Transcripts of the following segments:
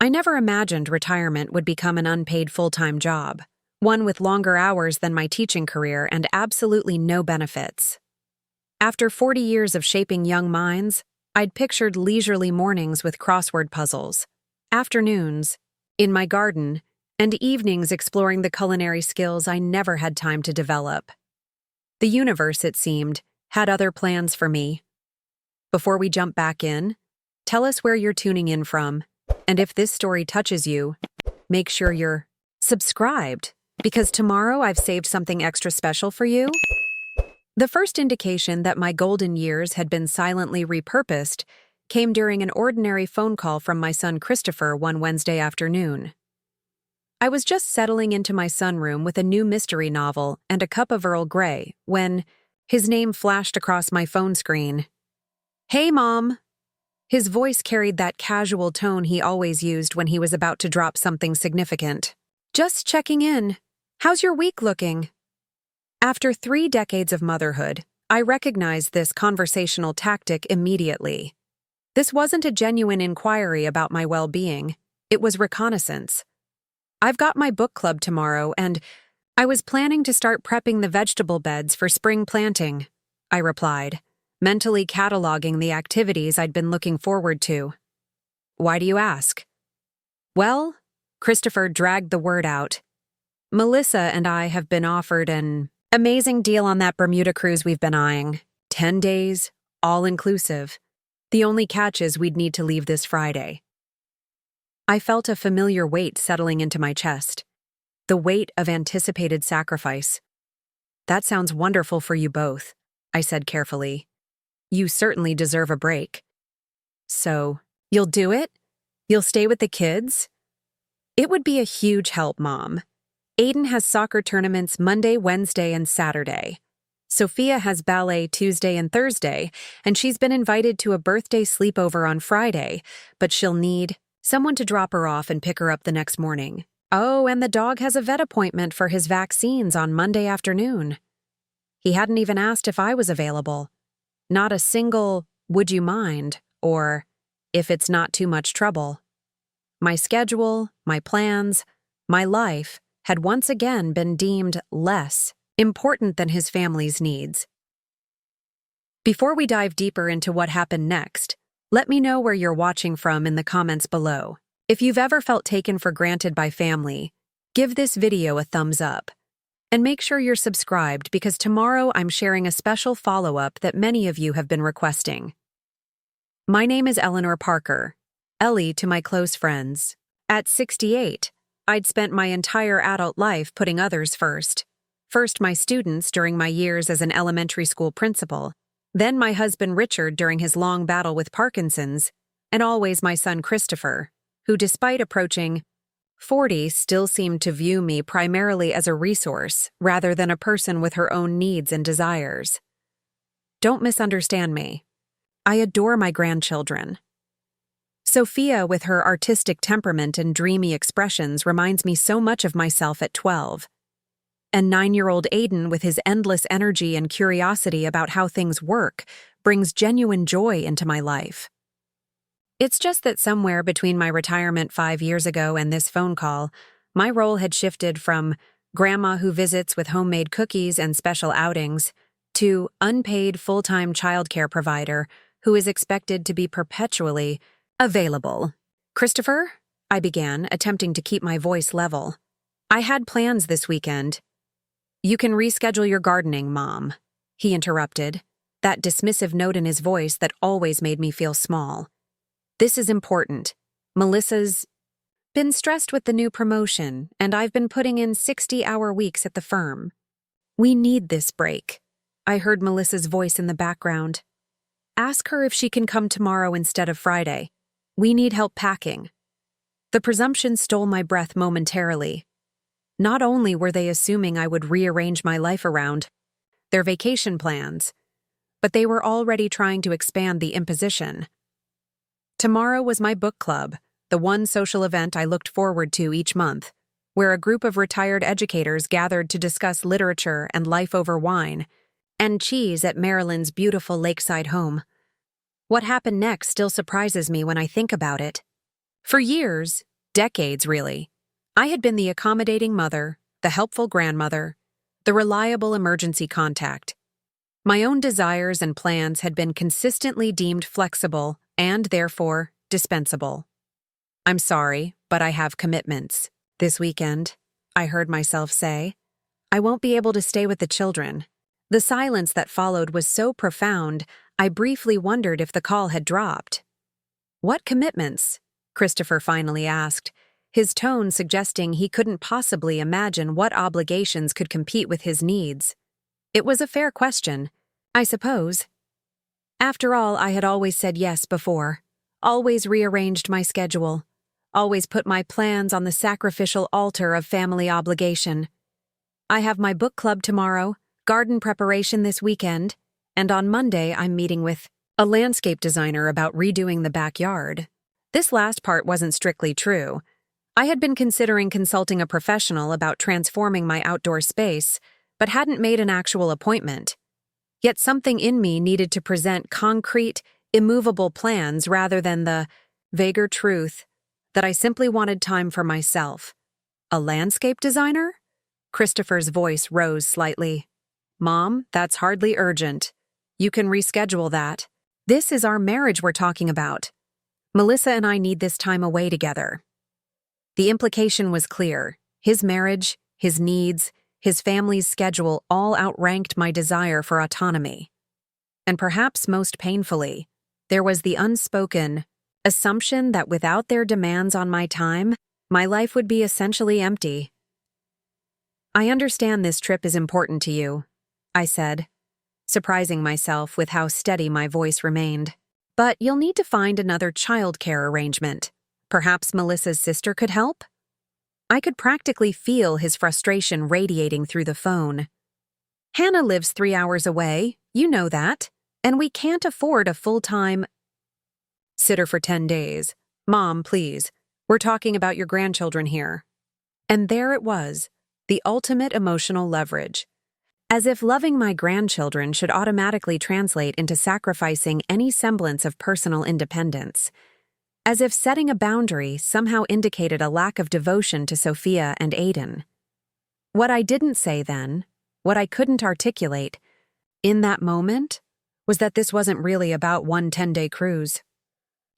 I never imagined retirement would become an unpaid full-time job, one with longer hours than my teaching career and absolutely no benefits. After 40 years of shaping young minds, I'd pictured leisurely mornings with crossword puzzles, afternoons in my garden, and evenings exploring the culinary skills I never had time to develop. The universe, it seemed, had other plans for me. Before we jump back in, tell us where you're tuning in from, and if this story touches you, make sure you're subscribed, because tomorrow I've saved something extra special for you. The first indication that my golden years had been silently repurposed came during an ordinary phone call from my son Christopher one Wednesday afternoon. I was just settling into my sunroom with a new mystery novel and a cup of Earl Grey when his name flashed across my phone screen. "Hey, Mom." His voice carried that casual tone he always used when he was about to drop something significant. "Just checking in. How's your week looking?" After 3 decades of motherhood, I recognized this conversational tactic immediately. This wasn't a genuine inquiry about my well-being. It was reconnaissance. "I've got my book club tomorrow, and I was planning to start prepping the vegetable beds for spring planting," I replied, mentally cataloging the activities I'd been looking forward to. "Why do you ask?" "Well," Christopher dragged the word out, "Melissa and I have been offered an amazing deal on that Bermuda cruise we've been eyeing. 10 days, all-inclusive. The only catch is we'd need to leave this Friday." I felt a familiar weight settling into my chest. The weight of anticipated sacrifice. "That sounds wonderful for you both," I said carefully. "You certainly deserve a break." "So, you'll do it? You'll stay with the kids?" "It would be a huge help, Mom. Aiden has soccer tournaments Monday, Wednesday, and Saturday. Sophia has ballet Tuesday and Thursday, and she's been invited to a birthday sleepover on Friday, but she'll need someone to drop her off and pick her up the next morning. Oh, and the dog has a vet appointment for his vaccines on Monday afternoon." He hadn't even asked if I was available. Not a single, "would you mind?" or "if it's not too much trouble." My schedule, my plans, my life had once again been deemed less important than his family's needs. Before we dive deeper into what happened next, let me know where you're watching from in the comments below. If you've ever felt taken for granted by family, give this video a thumbs up. And make sure you're subscribed because tomorrow I'm sharing a special follow-up that many of you have been requesting. My name is Eleanor Parker, Ellie to my close friends. At 68, I'd spent my entire adult life putting others first. First my students during my years as an elementary school principal, then my husband Richard during his long battle with Parkinson's, and always my son Christopher, who despite approaching 40 still seemed to view me primarily as a resource rather than a person with her own needs and desires. Don't misunderstand me. I adore my grandchildren. Sophia, with her artistic temperament and dreamy expressions, reminds me so much of myself at 12. And 9-year-old Aiden, with his endless energy and curiosity about how things work, brings genuine joy into my life. It's just that somewhere between my retirement 5 years ago and this phone call, my role had shifted from grandma who visits with homemade cookies and special outings to unpaid full-time childcare provider who is expected to be perpetually available. "Christopher," I began, attempting to keep my voice level, "I had plans this weekend." "You can reschedule your gardening, Mom," he interrupted, that dismissive note in his voice that always made me feel small. "This is important. Melissa's been stressed with the new promotion, and I've been putting in 60-hour weeks at the firm. We need this break." I heard Melissa's voice in the background. "Ask her if she can come tomorrow instead of Friday. We need help packing." The presumption stole my breath momentarily. Not only were they assuming I would rearrange my life around their vacation plans, but they were already trying to expand the imposition. Tomorrow was my book club, the one social event I looked forward to each month, where a group of retired educators gathered to discuss literature and life over wine, and cheese at Marilyn's beautiful lakeside home. What happened next still surprises me when I think about it. For years, decades really, I had been the accommodating mother, the helpful grandmother, the reliable emergency contact. My own desires and plans had been consistently deemed flexible and, therefore, dispensable. "I'm sorry, but I have commitments. This weekend," I heard myself say. "I won't be able to stay with the children." The silence that followed was so profound, I briefly wondered if the call had dropped. "What commitments?" Christopher finally asked, his tone suggesting he couldn't possibly imagine what obligations could compete with his needs. It was a fair question, I suppose. After all, I had always said yes before, always rearranged my schedule, always put my plans on the sacrificial altar of family obligation. I have my book club tomorrow, garden preparation this weekend, and on Monday I'm meeting with a landscape designer about redoing the backyard. This last part wasn't strictly true. I had been considering consulting a professional about transforming my outdoor space, but hadn't made an actual appointment. Yet something in me needed to present concrete, immovable plans rather than the vaguer truth that I simply wanted time for myself. "A landscape designer?" Christopher's voice rose slightly. "Mom, that's hardly urgent. You can reschedule that. This is our marriage we're talking about. Melissa and I need this time away together." The implication was clear. His marriage, his needs, his family's schedule all outranked my desire for autonomy. And perhaps most painfully, there was the unspoken assumption that without their demands on my time, my life would be essentially empty. "I understand this trip is important to you," I said, surprising myself with how steady my voice remained. "But you'll need to find another childcare arrangement. Perhaps Melissa's sister could help?" I could practically feel his frustration radiating through the phone. "Hannah lives 3 hours away, you know that, and we can't afford a full-time sitter for 10 days. Mom, please, we're talking about your grandchildren here." And there it was, the ultimate emotional leverage. As if loving my grandchildren should automatically translate into sacrificing any semblance of personal independence. As if setting a boundary somehow indicated a lack of devotion to Sophia and Aiden. What I didn't say then, what I couldn't articulate, in that moment, was that this wasn't really about one 10-day cruise.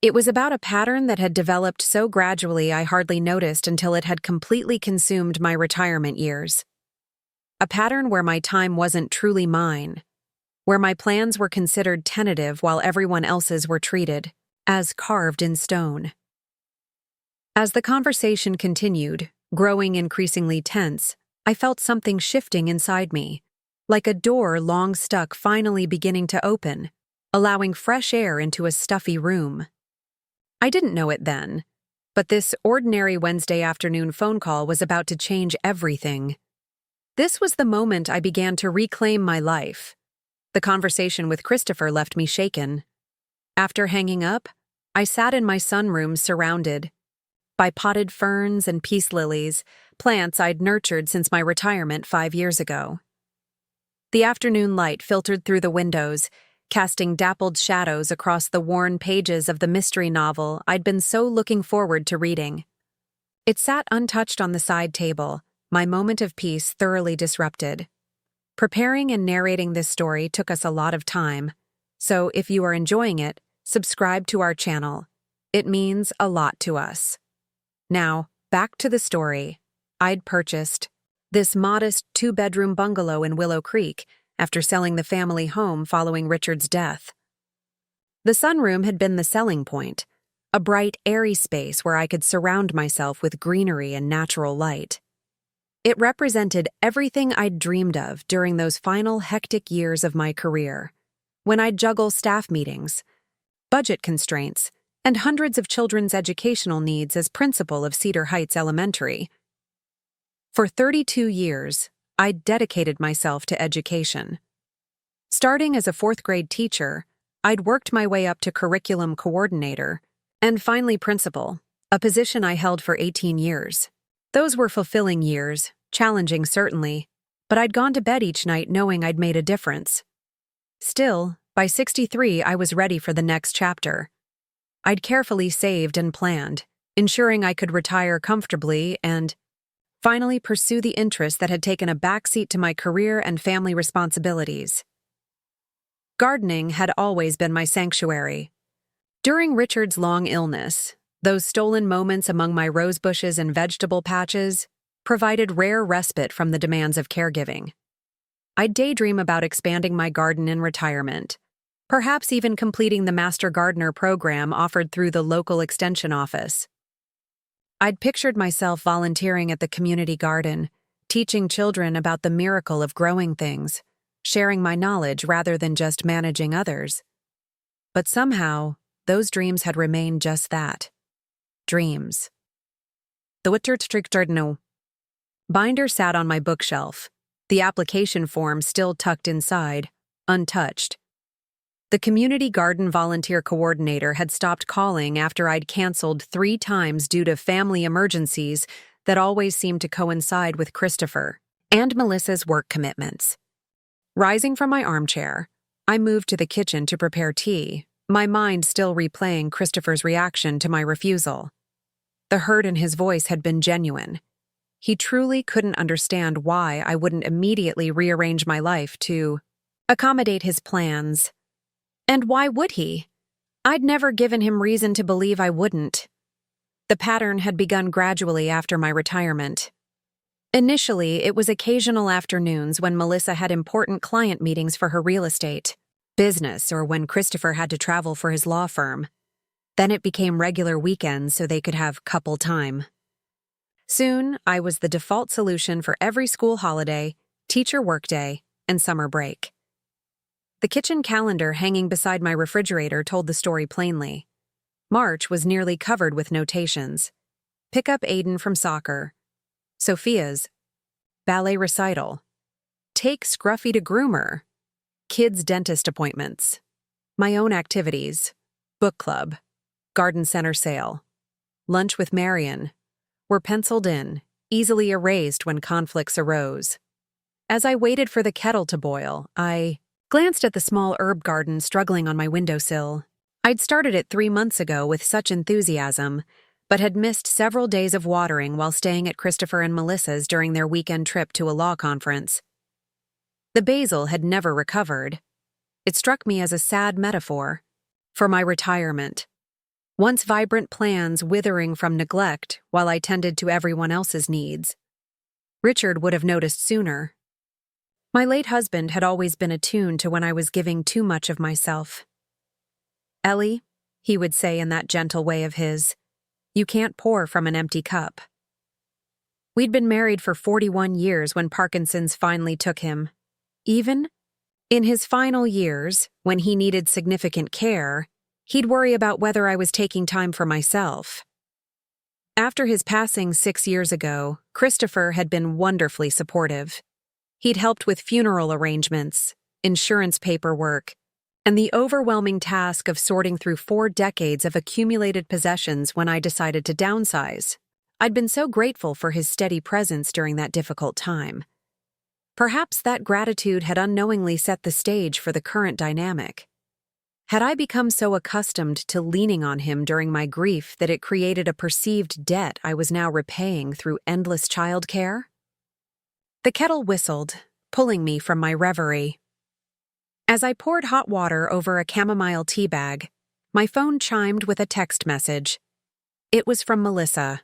It was about a pattern that had developed so gradually I hardly noticed until it had completely consumed my retirement years. A pattern where my time wasn't truly mine, where my plans were considered tentative while everyone else's were treated as carved in stone. As the conversation continued, growing increasingly tense, I felt something shifting inside me, like a door long stuck finally beginning to open, allowing fresh air into a stuffy room. I didn't know it then, but this ordinary Wednesday afternoon phone call was about to change everything. This was the moment I began to reclaim my life. The conversation with Christopher left me shaken. After hanging up, I sat in my sunroom surrounded by potted ferns and peace lilies, plants I'd nurtured since my retirement 5 years ago. The afternoon light filtered through the windows, casting dappled shadows across the worn pages of the mystery novel I'd been so looking forward to reading. It sat untouched on the side table, my moment of peace thoroughly disrupted. Preparing and narrating this story took us a lot of time, so if you are enjoying it, subscribe to our channel. It means a lot to us. Now, back to the story. I'd purchased this modest 2-bedroom bungalow in Willow Creek after selling the family home following Richard's death. The sunroom had been the selling point, a bright, airy space where I could surround myself with greenery and natural light. It represented everything I'd dreamed of during those final hectic years of my career, when I'd juggle staff meetings, budget constraints, and hundreds of children's educational needs as principal of Cedar Heights Elementary. For 32 years, I'd dedicated myself to education. Starting as a 4th-grade teacher, I'd worked my way up to curriculum coordinator, and finally principal, a position I held for 18 years. Those were fulfilling years, challenging certainly, but I'd gone to bed each night knowing I'd made a difference. Still, by 63, I was ready for the next chapter. I'd carefully saved and planned, ensuring I could retire comfortably and finally pursue the interests that had taken a backseat to my career and family responsibilities. Gardening had always been my sanctuary. During Richard's long illness, those stolen moments among my rose bushes and vegetable patches provided rare respite from the demands of caregiving. I'd daydream about expanding my garden in retirement, perhaps even completing the Master Gardener program offered through the local extension office. I'd pictured myself volunteering at the community garden, teaching children about the miracle of growing things, sharing my knowledge rather than just managing others. But somehow, those dreams had remained just that. Dreams. The Wittertrickjardno. Binder sat on my bookshelf, the application form still tucked inside, untouched. The community garden volunteer coordinator had stopped calling after I'd canceled 3 times due to family emergencies that always seemed to coincide with Christopher and Melissa's work commitments. Rising from my armchair, I moved to the kitchen to prepare tea, my mind still replaying Christopher's reaction to my refusal. The hurt in his voice had been genuine. He truly couldn't understand why I wouldn't immediately rearrange my life to accommodate his plans. And why would he? I'd never given him reason to believe I wouldn't. The pattern had begun gradually after my retirement. Initially, it was occasional afternoons when Melissa had important client meetings for her real estate business or when Christopher had to travel for his law firm. Then it became regular weekends so they could have couple time. Soon, I was the default solution for every school holiday, teacher workday, and summer break. The kitchen calendar hanging beside my refrigerator told the story plainly. March was nearly covered with notations. Pick up Aiden from soccer. Sophia's ballet recital. Take Scruffy to groomer. Kids' dentist appointments. My own activities. Book club. Garden center sale. Lunch with Marion. Were penciled in, easily erased when conflicts arose. As I waited for the kettle to boil, I glanced at the small herb garden struggling on my windowsill. I'd started it 3 months ago with such enthusiasm, but had missed several days of watering while staying at Christopher and Melissa's during their weekend trip to a law conference. The basil had never recovered. It struck me as a sad metaphor for my retirement. Once vibrant plants withering from neglect while I tended to everyone else's needs. Richard would have noticed sooner. My late husband had always been attuned to when I was giving too much of myself. "Ellie," he would say in that gentle way of his, "you can't pour from an empty cup." We'd been married for 41 years when Parkinson's finally took him. Even in his final years, when he needed significant care, he'd worry about whether I was taking time for myself. After his passing 6 years ago, Christopher had been wonderfully supportive. He'd helped with funeral arrangements, insurance paperwork, and the overwhelming task of sorting through 4 decades of accumulated possessions when I decided to downsize. I'd been so grateful for his steady presence during that difficult time. Perhaps that gratitude had unknowingly set the stage for the current dynamic. Had I become so accustomed to leaning on him during my grief that it created a perceived debt I was now repaying through endless childcare? The kettle whistled, pulling me from my reverie. As I poured hot water over a chamomile tea bag, my phone chimed with a text message. It was from Melissa.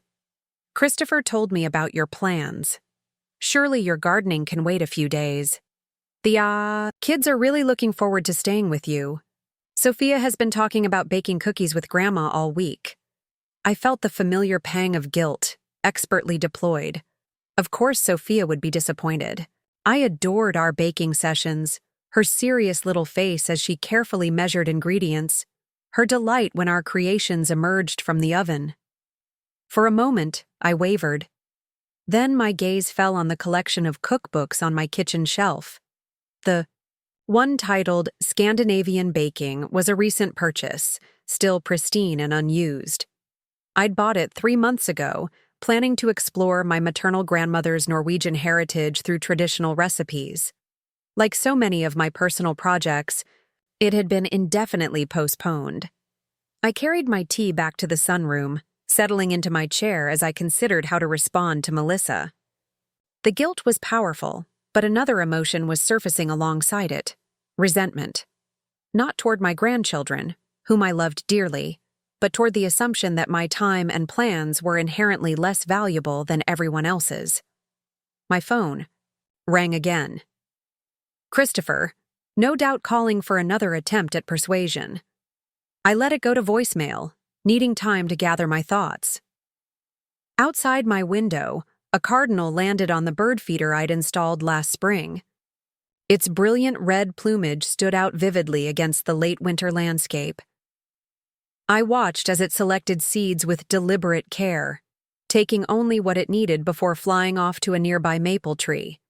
"Christopher told me about your plans. Surely your gardening can wait a few days. The kids are really looking forward to staying with you. Sophia has been talking about baking cookies with Grandma all week." I felt the familiar pang of guilt, expertly deployed. Of course Sophia would be disappointed. I adored our baking sessions, her serious little face as she carefully measured ingredients, her delight when our creations emerged from the oven. For a moment, I wavered. Then my gaze fell on the collection of cookbooks on my kitchen shelf. The one titled Scandinavian Baking was a recent purchase, still pristine and unused. I'd bought it 3 months ago, planning to explore my maternal grandmother's Norwegian heritage through traditional recipes. Like so many of my personal projects, it had been indefinitely postponed. I carried my tea back to the sunroom, settling into my chair as I considered how to respond to Melissa. The guilt was powerful, but another emotion was surfacing alongside it: resentment. Not toward my grandchildren, whom I loved dearly, but toward the assumption that my time and plans were inherently less valuable than everyone else's. My phone rang again. Christopher, no doubt calling for another attempt at persuasion. I let it go to voicemail, needing time to gather my thoughts. Outside my window, a cardinal landed on the bird feeder I'd installed last spring. Its brilliant red plumage stood out vividly against the late winter landscape. I watched as it selected seeds with deliberate care, taking only what it needed before flying off to a nearby maple tree.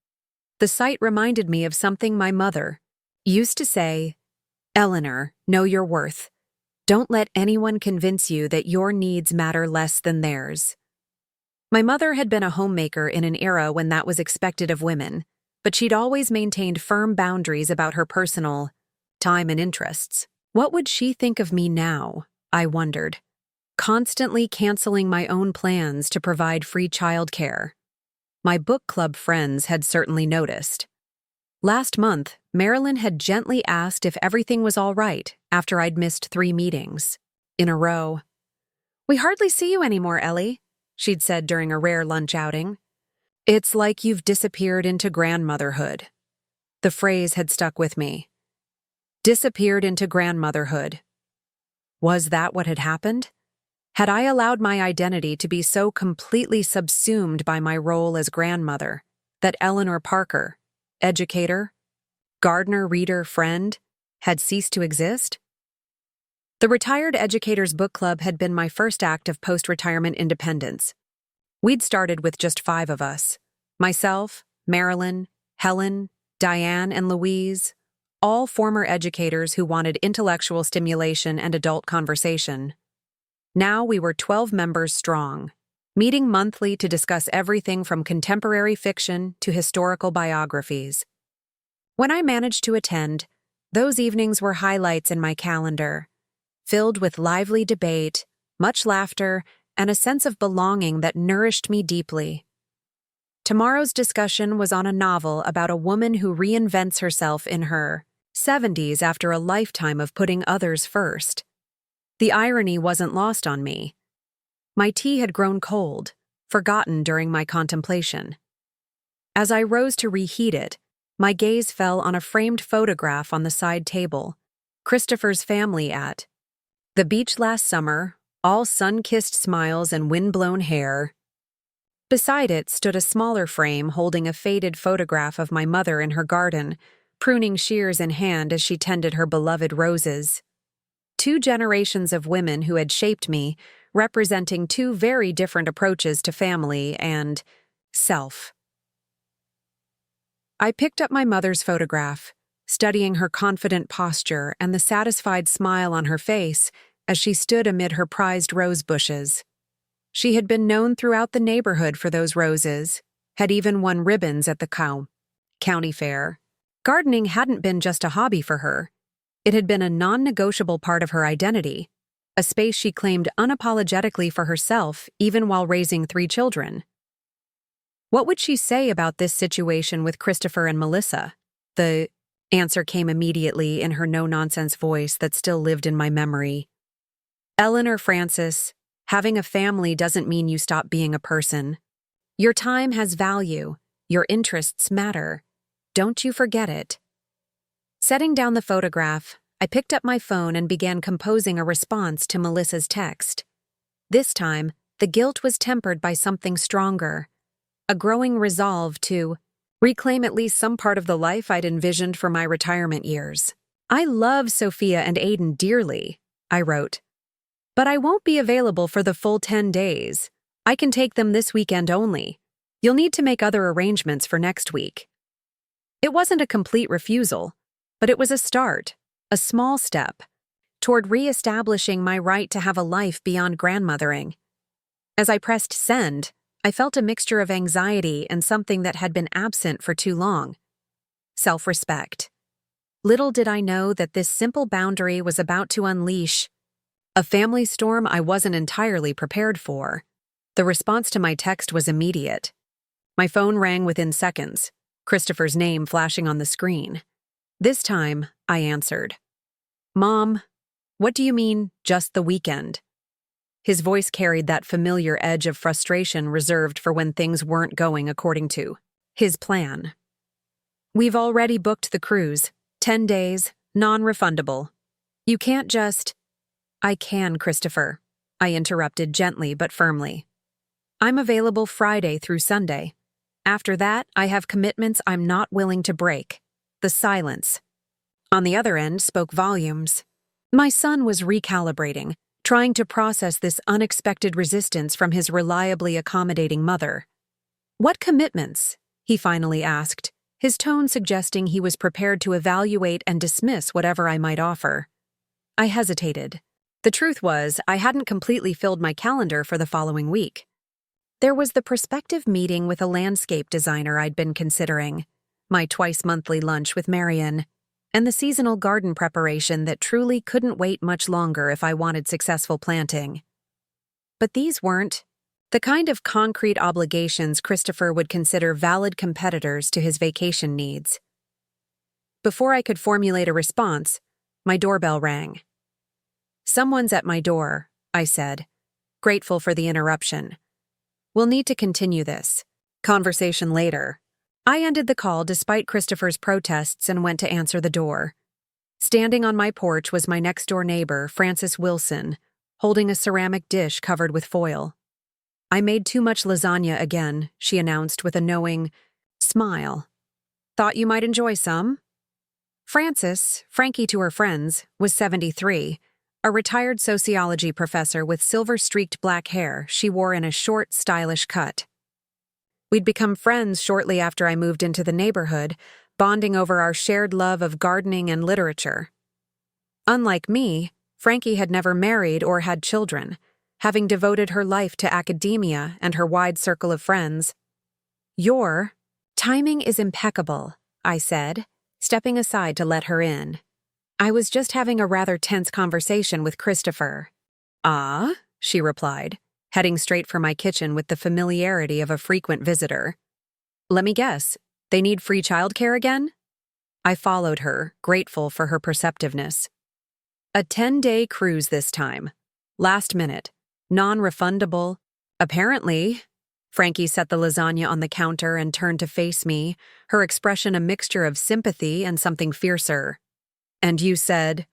The sight reminded me of something my mother used to say: "Eleanor, know your worth. Don't let anyone convince you that your needs matter less than theirs." My mother had been a homemaker in an era when that was expected of women, but she'd always maintained firm boundaries about her personal time and interests. What would she think of me now, I wondered, constantly canceling my own plans to provide free childcare? My book club friends had certainly noticed. Last month, Marilyn had gently asked if everything was all right after I'd missed 3 meetings in a row. "We hardly see you anymore, Ellie," she'd said during a rare lunch outing. "It's like you've disappeared into grandmotherhood." The phrase had stuck with me. Disappeared into grandmotherhood. Was that what had happened? Had I allowed my identity to be so completely subsumed by my role as grandmother that Eleanor Parker, educator, gardener, reader, friend, had ceased to exist? The Retired Educators Book Club had been my first act of post-retirement independence. We'd started with just 5 of us: myself, Marilyn, Helen, Diane, and Louise, all former educators who wanted intellectual stimulation and adult conversation. Now we were 12 members strong, meeting monthly to discuss everything from contemporary fiction to historical biographies. When I managed to attend, those evenings were highlights in my calendar, filled with lively debate, much laughter, and a sense of belonging that nourished me deeply. Tomorrow's discussion was on a novel about a woman who reinvents herself in her 70s after a lifetime of putting others first. The irony wasn't lost on me. My tea had grown cold, forgotten during my contemplation. As I rose to reheat it, my gaze fell on a framed photograph on the side table: Christopher's family at the beach last summer, all sun-kissed smiles and wind-blown hair. Beside it stood a smaller frame holding a faded photograph of my mother in her garden, pruning shears in hand as she tended her beloved roses. 2 generations of women who had shaped me, representing 2 very different approaches to family and self. I picked up my mother's photograph, studying her confident posture and the satisfied smile on her face as she stood amid her prized rose bushes. She had been known throughout the neighborhood for those roses, had even won ribbons at the county fair. Gardening hadn't been just a hobby for her. It had been a non-negotiable part of her identity, a space she claimed unapologetically for herself even while raising 3 children. What would she say about this situation with Christopher and Melissa? The answer came immediately in her no-nonsense voice that still lived in my memory. "Eleanor Francis, having a family doesn't mean you stop being a person. Your time has value. Your interests matter. Don't you forget it." Setting down the photograph, I picked up my phone and began composing a response to Melissa's text. This time, the guilt was tempered by something stronger, a growing resolve to reclaim at least some part of the life I'd envisioned for my retirement years. "I love Sophia and Aiden dearly," I wrote, "but I won't be available for the full 10 days. I can take them this weekend only. You'll need to make other arrangements for next week." It wasn't a complete refusal, but it was a start, a small step, toward re-establishing my right to have a life beyond grandmothering. As I pressed send, I felt a mixture of anxiety and something that had been absent for too long: self-respect. Little did I know that this simple boundary was about to unleash A family storm I wasn't entirely prepared for. The response to my text was immediate. My phone rang within seconds, Christopher's name flashing on the screen. This time, I answered. "Mom, what do you mean, just the weekend?" His voice carried that familiar edge of frustration reserved for when things weren't going according to his plan. "We've already booked the cruise. 10 days, non-refundable. You can't just—" "I can, Christopher," I interrupted gently but firmly. "I'm available Friday through Sunday. After that, I have commitments I'm not willing to break." The silence on the other end spoke volumes. My son was recalibrating, trying to process this unexpected resistance from his reliably accommodating mother. "What commitments?" he finally asked, his tone suggesting he was prepared to evaluate and dismiss whatever I might offer. I hesitated. The truth was, I hadn't completely filled my calendar for the following week. There was the prospective meeting with a landscape designer I'd been considering, my twice-monthly lunch with Marion, and the seasonal garden preparation that truly couldn't wait much longer if I wanted successful planting. But these weren't the kind of concrete obligations Christopher would consider valid competitors to his vacation needs. Before I could formulate a response, my doorbell rang. "Someone's at my door," I said, grateful for the interruption. "We'll need to continue this conversation later." I ended the call despite Christopher's protests and went to answer the door. Standing on my porch was my next-door neighbor, Frances Wilson, holding a ceramic dish covered with foil. "I made too much lasagna again," she announced with a knowing smile. "Thought you might enjoy some?" Frances, Frankie to her friends, was 73, a retired sociology professor with silver-streaked black hair she wore in a short, stylish cut. We'd become friends shortly after I moved into the neighborhood, bonding over our shared love of gardening and literature. Unlike me, Frankie had never married or had children, having devoted her life to academia and her wide circle of friends. "Your timing is impeccable," I said, stepping aside to let her in. I was just having a rather tense conversation with Christopher. "Ah?" she replied, heading straight for my kitchen with the familiarity of a frequent visitor. "Let me guess, they need free childcare again?" I followed her, grateful for her perceptiveness. "A 10-day cruise this time. Last minute. Non-refundable. Apparently." Frankie set the lasagna on the counter and turned to face me, her expression a mixture of sympathy and something fiercer. "And you said—"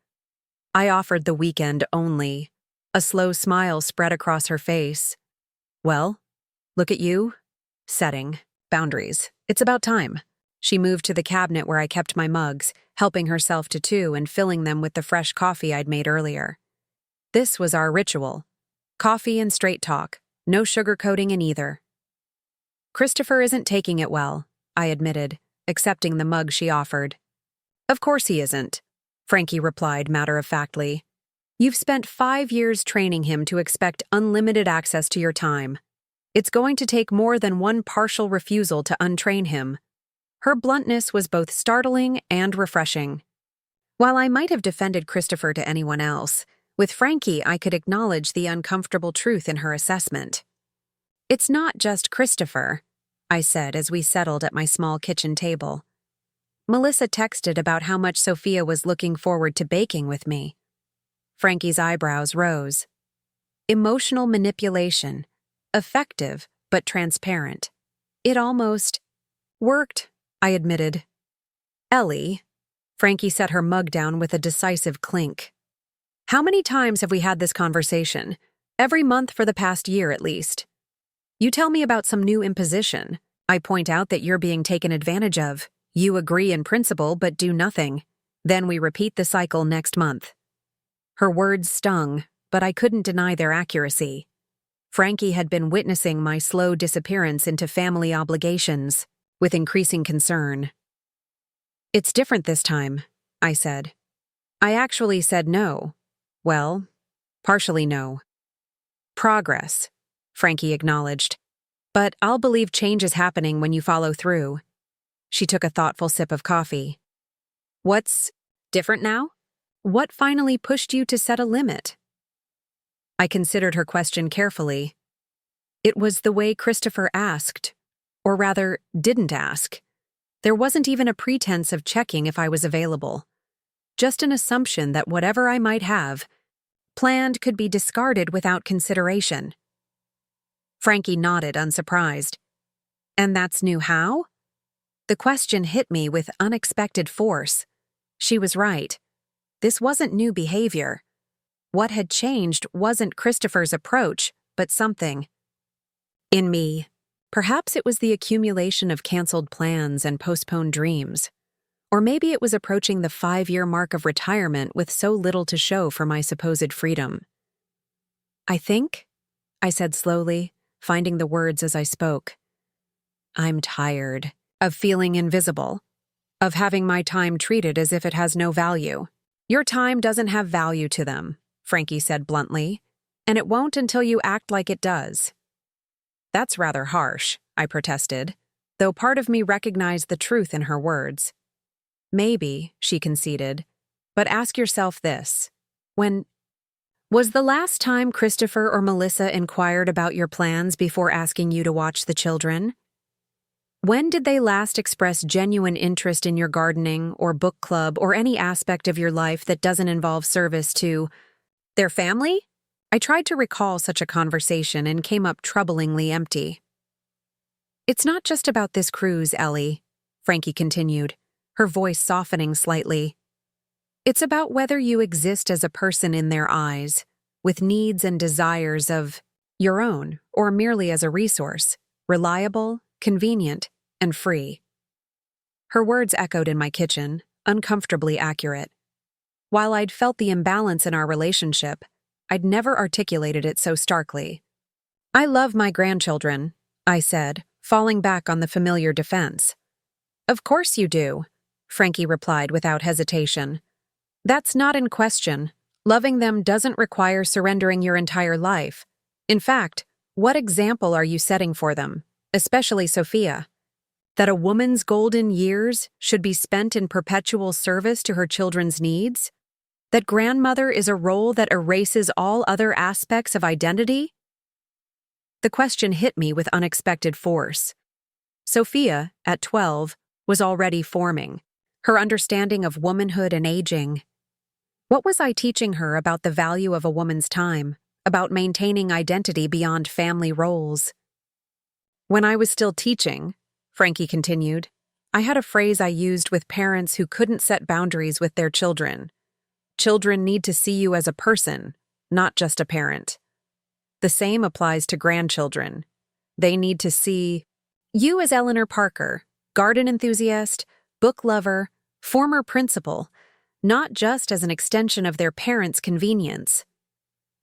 I offered the weekend only. A slow smile spread across her face. "Well, look at you. Setting boundaries. It's about time." She moved to the cabinet where I kept my mugs, helping herself to two and filling them with the fresh coffee I'd made earlier. This was our ritual. Coffee and straight talk, no sugarcoating in either. "Christopher isn't taking it well," I admitted, accepting the mug she offered. "Of course he isn't," Frankie replied matter-of-factly. "You've spent 5 years training him to expect unlimited access to your time. It's going to take more than one partial refusal to untrain him." Her bluntness was both startling and refreshing. While I might have defended Christopher to anyone else, with Frankie I could acknowledge the uncomfortable truth in her assessment. "It's not just Christopher," I said as we settled at my small kitchen table. "Melissa texted about how much Sophia was looking forward to baking with me." Frankie's eyebrows rose. Emotional manipulation. Effective, but transparent. It almost worked, I admitted. "Ellie," Frankie set her mug down with a decisive clink. "How many times have we had this conversation? Every month for the past year at least. You tell me about some new imposition. I point out that you're being taken advantage of. You agree in principle but do nothing. Then we repeat the cycle next month." Her words stung, but I couldn't deny their accuracy. Frankie had been witnessing my slow disappearance into family obligations, with increasing concern. "It's different this time," I said. "I actually said no. Well, partially no." "Progress," Frankie acknowledged. "But I'll believe change is happening when you follow through." She took a thoughtful sip of coffee. "What's different now? What finally pushed you to set a limit?" I considered her question carefully. It was the way Christopher asked, or rather, didn't ask. There wasn't even a pretense of checking if I was available. Just an assumption that whatever I might have planned could be discarded without consideration. Frankie nodded, unsurprised. And that's new how? The question hit me with unexpected force. She was right. This wasn't new behavior. What had changed wasn't Christopher's approach, but something in me. Perhaps it was the accumulation of canceled plans and postponed dreams. Or maybe it was approaching the 5-year mark of retirement with so little to show for my supposed freedom. I said slowly, finding the words as I spoke. I'm tired of feeling invisible, of having my time treated as if it has no value. Your time doesn't have value to them, Frankie said bluntly, and it won't until you act like it does. That's rather harsh, I protested, though part of me recognized the truth in her words. Maybe, she conceded, but ask yourself this. When was the last time Christopher or Melissa inquired about your plans before asking you to watch the children? When did they last express genuine interest in your gardening or book club or any aspect of your life that doesn't involve service to their family? I tried to recall such a conversation and came up troublingly empty. It's not just about this cruise, Ellie, Frankie continued, her voice softening slightly. It's about whether you exist as a person in their eyes, with needs and desires of your own, or merely as a resource, reliable, convenient, and free. Her words echoed in my kitchen, uncomfortably accurate. While I'd felt the imbalance in our relationship, I'd never articulated it so starkly. I love my grandchildren, I said, falling back on the familiar defense. Of course you do, Frankie replied without hesitation. That's not in question. Loving them doesn't require surrendering your entire life. In fact, what example are you setting for them, especially Sophia? That a woman's golden years should be spent in perpetual service to her children's needs? That grandmother is a role that erases all other aspects of identity? The question hit me with unexpected force. Sophia, at 12, was already forming, her understanding of womanhood and aging. What was I teaching her about the value of a woman's time, about maintaining identity beyond family roles? When I was still teaching, Frankie continued, I had a phrase I used with parents who couldn't set boundaries with their children. Children need to see you as a person, not just a parent. The same applies to grandchildren. They need to see you as Eleanor Parker, garden enthusiast, book lover, former principal, not just as an extension of their parents' convenience.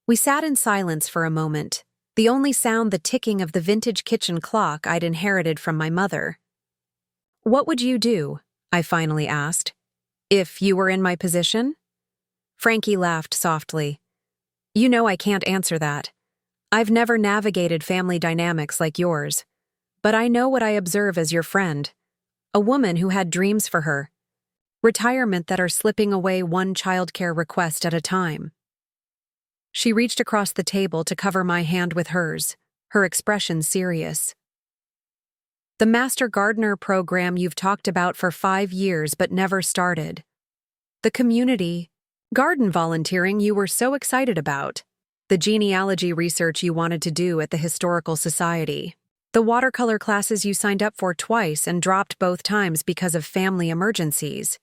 We sat in silence for a moment, the only sound the ticking of the vintage kitchen clock I'd inherited from my mother. What would you do, I finally asked, if you were in my position? Frankie laughed softly. You know I can't answer that. I've never navigated family dynamics like yours, but I know what I observe as your friend, a woman who had dreams for her, retirement that are slipping away one childcare request at a time. She reached across the table to cover my hand with hers, her expression serious. The Master Gardener program you've talked about for 5 years but never started. The community garden volunteering you were so excited about. The genealogy research you wanted to do at the Historical Society. The watercolor classes you signed up for twice and dropped both times because of family emergencies.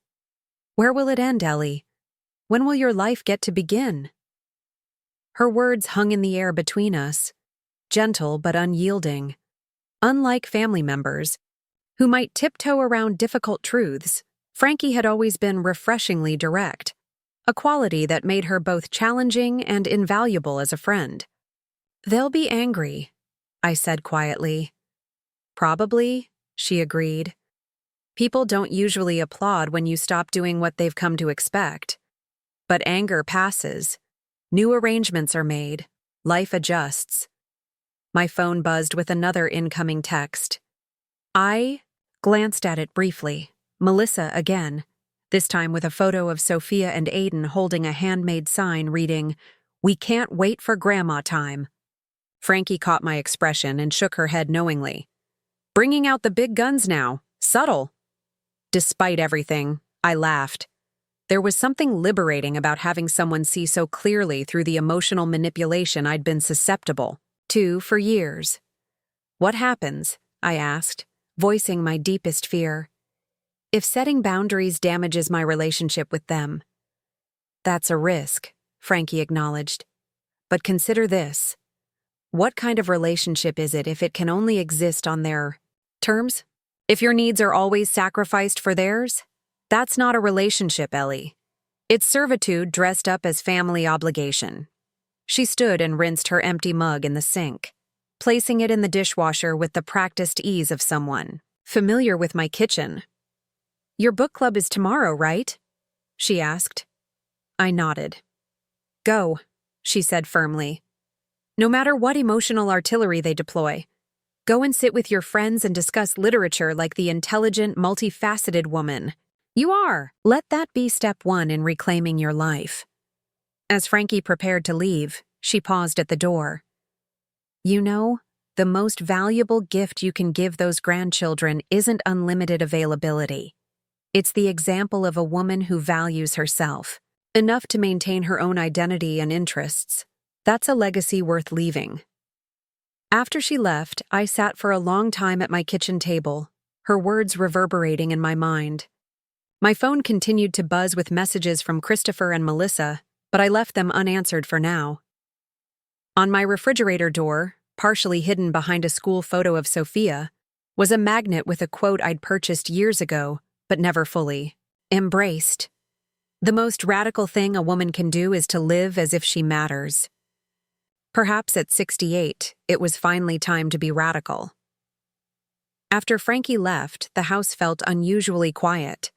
Where will it end, Ellie? When will your life get to begin? Her words hung in the air between us, gentle but unyielding. Unlike family members, who might tiptoe around difficult truths, Frankie had always been refreshingly direct, a quality that made her both challenging and invaluable as a friend. They'll be angry, I said quietly. Probably, she agreed. People don't usually applaud when you stop doing what they've come to expect. But anger passes. New arrangements are made. Life adjusts. My phone buzzed with another incoming text. I glanced at it briefly. Melissa again, this time with a photo of Sophia and Aiden holding a handmade sign reading, We can't wait for grandma time. Frankie caught my expression and shook her head knowingly. Bringing out the big guns now. Subtle. Despite everything, I laughed. There was something liberating about having someone see so clearly through the emotional manipulation I'd been susceptible to for years. What happens, I asked, voicing my deepest fear, if setting boundaries damages my relationship with them? That's a risk, Frankie acknowledged. But consider this. What kind of relationship is it if it can only exist on their terms? If your needs are always sacrificed for theirs? That's not a relationship, Ellie. It's servitude dressed up as family obligation. She stood and rinsed her empty mug in the sink, placing it in the dishwasher with the practiced ease of someone familiar with my kitchen. Your book club is tomorrow, right? She asked. I nodded. Go, she said firmly. No matter what emotional artillery they deploy, go and sit with your friends and discuss literature like the intelligent, multifaceted woman you are. Let that be step one in reclaiming your life. As Frankie prepared to leave, she paused at the door. You know, the most valuable gift you can give those grandchildren isn't unlimited availability. It's the example of a woman who values herself, enough to maintain her own identity and interests. That's a legacy worth leaving. After she left, I sat for a long time at my kitchen table, her words reverberating in my mind. My phone continued to buzz with messages from Christopher and Melissa, but I left them unanswered for now. On my refrigerator door, partially hidden behind a school photo of Sophia, was a magnet with a quote I'd purchased years ago, but never fully embraced. The most radical thing a woman can do is to live as if she matters. Perhaps at 68, it was finally time to be radical. After Frankie left, the house felt unusually quiet.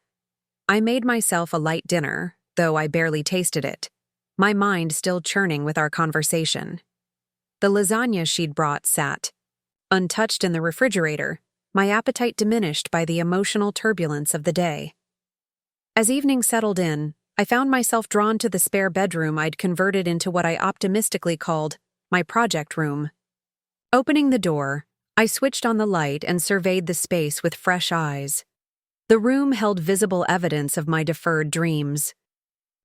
I made myself a light dinner, though I barely tasted it, my mind still churning with our conversation. The lasagna she'd brought sat, untouched in the refrigerator, my appetite diminished by the emotional turbulence of the day. As evening settled in, I found myself drawn to the spare bedroom I'd converted into what I optimistically called my project room. Opening the door, I switched on the light and surveyed the space with fresh eyes. The room held visible evidence of my deferred dreams.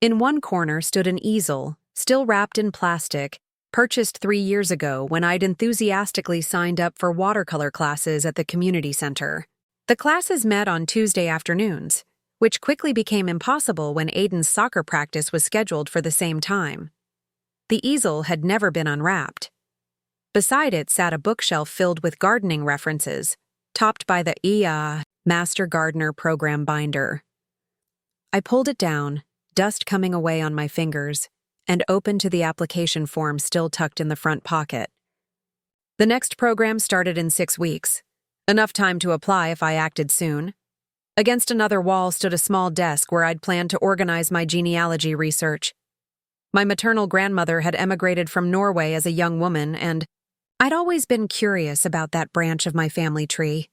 In one corner stood an easel, still wrapped in plastic, purchased 3 years ago when I'd enthusiastically signed up for watercolor classes at the community center. The classes met on Tuesday afternoons, which quickly became impossible when Aiden's soccer practice was scheduled for the same time. The easel had never been unwrapped. Beside it sat a bookshelf filled with gardening references, topped by the Master Gardener Program binder. I pulled it down, dust coming away on my fingers, and opened to the application form still tucked in the front pocket. The next program started in 6 weeks, enough time to apply if I acted soon. Against another wall stood a small desk where I'd planned to organize my genealogy research. My maternal grandmother had emigrated from Norway as a young woman, and I'd always been curious about that branch of my family tree.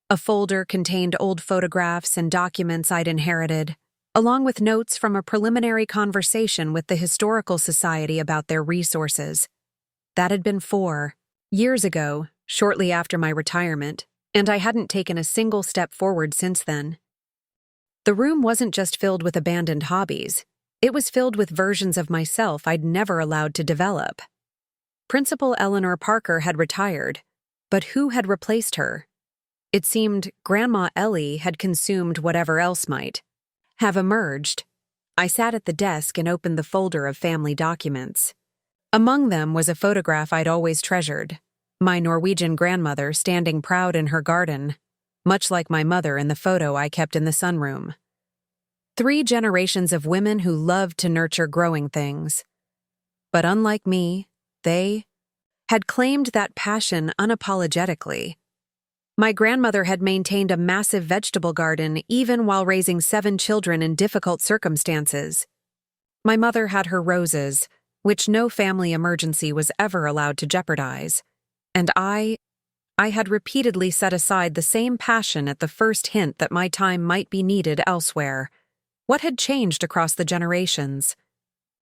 A folder contained old photographs and documents I'd inherited, along with notes from a preliminary conversation with the Historical Society about their resources. That had been 4 years ago, shortly after my retirement, and I hadn't taken a single step forward since then. The room wasn't just filled with abandoned hobbies, it was filled with versions of myself I'd never allowed to develop. Principal Eleanor Parker had retired, but who had replaced her? It seemed Grandma Ellie had consumed whatever else might have emerged. I sat at the desk and opened the folder of family documents. Among them was a photograph I'd always treasured, my Norwegian grandmother standing proud in her garden, much like my mother in the photo I kept in the sunroom. 3 generations of women who loved to nurture growing things. But unlike me, they had claimed that passion unapologetically. My grandmother had maintained a massive vegetable garden even while raising 7 children in difficult circumstances. My mother had her roses, which no family emergency was ever allowed to jeopardize. And I had repeatedly set aside the same passion at the first hint that my time might be needed elsewhere. What had changed across the generations?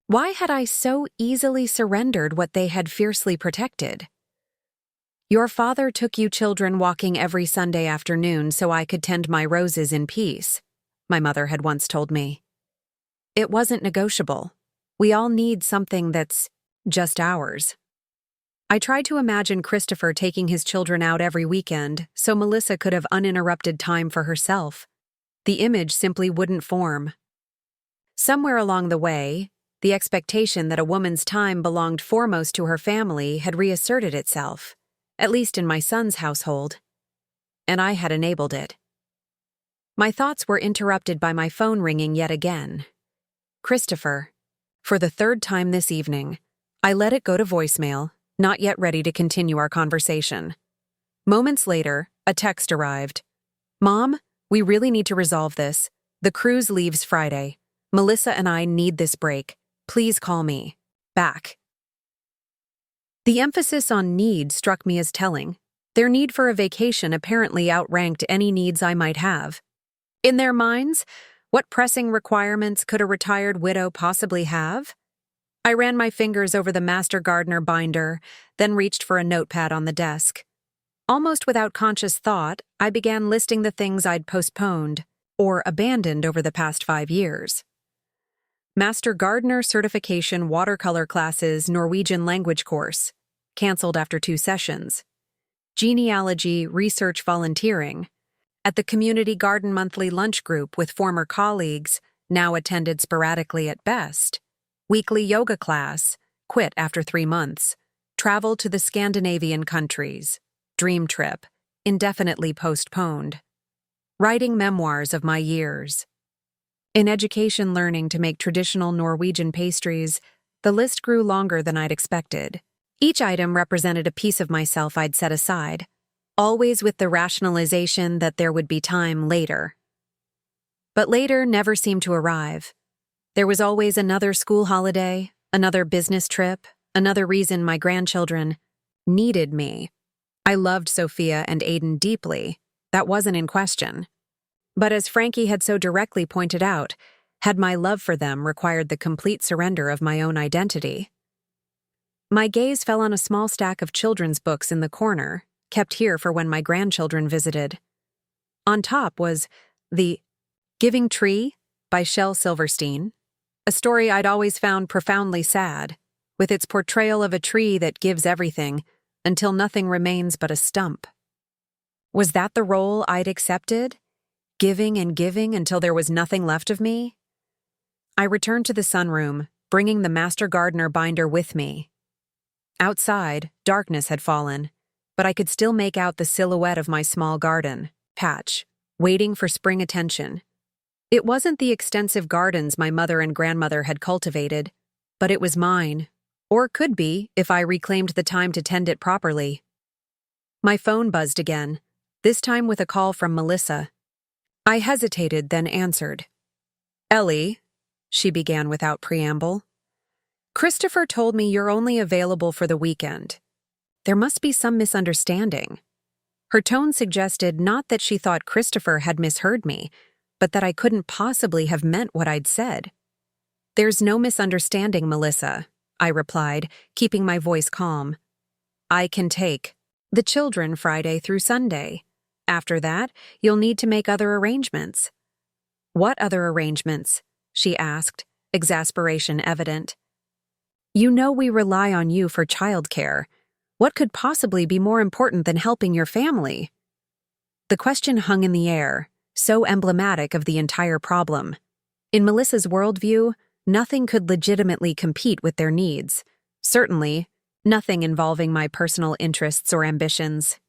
Why had I so easily surrendered what they had fiercely protected? Your father took you children walking every Sunday afternoon so I could tend my roses in peace, my mother had once told me. It wasn't negotiable. We all need something that's just ours. I tried to imagine Christopher taking his children out every weekend so Melissa could have uninterrupted time for herself. The image simply wouldn't form. Somewhere along the way, the expectation that a woman's time belonged foremost to her family had reasserted itself, at least in my son's household, and I had enabled it. My thoughts were interrupted by my phone ringing yet again. Christopher. For the third time this evening, I let it go to voicemail, not yet ready to continue our conversation. Moments later, a text arrived. Mom, we really need to resolve this. The cruise leaves Friday. Melissa and I need this break. Please call me. Back. The emphasis on need struck me as telling. Their need for a vacation apparently outranked any needs I might have. In their minds, what pressing requirements could a retired widow possibly have? I ran my fingers over the Master Gardener binder, then reached for a notepad on the desk. Almost without conscious thought, I began listing the things I'd postponed or abandoned over the past 5 years. Master Gardener Certification Watercolor Classes Norwegian Language Course, canceled after 2 sessions. Genealogy Research Volunteering, at the Community Garden Monthly Lunch Group with former colleagues, now attended sporadically at best. Weekly yoga class, quit after 3 months. Travel to the Scandinavian countries. Dream trip, indefinitely postponed. Writing memoirs of my years. In education learning to make traditional Norwegian pastries, the list grew longer than I'd expected. Each item represented a piece of myself I'd set aside, always with the rationalization that there would be time later. But later never seemed to arrive. There was always another school holiday, another business trip, another reason my grandchildren needed me. I loved Sophia and Aiden deeply. That wasn't in question. But as Frankie had so directly pointed out, had my love for them required the complete surrender of my own identity. My gaze fell on a small stack of children's books in the corner, kept here for when my grandchildren visited. On top was The Giving Tree by Shel Silverstein, a story I'd always found profoundly sad, with its portrayal of a tree that gives everything until nothing remains but a stump. Was that the role I'd accepted? Giving and giving until there was nothing left of me? I returned to the sunroom, bringing the Master Gardener binder with me. Outside, darkness had fallen, but I could still make out the silhouette of my small garden patch, waiting for spring attention. It wasn't the extensive gardens my mother and grandmother had cultivated, but it was mine, or could be if I reclaimed the time to tend it properly. My phone buzzed again, this time with a call from Melissa. I hesitated, then answered. Ellie, she began without preamble. Christopher told me you're only available for the weekend. There must be some misunderstanding. Her tone suggested not that she thought Christopher had misheard me, but that I couldn't possibly have meant what I'd said. There's no misunderstanding, Melissa, I replied, keeping my voice calm. I can take the children Friday through Sunday. After that, you'll need to make other arrangements. What other arrangements? She asked, exasperation evident. You know we rely on you for childcare. What could possibly be more important than helping your family? The question hung in the air, so emblematic of the entire problem. In Melissa's worldview, nothing could legitimately compete with their needs. Certainly, nothing involving my personal interests or ambitions.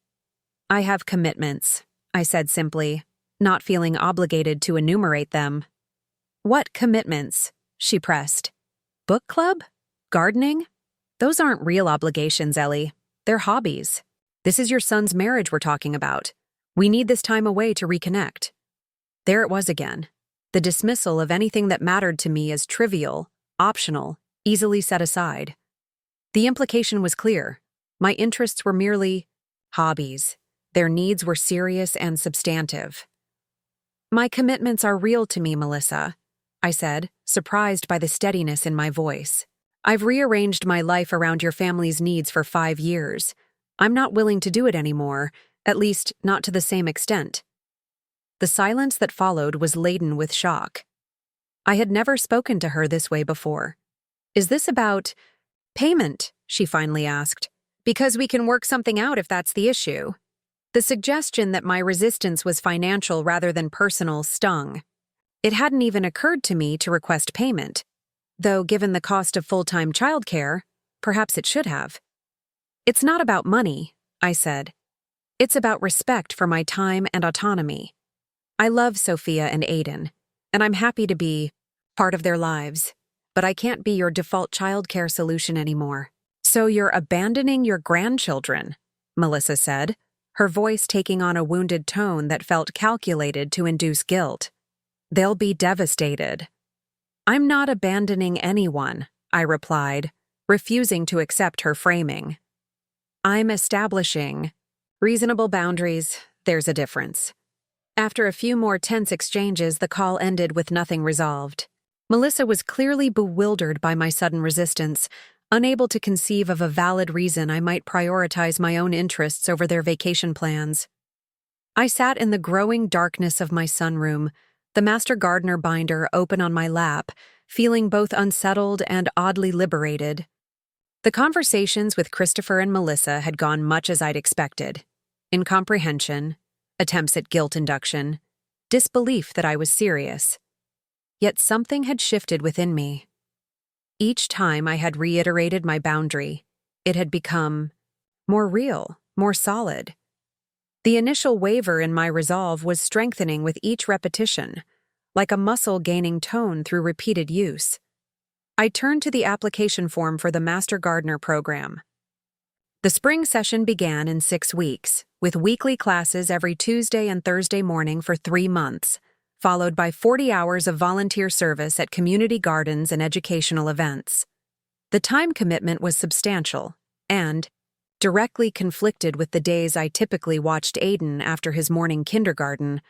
I have commitments, I said simply, not feeling obligated to enumerate them. What commitments? She pressed. Book club? Gardening? Those aren't real obligations, Ellie. They're hobbies. This is your son's marriage we're talking about. We need this time away to reconnect. There it was again. The dismissal of anything that mattered to me as trivial, optional, easily set aside. The implication was clear. My interests were merely hobbies. Their needs were serious and substantive. My commitments are real to me, Melissa. I said, surprised by the steadiness in my voice. "I've rearranged my life around your family's needs for 5 years. I'm not willing to do it anymore, at least not to the same extent." The silence that followed was laden with shock. I had never spoken to her this way before. "Is this about payment?" she finally asked. "Because we can work something out if that's the issue." The suggestion that my resistance was financial rather than personal stung. It hadn't even occurred to me to request payment, though given the cost of full-time childcare, perhaps it should have. "It's not about money," I said. "It's about respect for my time and autonomy. I love Sophia and Aiden, and I'm happy to be part of their lives, but I can't be your default childcare solution anymore." "So you're abandoning your grandchildren," Melissa said, her voice taking on a wounded tone that felt calculated to induce guilt. "They'll be devastated." "I'm not abandoning anyone," I replied, refusing to accept her framing. "I'm establishing reasonable boundaries. There's a difference." After a few more tense exchanges, the call ended with nothing resolved. Melissa was clearly bewildered by my sudden resistance, unable to conceive of a valid reason I might prioritize my own interests over their vacation plans. I sat in the growing darkness of my sunroom, the Master Gardener binder open on my lap, feeling both unsettled and oddly liberated. The conversations with Christopher and Melissa had gone much as I'd expected. Incomprehension, attempts at guilt induction, disbelief that I was serious. Yet something had shifted within me. Each time I had reiterated my boundary, it had become more real, more solid. The initial waver in my resolve was strengthening with each repetition, like a muscle gaining tone through repeated use. I turned to the application form for the Master Gardener program. The spring session began in 6 weeks, with weekly classes every Tuesday and Thursday morning for 3 months, followed by 40 hours of volunteer service at community gardens and educational events. The time commitment was substantial and directly conflicted with the days I typically watched Aiden after his morning kindergarten,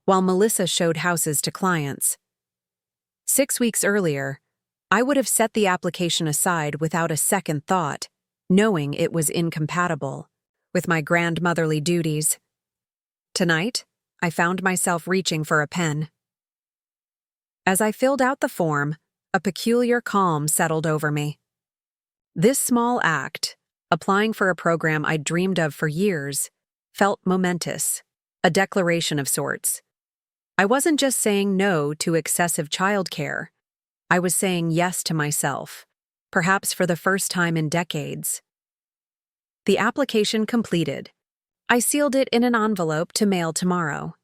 while Melissa showed houses to clients. 6 weeks earlier, I would have set the application aside without a second thought, knowing it was incompatible with my grandmotherly duties. Tonight, I found myself reaching for a pen. As I filled out the form, a peculiar calm settled over me. This small act, applying for a program I'd dreamed of for years, felt momentous, a declaration of sorts. I wasn't just saying no to excessive childcare. I was saying yes to myself, perhaps for the first time in decades. The application completed. I sealed it in an envelope to mail tomorrow.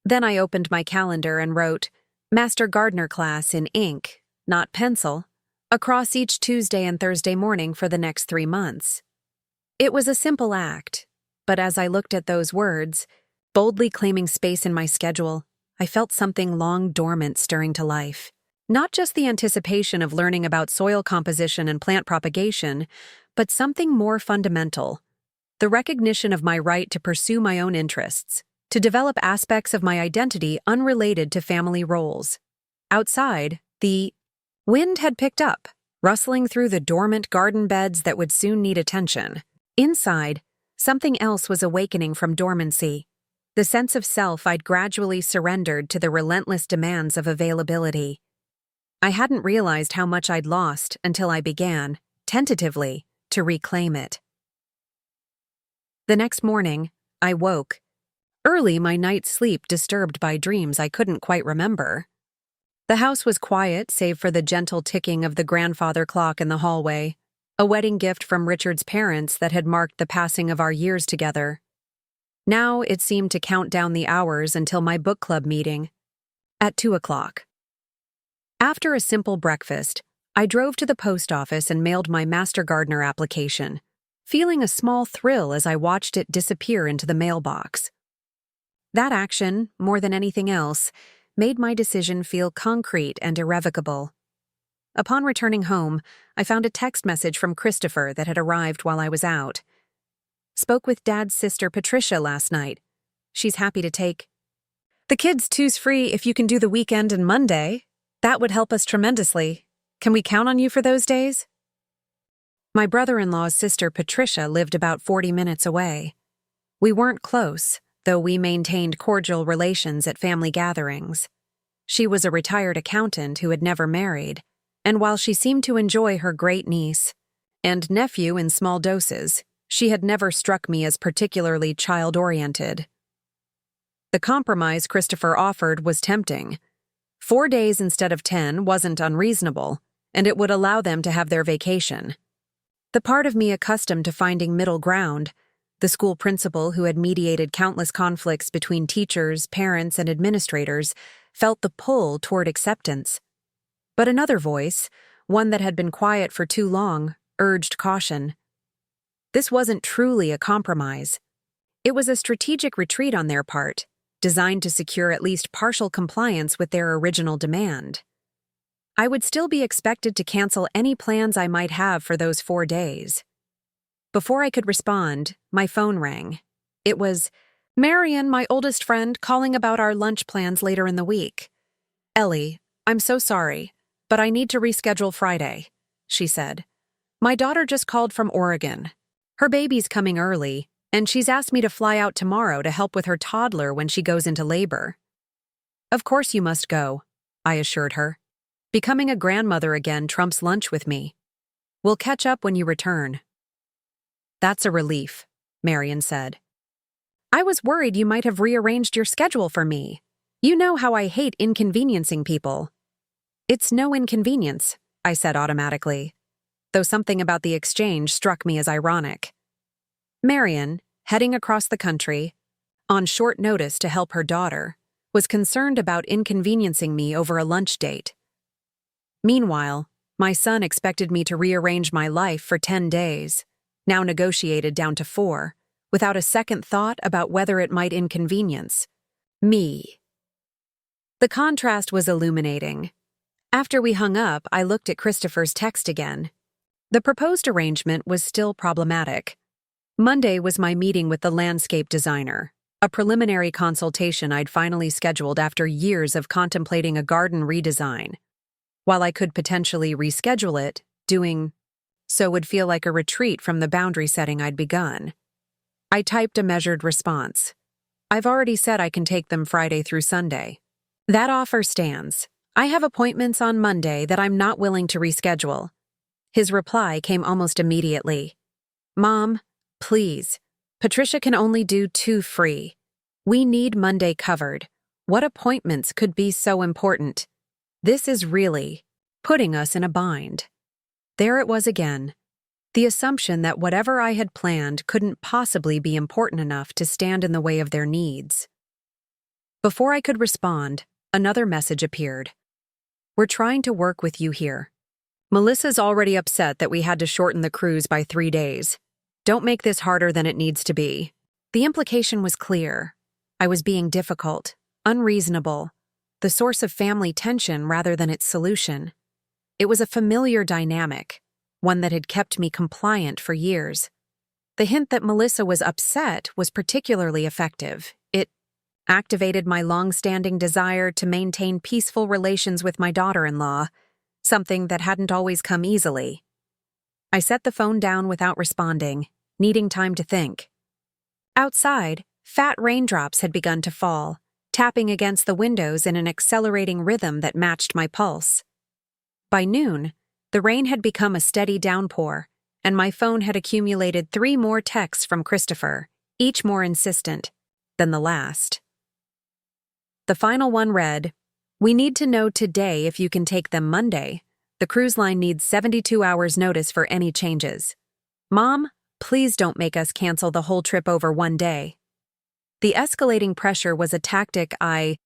Then I opened my calendar and wrote, "Master Gardener class in ink, not pencil," across each Tuesday and Thursday morning for the next 3 months. It was a simple act, but as I looked at those words, boldly claiming space in my schedule, I felt something long dormant stirring to life. Not just the anticipation of learning about soil composition and plant propagation, but something more fundamental. The recognition of my right to pursue my own interests, to develop aspects of my identity unrelated to family roles. Outside, the wind had picked up, rustling through the dormant garden beds that would soon need attention. Inside, something else was awakening from dormancy. The sense of self I'd gradually surrendered to the relentless demands of availability. I hadn't realized how much I'd lost until I began, tentatively, to reclaim it. The next morning, I woke. Early, my night's sleep disturbed by dreams I couldn't quite remember. The house was quiet save for the gentle ticking of the grandfather clock in the hallway, a wedding gift from Richard's parents that had marked the passing of our years together. Now it seemed to count down the hours until my book club meeting, at 2 o'clock. After a simple breakfast, I drove to the post office and mailed my Master Gardener application, feeling a small thrill as I watched it disappear into the mailbox. That action, more than anything else, made my decision feel concrete and irrevocable. Upon returning home, I found a text message from Christopher that had arrived while I was out. "Spoke with Dad's sister Patricia last night. She's happy to take the kids' 2's free if you can do the weekend and Monday," That would help us tremendously. Can we count on you for those days? My brother-in-law's sister Patricia lived about 40 minutes away. We weren't close, though we maintained cordial relations at family gatherings. She was a retired accountant who had never married, and while she seemed to enjoy her great niece and nephew in small doses, she had never struck me as particularly child-oriented. The compromise Christopher offered was tempting. 4 days instead of 10 wasn't unreasonable, and it would allow them to have their vacation. The part of me accustomed to finding middle ground, the school principal who had mediated countless conflicts between teachers, parents, and administrators, felt the pull toward acceptance. But another voice, one that had been quiet for too long, urged caution. This wasn't truly a compromise. It was a strategic retreat on their part, designed to secure at least partial compliance with their original demand. I would still be expected to cancel any plans I might have for those 4 days. Before I could respond, my phone rang. It was Marion, my oldest friend, calling about our lunch plans later in the week. Ellie, I'm so sorry, but I need to reschedule Friday, she said. My daughter just called from Oregon. Her baby's coming early, and she's asked me to fly out tomorrow to help with her toddler when she goes into labor. Of course you must go, I assured her. Becoming a grandmother again trumps lunch with me. We'll catch up when you return. That's a relief, Marion said. I was worried you might have rearranged your schedule for me. You know how I hate inconveniencing people. It's no inconvenience, I said automatically, though something about the exchange struck me as ironic. Marion, heading across the country, on short notice to help her daughter, was concerned about inconveniencing me over a lunch date. Meanwhile, my son expected me to rearrange my life for 10 days, now negotiated down to 4, without a second thought about whether it might inconvenience me. The contrast was illuminating. After we hung up, I looked at Christopher's text again. The proposed arrangement was still problematic. Monday was my meeting with the landscape designer, a preliminary consultation I'd finally scheduled after years of contemplating a garden redesign. While I could potentially reschedule it, doing so would feel like a retreat from the boundary setting I'd begun. I typed a measured response. I've already said I can take them Friday through Sunday. That offer stands. I have appointments on Monday that I'm not willing to reschedule. His reply came almost immediately. Mom, please. Patricia can only do 2 free. We need Monday covered. What appointments could be so important? This is really putting us in a bind. There it was again. The assumption that whatever I had planned couldn't possibly be important enough to stand in the way of their needs. Before I could respond, another message appeared. We're trying to work with you here. Melissa's already upset that we had to shorten the cruise by 3 days. Don't make this harder than it needs to be. The implication was clear. I was being difficult, unreasonable, the source of family tension rather than its solution. It was a familiar dynamic, one that had kept me compliant for years. The hint that Melissa was upset was particularly effective. It activated my long-standing desire to maintain peaceful relations with my daughter-in-law, something that hadn't always come easily. I set the phone down without responding, needing time to think. Outside, fat raindrops had begun to fall, tapping against the windows in an accelerating rhythm that matched my pulse. By noon, the rain had become a steady downpour, and my phone had accumulated 3 more texts from Christopher, each more insistent than the last. The final one read, We need to know today if you can take them Monday. The cruise line needs 72 hours notice for any changes. Mom, please don't make us cancel the whole trip over 1 day. The escalating pressure was a tactic I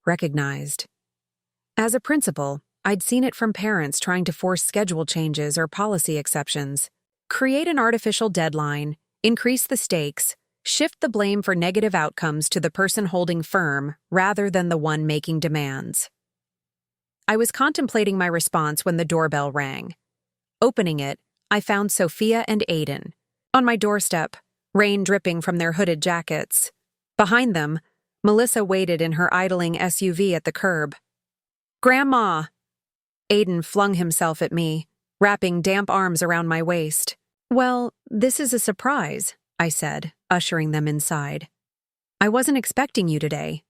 recognized. As a principal, I'd seen it from parents trying to force schedule changes or policy exceptions. Create an artificial deadline, increase the stakes, shift the blame for negative outcomes to the person holding firm rather than the one making demands. I was contemplating my response when the doorbell rang. Opening it, I found Sophia and Aiden. On my doorstep, rain dripping from their hooded jackets. Behind them, Melissa waited in her idling SUV at the curb. Grandma, Aiden flung himself at me, wrapping damp arms around my waist. "Well, this is a surprise," I said, ushering them inside. "I wasn't expecting you today."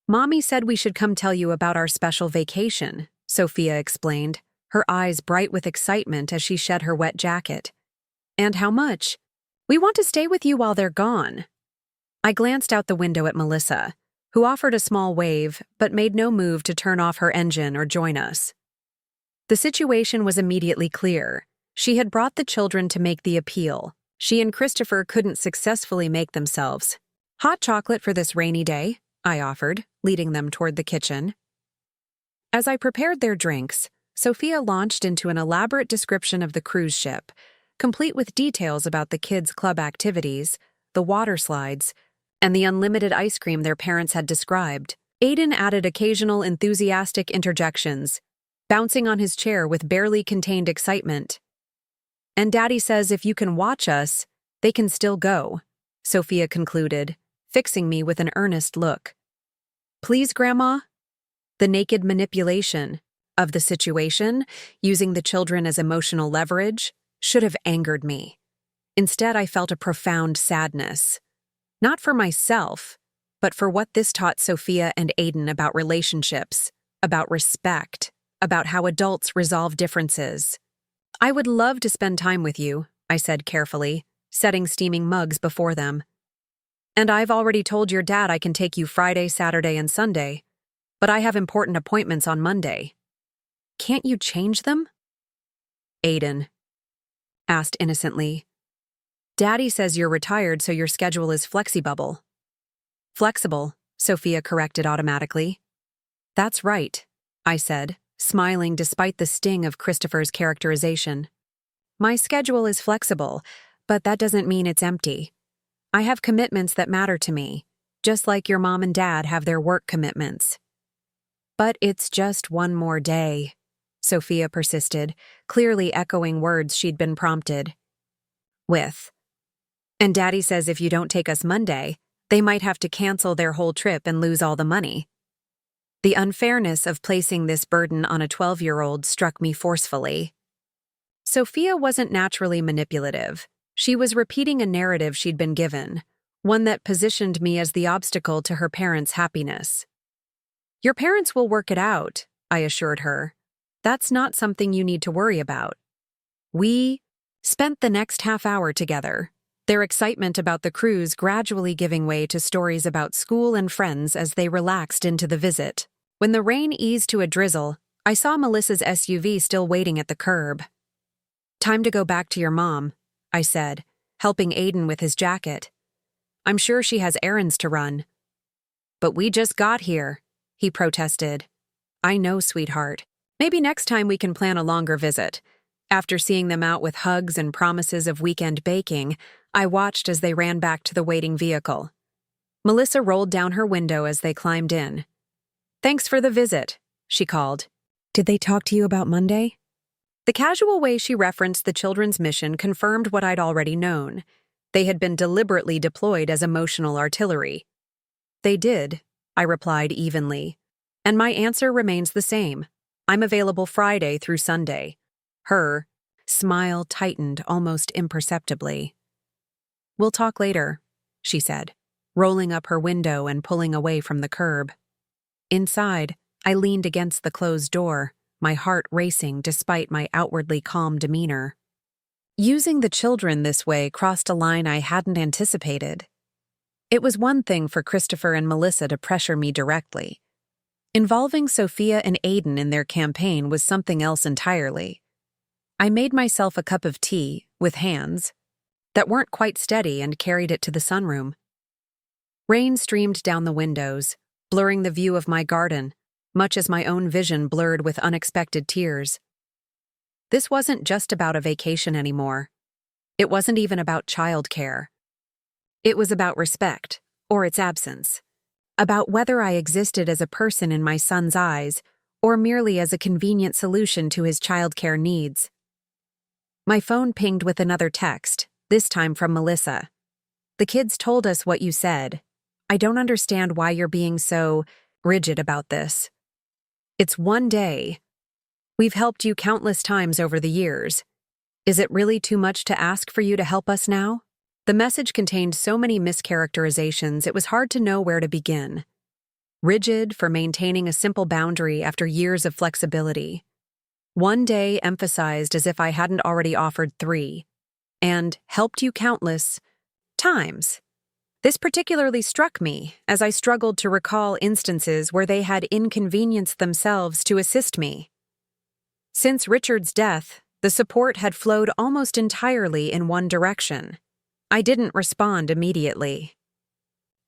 "Mommy said we should come tell you about our special vacation," Sophia explained, her eyes bright with excitement as she shed her wet jacket. "And how much? We want to stay with you while they're gone." I glanced out the window at Melissa, who offered a small wave but made no move to turn off her engine or join us. The situation was immediately clear. She had brought the children to make the appeal. She and Christopher couldn't successfully make themselves. "Hot chocolate for this rainy day," I offered, leading them toward the kitchen. As I prepared their drinks, Sophia launched into an elaborate description of the cruise ship, complete with details about the kids' club activities, the water slides, and the unlimited ice cream their parents had described. Aiden added occasional enthusiastic interjections, bouncing on his chair with barely contained excitement. "And Daddy says if you can watch us, they can still go," Sophia concluded, fixing me with an earnest look. "Please, Grandma?" The naked manipulation of the situation, using the children as emotional leverage, should have angered me. Instead, I felt a profound sadness. Not for myself, but for what this taught Sophia and Aiden about relationships, about respect, about how adults resolve differences. "I would love to spend time with you," I said carefully, setting steaming mugs before them. "And I've already told your dad I can take you Friday, Saturday, and Sunday, but I have important appointments on Monday." "Can't you change them?" Aiden asked innocently. "Daddy says you're retired, so your schedule is flexibubble." "Flexible," Sophia corrected automatically. "That's right," I said, smiling despite the sting of Christopher's characterization. "My schedule is flexible, but that doesn't mean it's empty. I have commitments that matter to me, just like your mom and dad have their work commitments." "But it's just one more day," Sophia persisted, clearly echoing words she'd been prompted with. "And Daddy says if you don't take us Monday, they might have to cancel their whole trip and lose all the money." The unfairness of placing this burden on a 12-year-old struck me forcefully. Sophia wasn't naturally manipulative. She was repeating a narrative she'd been given, one that positioned me as the obstacle to her parents' happiness. "Your parents will work it out," I assured her. "That's not something you need to worry about." We spent the next half hour together, their excitement about the cruise gradually giving way to stories about school and friends as they relaxed into the visit. When the rain eased to a drizzle, I saw Melissa's SUV still waiting at the curb. "Time to go back to your mom," I said, helping Aiden with his jacket. "I'm sure she has errands to run." "But we just got here," he protested. "I know, sweetheart. Maybe next time we can plan a longer visit." After seeing them out with hugs and promises of weekend baking, I watched as they ran back to the waiting vehicle. Melissa rolled down her window as they climbed in. "Thanks for the visit," she called. "Did they talk to you about Monday?" The casual way she referenced the children's mission confirmed what I'd already known. They had been deliberately deployed as emotional artillery. "They did," I replied evenly. "And my answer remains the same. I'm available Friday through Sunday." Her smile tightened almost imperceptibly. "We'll talk later," she said, rolling up her window and pulling away from the curb. Inside, I leaned against the closed door, my heart racing despite my outwardly calm demeanor. Using the children this way crossed a line I hadn't anticipated. It was one thing for Christopher and Melissa to pressure me directly. Involving Sophia and Aiden in their campaign was something else entirely. I made myself a cup of tea, with hands that weren't quite steady, and carried it to the sunroom. Rain streamed down the windows, blurring the view of my garden, much as my own vision blurred with unexpected tears. This wasn't just about a vacation anymore. It wasn't even about childcare. It was about respect, or its absence. About whether I existed as a person in my son's eyes, or merely as a convenient solution to his childcare needs. My phone pinged with another text, this time from Melissa. "The kids told us what you said. I don't understand why you're being so rigid about this. It's one day." We've helped you countless times over the years. Is it really too much to ask for you to help us now? The message contained so many mischaracterizations it was hard to know where to begin. Rigid for maintaining a simple boundary after years of flexibility. One day emphasized as if I hadn't already offered 3. And helped you countless times. This particularly struck me as I struggled to recall instances where they had inconvenienced themselves to assist me. Since Richard's death, the support had flowed almost entirely in one direction. I didn't respond immediately.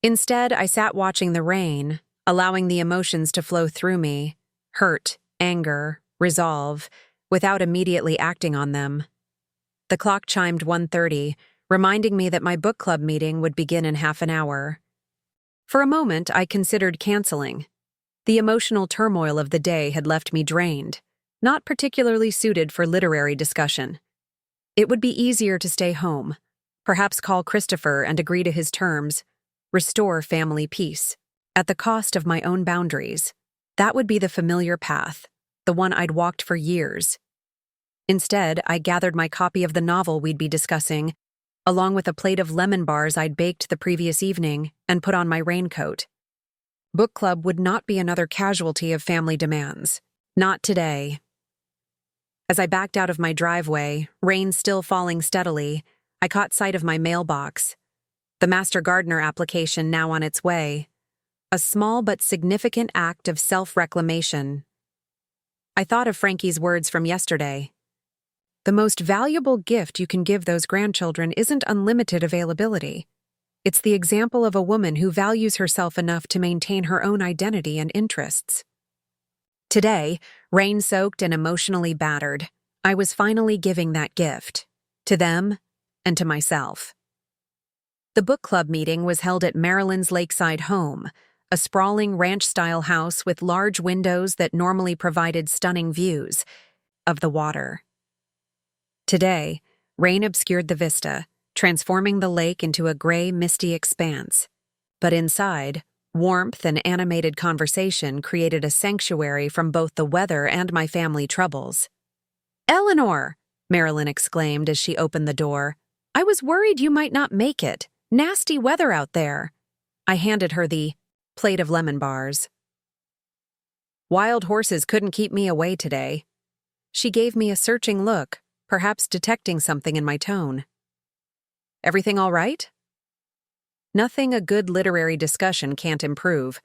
Instead, I sat watching the rain, allowing the emotions to flow through me, hurt, anger, resolve, without immediately acting on them. The clock chimed 1:30, reminding me that my book club meeting would begin in half an hour. For a moment, I considered canceling. The emotional turmoil of the day had left me drained, not particularly suited for literary discussion. It would be easier to stay home, perhaps call Christopher and agree to his terms, restore family peace, at the cost of my own boundaries. That would be the familiar path, the one I'd walked for years. Instead, I gathered my copy of the novel we'd be discussing, along with a plate of lemon bars I'd baked the previous evening, and put on my raincoat. Book club would not be another casualty of family demands. Not today. As I backed out of my driveway, rain still falling steadily, I caught sight of my mailbox. The Master Gardener application now on its way. A small but significant act of self-reclamation. I thought of Frankie's words from yesterday. The most valuable gift you can give those grandchildren isn't unlimited availability. It's the example of a woman who values herself enough to maintain her own identity and interests. Today, rain-soaked and emotionally battered, I was finally giving that gift. To them and to myself. The book club meeting was held at Marilyn's lakeside home, a sprawling ranch-style house with large windows that normally provided stunning views of the water. Today, rain obscured the vista, transforming the lake into a gray, misty expanse. But inside, warmth and animated conversation created a sanctuary from both the weather and my family troubles. "Eleanor!" Marilyn exclaimed as she opened the door. "I was worried you might not make it. Nasty weather out there." I handed her the plate of lemon bars. "Wild horses couldn't keep me away today." She gave me a searching look, perhaps detecting something in my tone. "Everything all right?" "Nothing a good literary discussion can't improve,"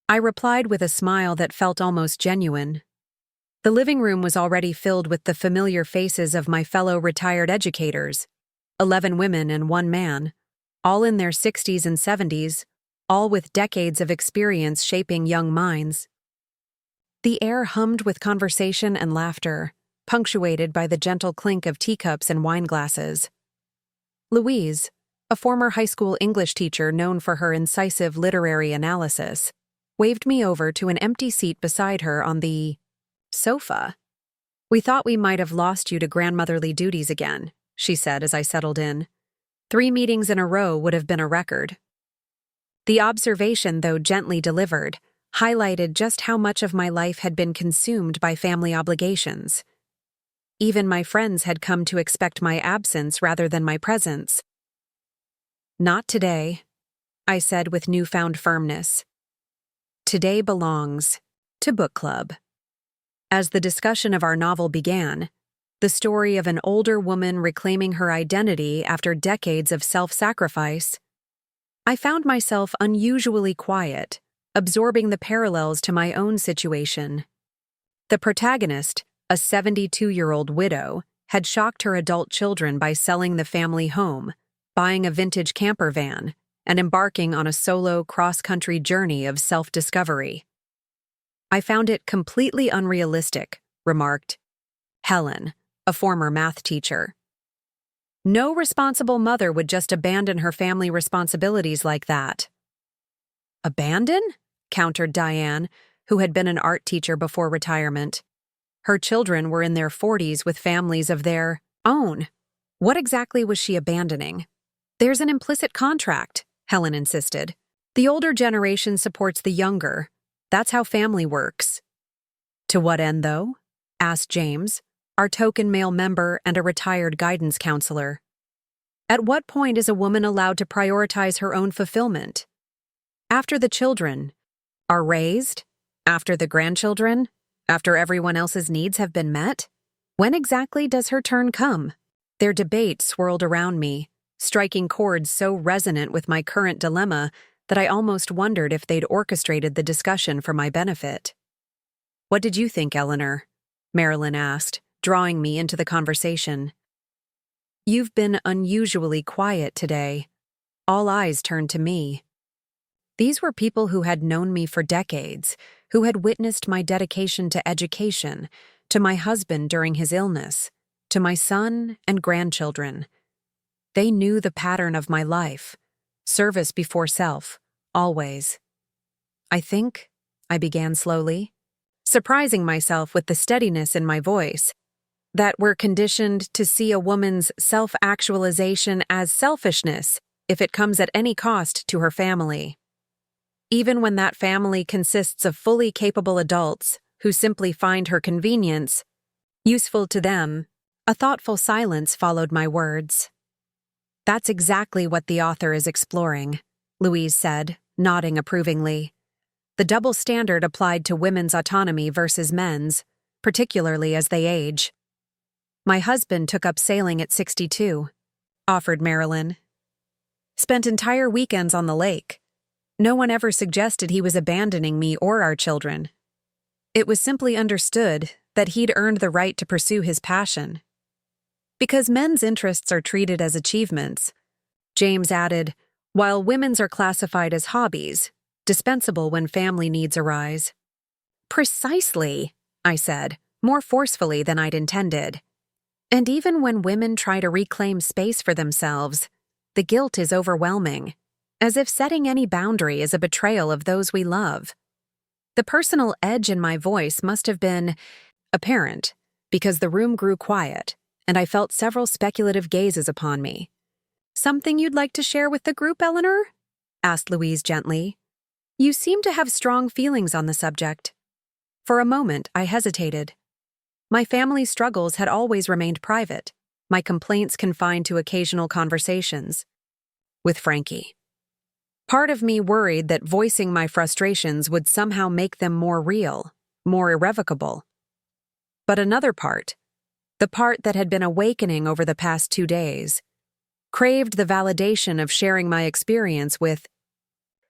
I replied with a smile that felt almost genuine. The living room was already filled with the familiar faces of my fellow retired educators, 11 women and 1 man, all in their 60s and 70s, all with decades of experience shaping young minds. The air hummed with conversation and laughter, punctuated by the gentle clink of teacups and wine glasses. Louise, a former high school English teacher known for her incisive literary analysis, waved me over to an empty seat beside her on the sofa. "We thought we might have lost you to grandmotherly duties again," she said as I settled in. 3 meetings in a row would have been a record. The observation, though gently delivered, highlighted just how much of my life had been consumed by family obligations. Even my friends had come to expect my absence rather than my presence. "Not today," I said with newfound firmness. "Today belongs to book club." As the discussion of our novel began, the story of an older woman reclaiming her identity after decades of self-sacrifice, I found myself unusually quiet, absorbing the parallels to my own situation. The protagonist, a 72-year-old widow, had shocked her adult children by selling the family home, buying a vintage camper van, and embarking on a solo cross-country journey of self-discovery. "I found it completely unrealistic," remarked Helen, a former math teacher. "No responsible mother would just abandon her family responsibilities like that." "Abandon?" countered Diane, who had been an art teacher before retirement. Her children were in their 40s with families of their own. What exactly was she abandoning? "There's an implicit contract," Helen insisted. "The older generation supports the younger. That's how family works." "To what end, though?" asked James, our token male member and a retired guidance counselor. At what point is a woman allowed to prioritize her own fulfillment? After the children are raised? After the grandchildren? After everyone else's needs have been met? When exactly does her turn come? Their debate swirled around me, striking chords so resonant with my current dilemma that I almost wondered if they'd orchestrated the discussion for my benefit. "What did you think, Eleanor?" Marilyn asked, drawing me into the conversation. "You've been unusually quiet today." All eyes turned to me. These were people who had known me for decades, who had witnessed my dedication to education, to my husband during his illness, to my son and grandchildren. They knew the pattern of my life, service before self, always. "I think," I began slowly, surprising myself with the steadiness in my voice, "that we're conditioned to see a woman's self-actualization as selfishness if it comes at any cost to her family. Even when that family consists of fully capable adults who simply find her convenience useful to them." A thoughtful silence followed my words. "That's exactly what the author is exploring," Louise said, nodding approvingly. "The double standard applied to women's autonomy versus men's, particularly as they age." "My husband took up sailing at 62, offered Marilyn. "Spent entire weekends on the lake. No one ever suggested he was abandoning me or our children. It was simply understood that he'd earned the right to pursue his passion. Because men's interests are treated as achievements," James added, "while women's are classified as hobbies, dispensable when family needs arise." "Precisely," I said, more forcefully than I'd intended. "And even when women try to reclaim space for themselves, the guilt is overwhelming, as if setting any boundary is a betrayal of those we love." The personal edge in my voice must have been apparent, because the room grew quiet, and I felt several speculative gazes upon me. "Something you'd like to share with the group, Eleanor?" asked Louise gently. "You seem to have strong feelings on the subject." For a moment, I hesitated. My family's struggles had always remained private, my complaints confined to occasional conversations with Frankie. Part of me worried that voicing my frustrations would somehow make them more real, more irrevocable. But another part, the part that had been awakening over the past 2 days, craved the validation of sharing my experience with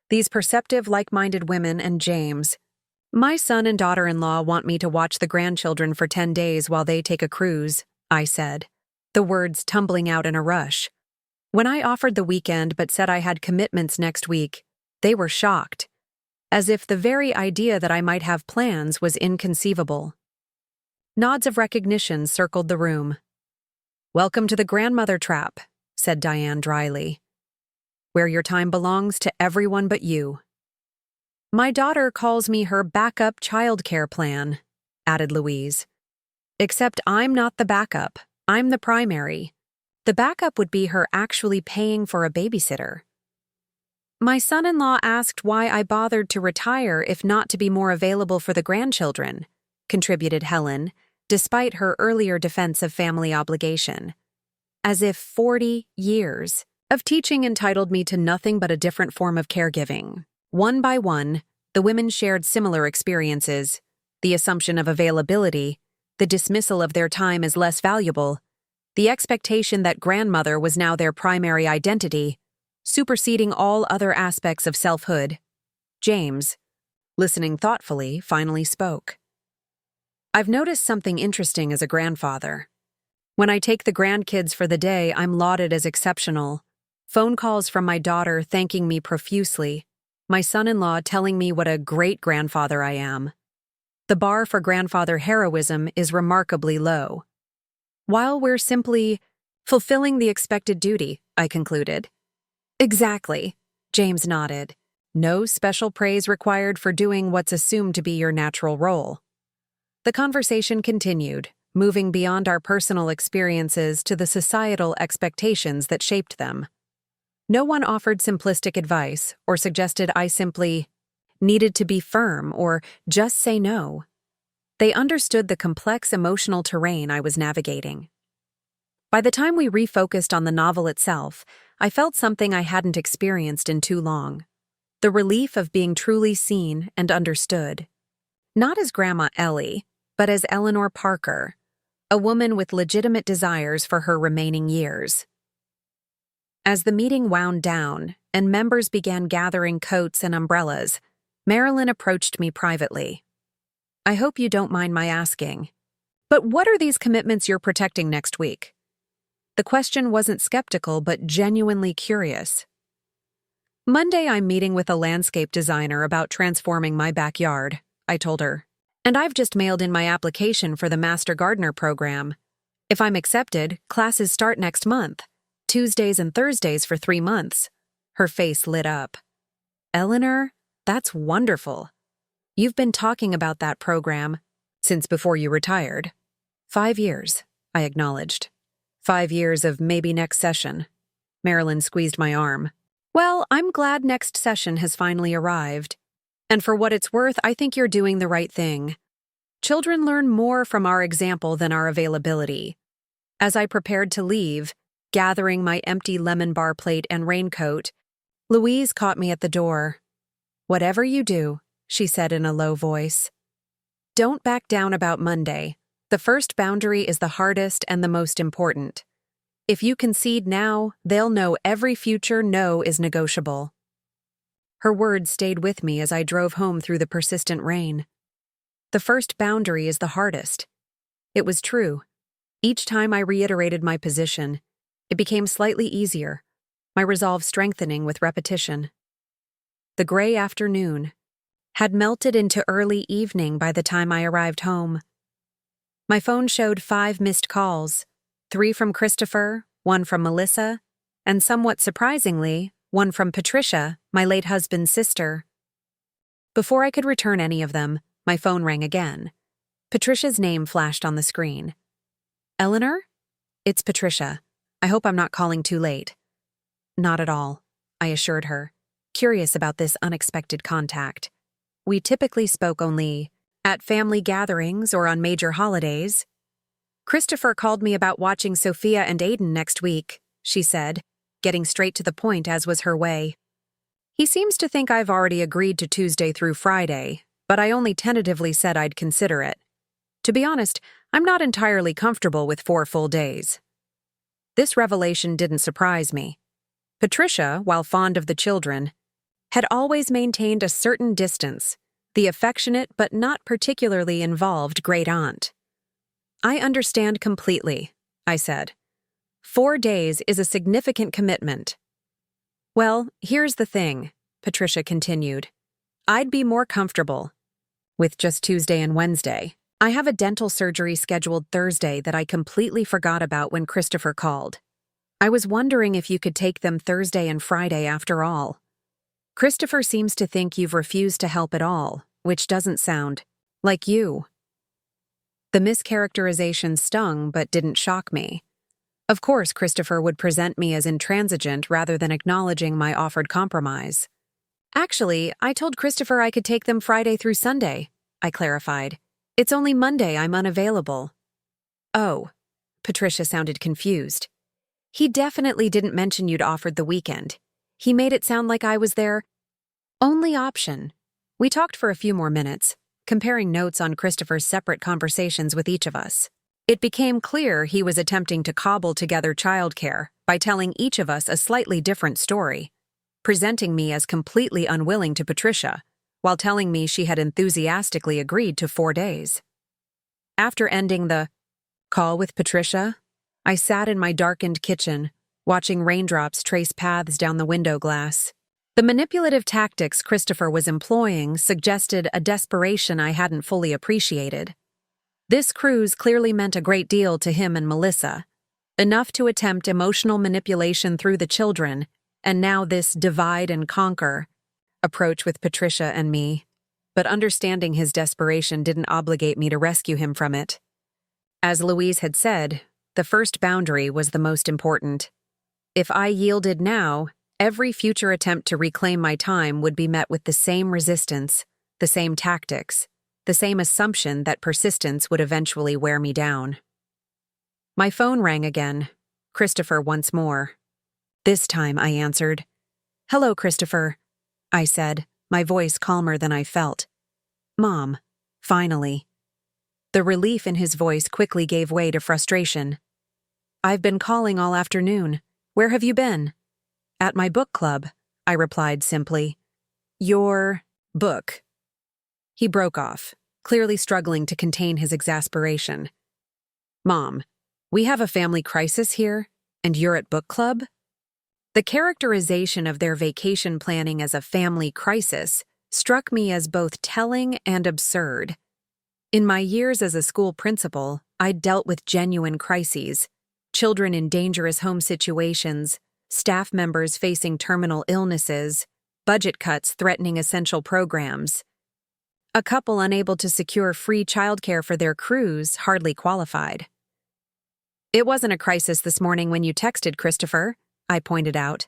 these perceptive, like-minded women and James. "My son and daughter-in-law want me to watch the grandchildren for 10 days while they take a cruise," I said, the words tumbling out in a rush. When I offered the weekend but said I had commitments next week, they were shocked, as if the very idea that I might have plans was inconceivable. Nods of recognition circled the room. "Welcome to the grandmother trap," said Diane dryly, "where your time belongs to everyone but you." "My daughter calls me her backup childcare plan," added Louise. "Except I'm not the backup, I'm the primary. The backup would be her actually paying for a babysitter." "My son-in-law asked why I bothered to retire if not to be more available for the grandchildren," contributed Helen, despite her earlier defense of family obligation. As if 40 years of teaching entitled me to nothing but a different form of caregiving. One by one, the women shared similar experiences: the assumption of availability, the dismissal of their time as less valuable, the expectation that grandmother was now their primary identity, superseding all other aspects of selfhood. James, listening thoughtfully, finally spoke. "I've noticed something interesting as a grandfather. When I take the grandkids for the day, I'm lauded as exceptional. Phone calls from my daughter thanking me profusely, my son-in-law telling me what a great grandfather I am. The bar for grandfather heroism is remarkably low. While we're simply fulfilling the expected duty," I concluded. "Exactly," James nodded. "No special praise required for doing what's assumed to be your natural role." The conversation continued, moving beyond our personal experiences to the societal expectations that shaped them. No one offered simplistic advice or suggested I simply needed to be firm or just say no. They understood the complex emotional terrain I was navigating. By the time we refocused on the novel itself, I felt something I hadn't experienced in too long. The relief of being truly seen and understood. Not as Grandma Ellie, but as Eleanor Parker, a woman with legitimate desires for her remaining years. As the meeting wound down and members began gathering coats and umbrellas, Marilyn approached me privately. "I hope you don't mind my asking, but what are these commitments you're protecting next week?" The question wasn't skeptical, but genuinely curious. "Monday, I'm meeting with a landscape designer about transforming my backyard," I told her. "And I've just mailed in my application for the Master Gardener program. If I'm accepted, classes start next month, Tuesdays and Thursdays for 3 months. Her face lit up. "Eleanor, that's wonderful. You've been talking about that program since before you retired." 5 years, I acknowledged. 5 years of maybe next session. Marilyn squeezed my arm. "Well, I'm glad next session has finally arrived. And for what it's worth, I think you're doing the right thing. Children learn more from our example than our availability." As I prepared to leave, gathering my empty lemon bar plate and raincoat, Louise caught me at the door. "Whatever you do," she said in a low voice, "don't back down about Monday. The first boundary is the hardest and the most important. If you concede now, they'll know every future no is negotiable." Her words stayed with me as I drove home through the persistent rain. The first boundary is the hardest. It was true. Each time I reiterated my position, it became slightly easier, my resolve strengthening with repetition. The gray afternoon had melted into early evening by the time I arrived home. My phone showed 5 missed calls, 3 from Christopher, 1 from Melissa, and somewhat surprisingly, 1 from Patricia, my late husband's sister. Before I could return any of them, my phone rang again. Patricia's name flashed on the screen. "Eleanor? It's Patricia. I hope I'm not calling too late." "Not at all," I assured her, curious about this unexpected contact. We typically spoke only at family gatherings or on major holidays. "Christopher called me about watching Sophia and Aiden next week," she said, getting straight to the point as was her way. "He seems to think I've already agreed to Tuesday through Friday, but I only tentatively said I'd consider it. To be honest, I'm not entirely comfortable with 4 full days." This revelation didn't surprise me. Patricia, while fond of the children, had always maintained a certain distance, the affectionate but not particularly involved great aunt. "I understand completely," I said. 4 days is a significant commitment." "Well, here's the thing," Patricia continued. "I'd be more comfortable with just Tuesday and Wednesday. I have a dental surgery scheduled Thursday that I completely forgot about when Christopher called. I was wondering if you could take them Thursday and Friday after all. Christopher seems to think you've refused to help at all, which doesn't sound like you." The mischaracterization stung but didn't shock me. Of course, Christopher would present me as intransigent rather than acknowledging my offered compromise. "Actually, I told Christopher I could take them Friday through Sunday," I clarified. "It's only Monday I'm unavailable." "Oh," Patricia sounded confused. "He definitely didn't mention you'd offered the weekend. He made it sound like I was their only option." We talked for a few more minutes, comparing notes on Christopher's separate conversations with each of us. It became clear he was attempting to cobble together childcare by telling each of us a slightly different story, presenting me as completely unwilling to Patricia, while telling me she had enthusiastically agreed to 4 days. After ending the call with Patricia, I sat in my darkened kitchen, watching raindrops trace paths down the window glass. The manipulative tactics Christopher was employing suggested a desperation I hadn't fully appreciated. This cruise clearly meant a great deal to him and Melissa, enough to attempt emotional manipulation through the children, and now this divide and conquer approach with Patricia and me. But understanding his desperation didn't obligate me to rescue him from it. As Louise had said, the first boundary was the most important. If I yielded now, every future attempt to reclaim my time would be met with the same resistance, the same tactics, the same assumption that persistence would eventually wear me down. My phone rang again. Christopher once more. This time I answered. "Hello, Christopher," I said, my voice calmer than I felt. "Mom, finally." The relief in his voice quickly gave way to frustration. "I've been calling all afternoon. Where have you been?" "At my book club," I replied simply. "Your book." He broke off, clearly struggling to contain his exasperation. "Mom, we have a family crisis here, and you're at book club?" The characterization of their vacation planning as a family crisis struck me as both telling and absurd. In my years as a school principal, I'd dealt with genuine crises, children in dangerous home situations, staff members facing terminal illnesses, budget cuts threatening essential programs. A couple unable to secure free childcare for their crews hardly qualified. "It wasn't a crisis this morning when you texted, Christopher," I pointed out.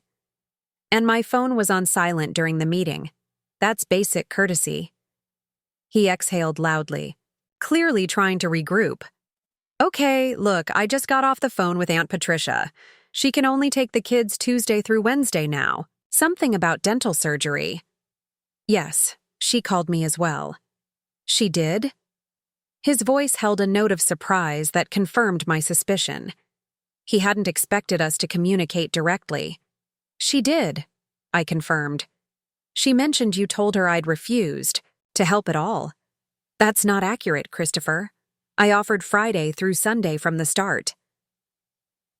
"And my phone was on silent during the meeting. That's basic courtesy." He exhaled loudly, clearly trying to regroup. "Okay, look, I just got off the phone with Aunt Patricia. She can only take the kids Tuesday through Wednesday now. Something about dental surgery." "Yes, she called me as well." "She did?" His voice held a note of surprise that confirmed my suspicion. He hadn't expected us to communicate directly. "She did," I confirmed. "She mentioned you told her I'd refused to help at all." "That's not accurate, Christopher. I offered Friday through Sunday from the start."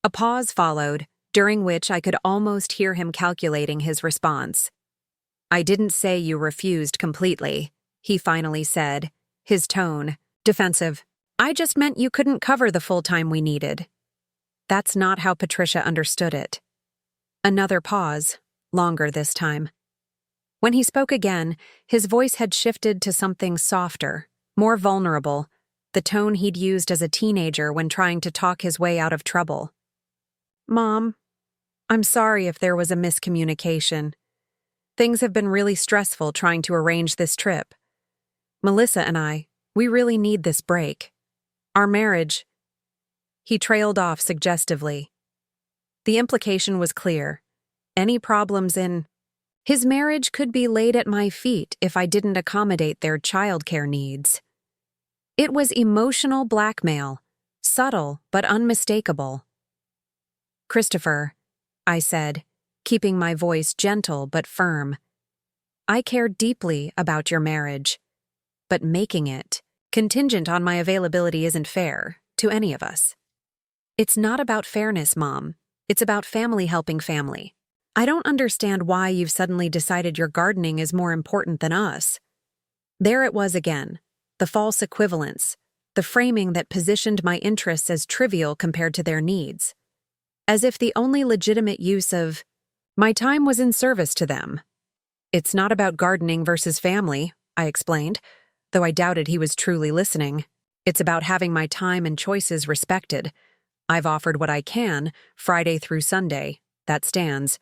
A pause followed, during which I could almost hear him calculating his response. "I didn't say you refused completely," he finally said, his tone defensive. "I just meant you couldn't cover the full time we needed." That's not how Patricia understood it. Another pause, longer this time. When he spoke again, his voice had shifted to something softer, more vulnerable, the tone he'd used as a teenager when trying to talk his way out of trouble. "Mom, I'm sorry if there was a miscommunication. Things have been really stressful trying to arrange this trip. Melissa and I, we really need this break. Our marriage—" He trailed off suggestively. The implication was clear. Any problems in his marriage could be laid at my feet if I didn't accommodate their childcare needs. It was emotional blackmail, subtle but unmistakable. "Christopher," I said, keeping my voice gentle but firm, "I care deeply about your marriage, but making it contingent on my availability isn't fair to any of us. It's not about fairness, Mom. It's about family helping family. I don't understand why you've suddenly decided your gardening is more important than us." There it was again, the false equivalence, the framing that positioned my interests as trivial compared to their needs, as if the only legitimate use of my time was in service to them. "It's not about gardening versus family," I explained, though I doubted he was truly listening. "It's about having my time and choices respected. I've offered what I can, Friday through Sunday. That stands.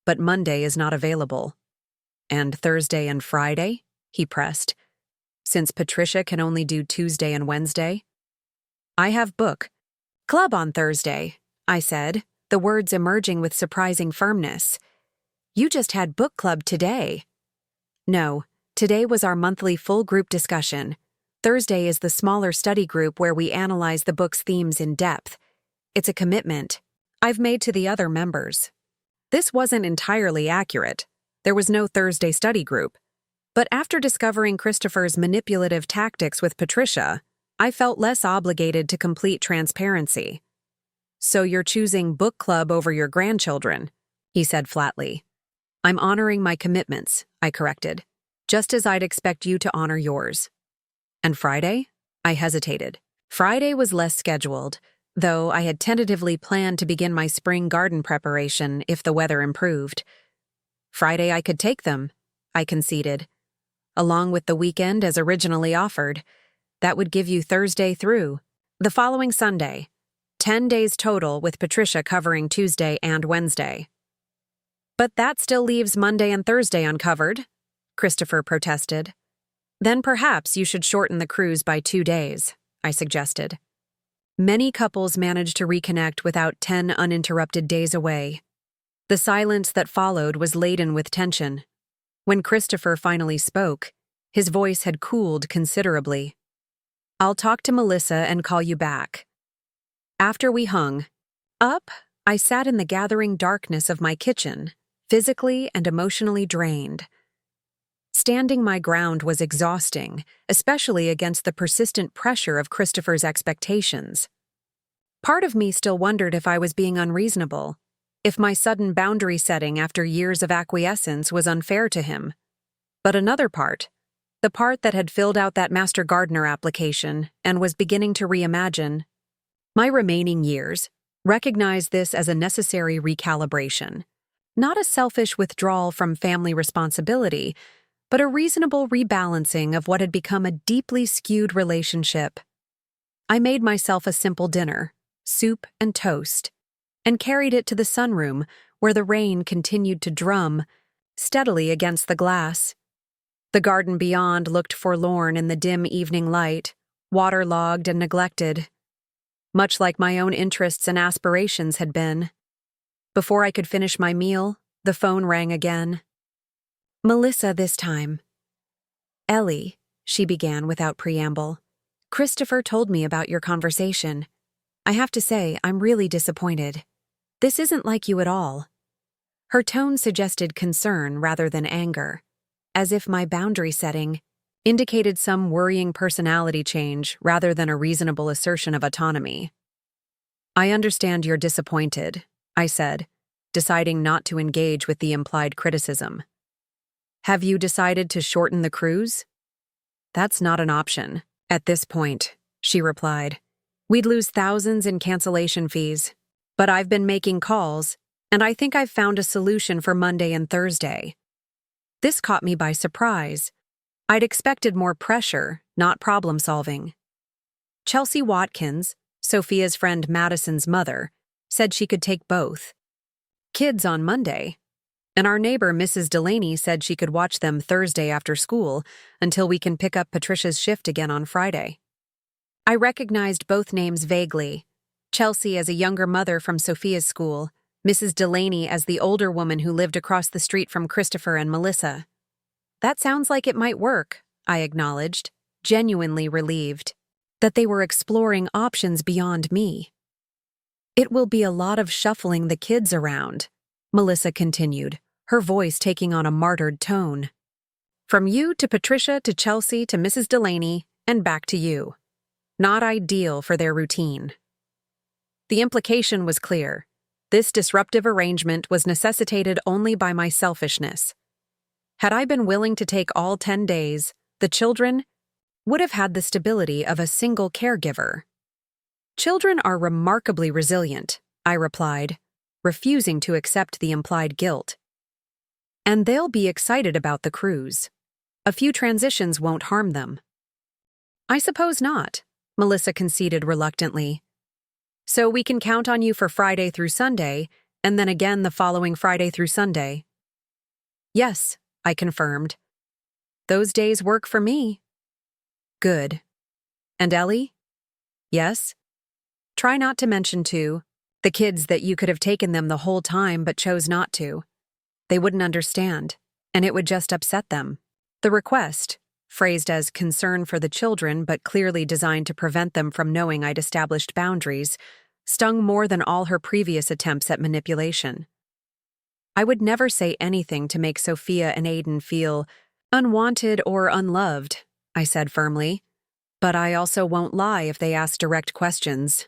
But Monday is not available." "And Thursday and Friday?" he pressed. "Since Patricia can only do Tuesday and Wednesday?" "I have book club on Thursday," I said, the words emerging with surprising firmness. "You just had book club today." "No, today was our monthly full group discussion. Thursday is the smaller study group where we analyze the book's themes in depth. It's a commitment I've made to the other members." This wasn't entirely accurate. There was no Thursday study group. But after discovering Christopher's manipulative tactics with Patricia, I felt less obligated to complete transparency. "So you're choosing book club over your grandchildren," he said flatly. "I'm honoring my commitments," I corrected, "just as I'd expect you to honor yours." "And Friday?" I hesitated. Friday was less scheduled, though I had tentatively planned to begin my spring garden preparation if the weather improved. "Friday I could take them," I conceded, "along with the weekend as originally offered. That would give you Thursday through the following Sunday. 10 days total with Patricia covering Tuesday and Wednesday." "But that still leaves Monday and Thursday uncovered," Christopher protested. Then perhaps you should shorten the cruise by 2 days, I suggested. Many couples manage to reconnect without 10 uninterrupted days away. The silence that followed was laden with tension. When Christopher finally spoke, his voice had cooled considerably. I'll talk to Melissa and call you back. After we hung up, I sat in the gathering darkness of my kitchen, physically and emotionally drained. Standing my ground was exhausting, especially against the persistent pressure of Christopher's expectations. Part of me still wondered if I was being unreasonable, if my sudden boundary setting after years of acquiescence was unfair to him. But another part, the part that had filled out that Master Gardener application and was beginning to reimagine my remaining years, recognized this as a necessary recalibration, not a selfish withdrawal from family responsibility, but a reasonable rebalancing of what had become a deeply skewed relationship. I made myself a simple dinner, soup and toast, and carried it to the sunroom where the rain continued to drum steadily against the glass. The garden beyond looked forlorn in the dim evening light, waterlogged and neglected, much like my own interests and aspirations had been. Before I could finish my meal, the phone rang again. Melissa this time. Ellie, she began without preamble. Christopher told me about your conversation. I have to say, I'm really disappointed. This isn't like you at all. Her tone suggested concern rather than anger, as if my boundary setting indicated some worrying personality change rather than a reasonable assertion of autonomy. I understand you're disappointed, I said, deciding not to engage with the implied criticism. Have you decided to shorten the cruise? That's not an option, at this point, she replied. We'd lose thousands in cancellation fees, but I've been making calls, and I think I've found a solution for Monday and Thursday. This caught me by surprise. I'd expected more pressure, not problem-solving. Chelsea Watkins, Sophia's friend Madison's mother, said she could take both. Kids on Monday, and our neighbor Mrs. Delaney said she could watch them Thursday after school until we can pick up Patricia's shift again on Friday. I recognized both names vaguely, Chelsea as a younger mother from Sophia's school, Mrs. Delaney as the older woman who lived across the street from Christopher and Melissa. That sounds like it might work, I acknowledged, genuinely relieved that they were exploring options beyond me. It will be a lot of shuffling the kids around, Melissa continued, her voice taking on a martyred tone. From you to Patricia to Chelsea to Mrs. Delaney and back to you. Not ideal for their routine. The implication was clear. This disruptive arrangement was necessitated only by my selfishness. Had I been willing to take all 10 days, the children would have had the stability of a single caregiver. Children are remarkably resilient, I replied, refusing to accept the implied guilt. And they'll be excited about the cruise. A few transitions won't harm them. I suppose not, Melissa conceded reluctantly. So we can count on you for Friday through Sunday, and then again the following Friday through Sunday. Yes, I confirmed. Those days work for me. Good. And Ellie? Yes? Try not to mention, too, the kids that you could have taken them the whole time but chose not to. They wouldn't understand, and it would just upset them. The request, phrased as concern for the children but clearly designed to prevent them from knowing I'd established boundaries, stung more than all her previous attempts at manipulation. I would never say anything to make Sophia and Aiden feel unwanted or unloved, I said firmly, but I also won't lie if they ask direct questions.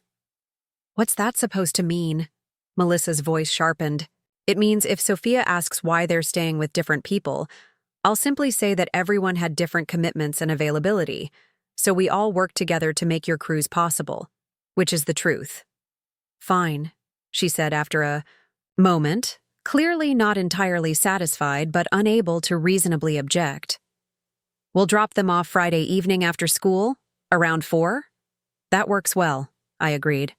What's that supposed to mean? Melissa's voice sharpened. It means if Sophia asks why they're staying with different people, I'll simply say that everyone had different commitments and availability, so we all worked together to make your cruise possible, which is the truth. Fine, she said after a moment, clearly not entirely satisfied but unable to reasonably object. We'll drop them off Friday evening after school, around 4? That works well, I agreed.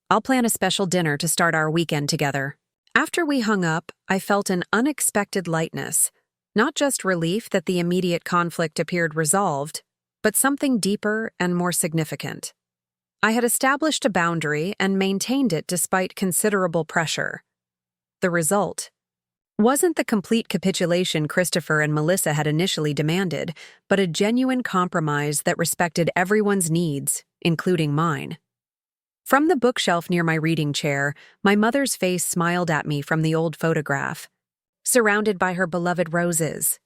I'll plan a special dinner to start our weekend together. After we hung up, I felt an unexpected lightness. Not just relief that the immediate conflict appeared resolved, but something deeper and more significant. I had established a boundary and maintained it despite considerable pressure. The result wasn't the complete capitulation Christopher and Melissa had initially demanded, but a genuine compromise that respected everyone's needs, including mine. From the bookshelf near my reading chair, my mother's face smiled at me from the old photograph, surrounded by her beloved roses.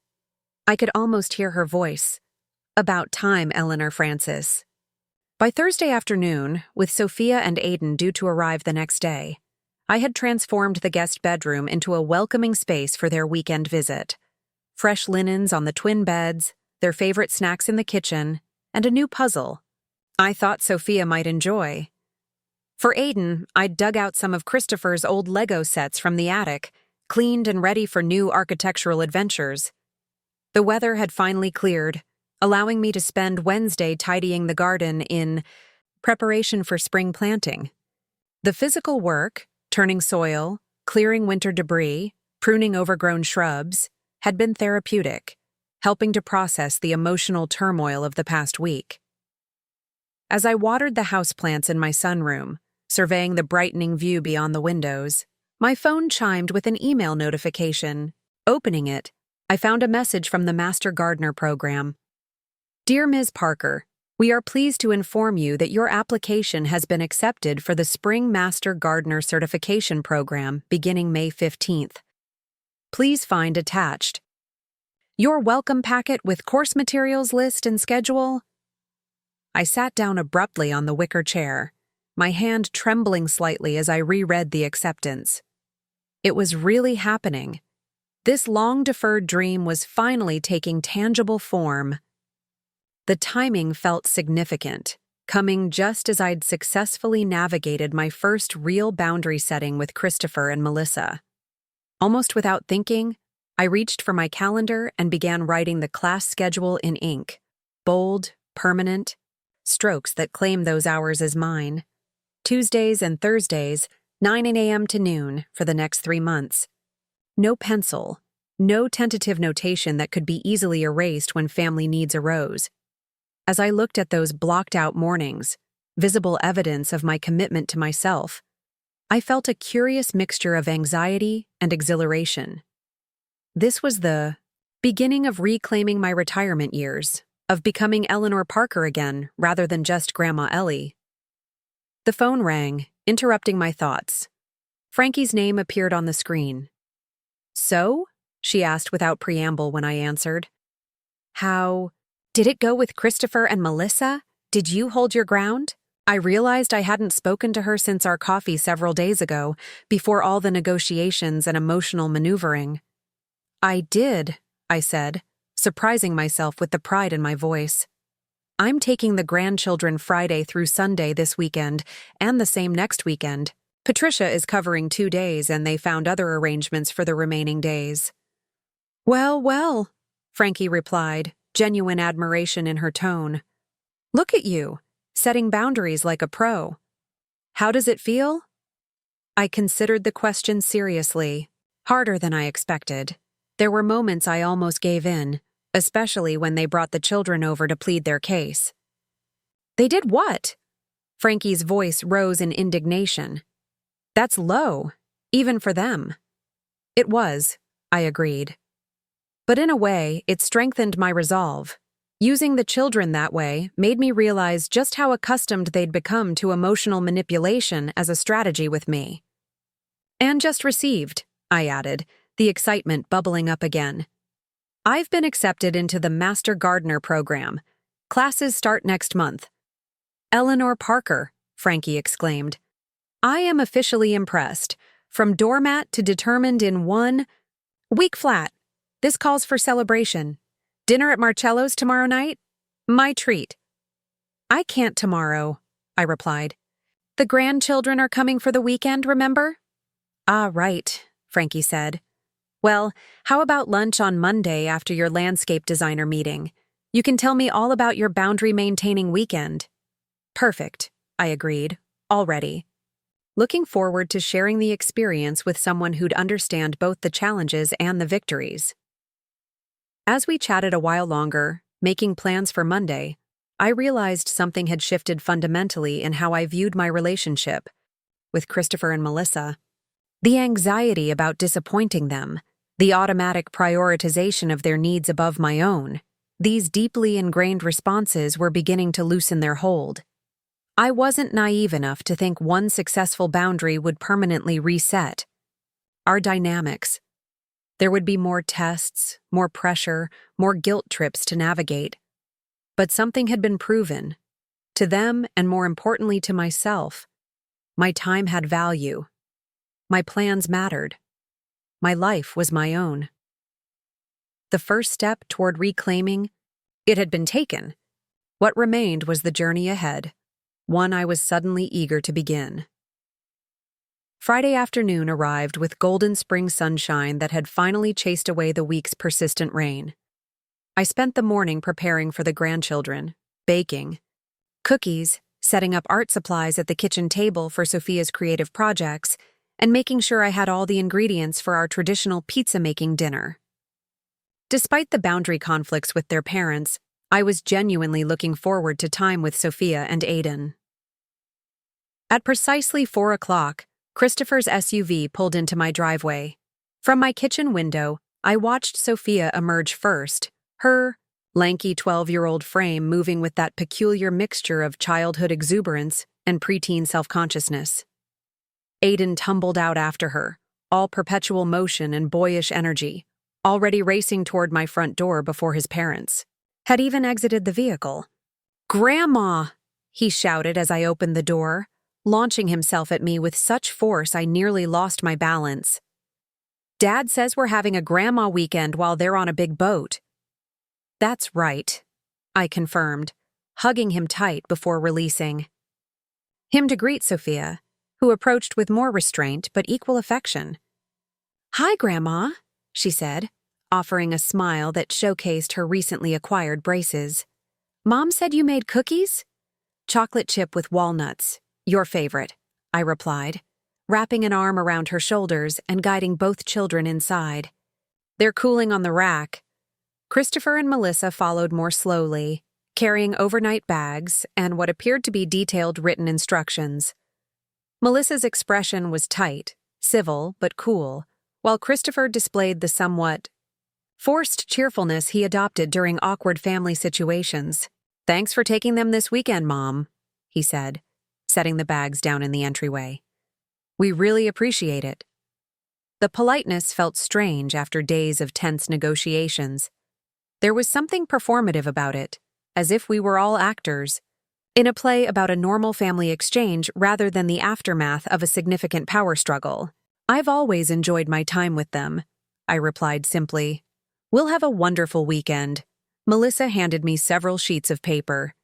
I could almost hear her voice. "About time, Eleanor Francis." By Thursday afternoon, with Sophia and Aiden due to arrive the next day, I had transformed the guest bedroom into a welcoming space for their weekend visit. Fresh linens on the twin beds, their favorite snacks in the kitchen, and a new puzzle I thought Sophia might enjoy. For Aiden, I'd dug out some of Christopher's old Lego sets from the attic, cleaned and ready for new architectural adventures. The weather had finally cleared, allowing me to spend Wednesday tidying the garden in preparation for spring planting. The physical work, turning soil, clearing winter debris, pruning overgrown shrubs, had been therapeutic, helping to process the emotional turmoil of the past week. As I watered the houseplants in my sunroom, surveying the brightening view beyond the windows, my phone chimed with an email notification. Opening it, I found a message from the Master Gardener program. "Dear Ms. Parker, we are pleased to inform you that your application has been accepted for the Spring Master Gardener Certification Program beginning May 15th. Please find attached your welcome packet with course materials list and schedule." I sat down abruptly on the wicker chair, my hand trembling slightly as I reread the acceptance. It was really happening. This long-deferred dream was finally taking tangible form. The timing felt significant, coming just as I'd successfully navigated my first real boundary setting with Christopher and Melissa. Almost without thinking, I reached for my calendar and began writing the class schedule in ink, bold, permanent, strokes that claim those hours as mine. Tuesdays and Thursdays, 9 a.m. to noon for the next 3 months. No pencil, no tentative notation that could be easily erased when family needs arose. As I looked at those blocked-out mornings, visible evidence of my commitment to myself, I felt a curious mixture of anxiety and exhilaration. This was the beginning of reclaiming my retirement years, of becoming Eleanor Parker again rather than just Grandma Ellie. The phone rang, interrupting my thoughts. Frankie's name appeared on the screen. "So?" she asked without preamble when I answered. "How did it go with Christopher and Melissa? Did you hold your ground?" I realized I hadn't spoken to her since our coffee several days ago, before all the negotiations and emotional maneuvering. "I did," I said, surprising myself with the pride in my voice. "I'm taking the grandchildren Friday through Sunday this weekend, and the same next weekend. Patricia is covering 2 days, and they found other arrangements for the remaining days." "Well, well," Frankie replied, genuine admiration in her tone. "Look at you, setting boundaries like a pro. How does it feel?" I considered the question seriously, harder than I expected. There were moments I almost gave in, especially when they brought the children over to plead their case. "They did what?" Frankie's voice rose in indignation. "That's low, even for them." It was, I agreed. But in a way, it strengthened my resolve. Using the children that way made me realize just how accustomed they'd become to emotional manipulation as a strategy with me. "And just received," I added, the excitement bubbling up again. "I've been accepted into the Master Gardener program. Classes start next month." "Eleanor Parker," Frankie exclaimed. "I am officially impressed. From doormat to determined in 1 week flat. This calls for celebration. Dinner at Marcello's tomorrow night? My treat." "I can't tomorrow," I replied. "The grandchildren are coming for the weekend, remember?" "Ah, right," Frankie said. "Well, how about lunch on Monday after your landscape designer meeting? You can tell me all about your boundary-maintaining weekend." "Perfect," I agreed, already. Looking forward to sharing the experience with someone who'd understand both the challenges and the victories. As we chatted a while longer, making plans for Monday, I realized something had shifted fundamentally in how I viewed my relationship with Christopher and Melissa. The anxiety about disappointing them, the automatic prioritization of their needs above my own, these deeply ingrained responses were beginning to loosen their hold. I wasn't naive enough to think one successful boundary would permanently reset our dynamics. There would be more tests, more pressure, more guilt trips to navigate. But something had been proven. To them, and more importantly to myself. My time had value. My plans mattered. My life was my own. The first step toward reclaiming, it had been taken. What remained was the journey ahead, one I was suddenly eager to begin. Friday afternoon arrived with golden spring sunshine that had finally chased away the week's persistent rain. I spent the morning preparing for the grandchildren, baking, cookies, setting up art supplies at the kitchen table for Sophia's creative projects, and making sure I had all the ingredients for our traditional pizza-making dinner. Despite the boundary conflicts with their parents, I was genuinely looking forward to time with Sophia and Aiden. At precisely 4 o'clock, Christopher's SUV pulled into my driveway. From my kitchen window, I watched Sophia emerge first, her lanky 12-year-old frame moving with that peculiar mixture of childhood exuberance and preteen self-consciousness. Aiden tumbled out after her, all perpetual motion and boyish energy, already racing toward my front door before his parents had even exited the vehicle. "Grandma!" he shouted as I opened the door, launching himself at me with such force I nearly lost my balance. "Dad says we're having a grandma weekend while they're on a big boat." "That's right," I confirmed, hugging him tight before releasing him to greet Sophia, who approached with more restraint but equal affection. "Hi, Grandma," she said, offering a smile that showcased her recently acquired braces. "Mom said you made cookies?" "Chocolate chip with walnuts. Your favorite," I replied, wrapping an arm around her shoulders and guiding both children inside. "They're cooling on the rack." Christopher and Melissa followed more slowly, carrying overnight bags and what appeared to be detailed written instructions. Melissa's expression was tight, civil, but cool, while Christopher displayed the somewhat forced cheerfulness he adopted during awkward family situations. "Thanks for taking them this weekend, Mom," he said, setting the bags down in the entryway. "We really appreciate it." The politeness felt strange after days of tense negotiations. There was something performative about it, as if we were all actors, in a play about a normal family exchange rather than the aftermath of a significant power struggle. "I've always enjoyed my time with them," I replied simply. "We'll have a wonderful weekend." Melissa handed me several sheets of paper.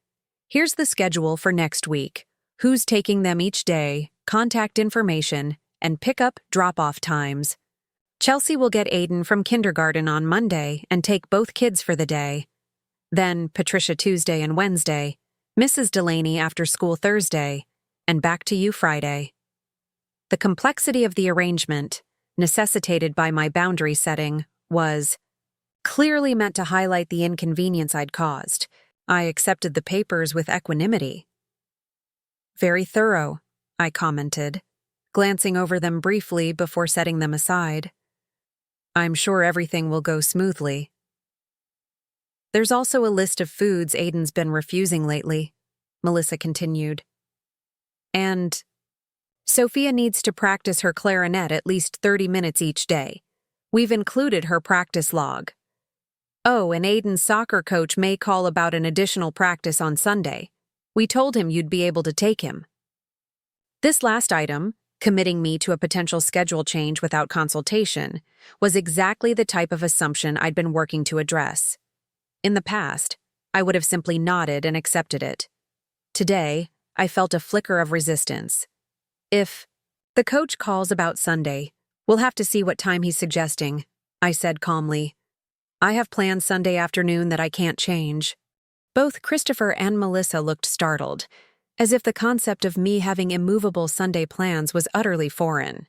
"Here's the schedule for next week. Who's taking them each day, contact information, and pick-up, drop-off times. Chelsea will get Aiden from kindergarten on Monday and take both kids for the day. Then Patricia Tuesday and Wednesday, Mrs. Delaney after school Thursday, and back to you Friday." The complexity of the arrangement, necessitated by my boundary setting, was clearly meant to highlight the inconvenience I'd caused. I accepted the papers with equanimity. "Very thorough," I commented, glancing over them briefly before setting them aside. "I'm sure everything will go smoothly." "There's also a list of foods Aiden's been refusing lately," Melissa continued. "And Sophia needs to practice her clarinet at least 30 minutes each day. We've included her practice log. Oh, and Aiden's soccer coach may call about an additional practice on Sunday. We told him you'd be able to take him." This last item, committing me to a potential schedule change without consultation, was exactly the type of assumption I'd been working to address. In the past, I would have simply nodded and accepted it. Today, I felt a flicker of resistance. "If the coach calls about Sunday, we'll have to see what time he's suggesting," I said calmly. "I have plans Sunday afternoon that I can't change." Both Christopher and Melissa looked startled, as if the concept of me having immovable Sunday plans was utterly foreign.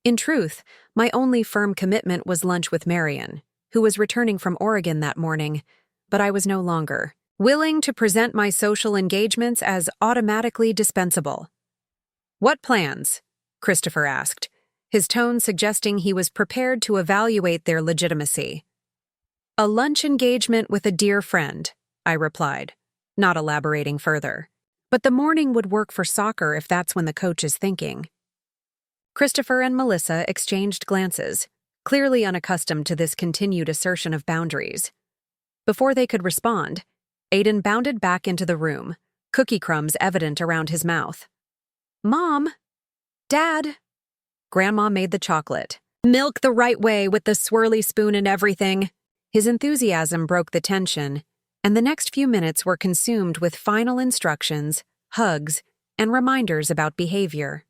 In truth, my only firm commitment was lunch with Marion, who was returning from Oregon that morning, but I was no longer willing to present my social engagements as automatically dispensable. "What plans?" Christopher asked, his tone suggesting he was prepared to evaluate their legitimacy. "A lunch engagement with a dear friend," I replied, not elaborating further. "But the morning would work for soccer if that's when the coach is thinking." Christopher and Melissa exchanged glances, clearly unaccustomed to this continued assertion of boundaries. Before they could respond, Aiden bounded back into the room, cookie crumbs evident around his mouth. "Mom! Dad!" Grandma made the chocolate. "Milk the right way with the swirly spoon and everything." His enthusiasm broke the tension, and the next few minutes were consumed with final instructions, hugs, and reminders about behavior.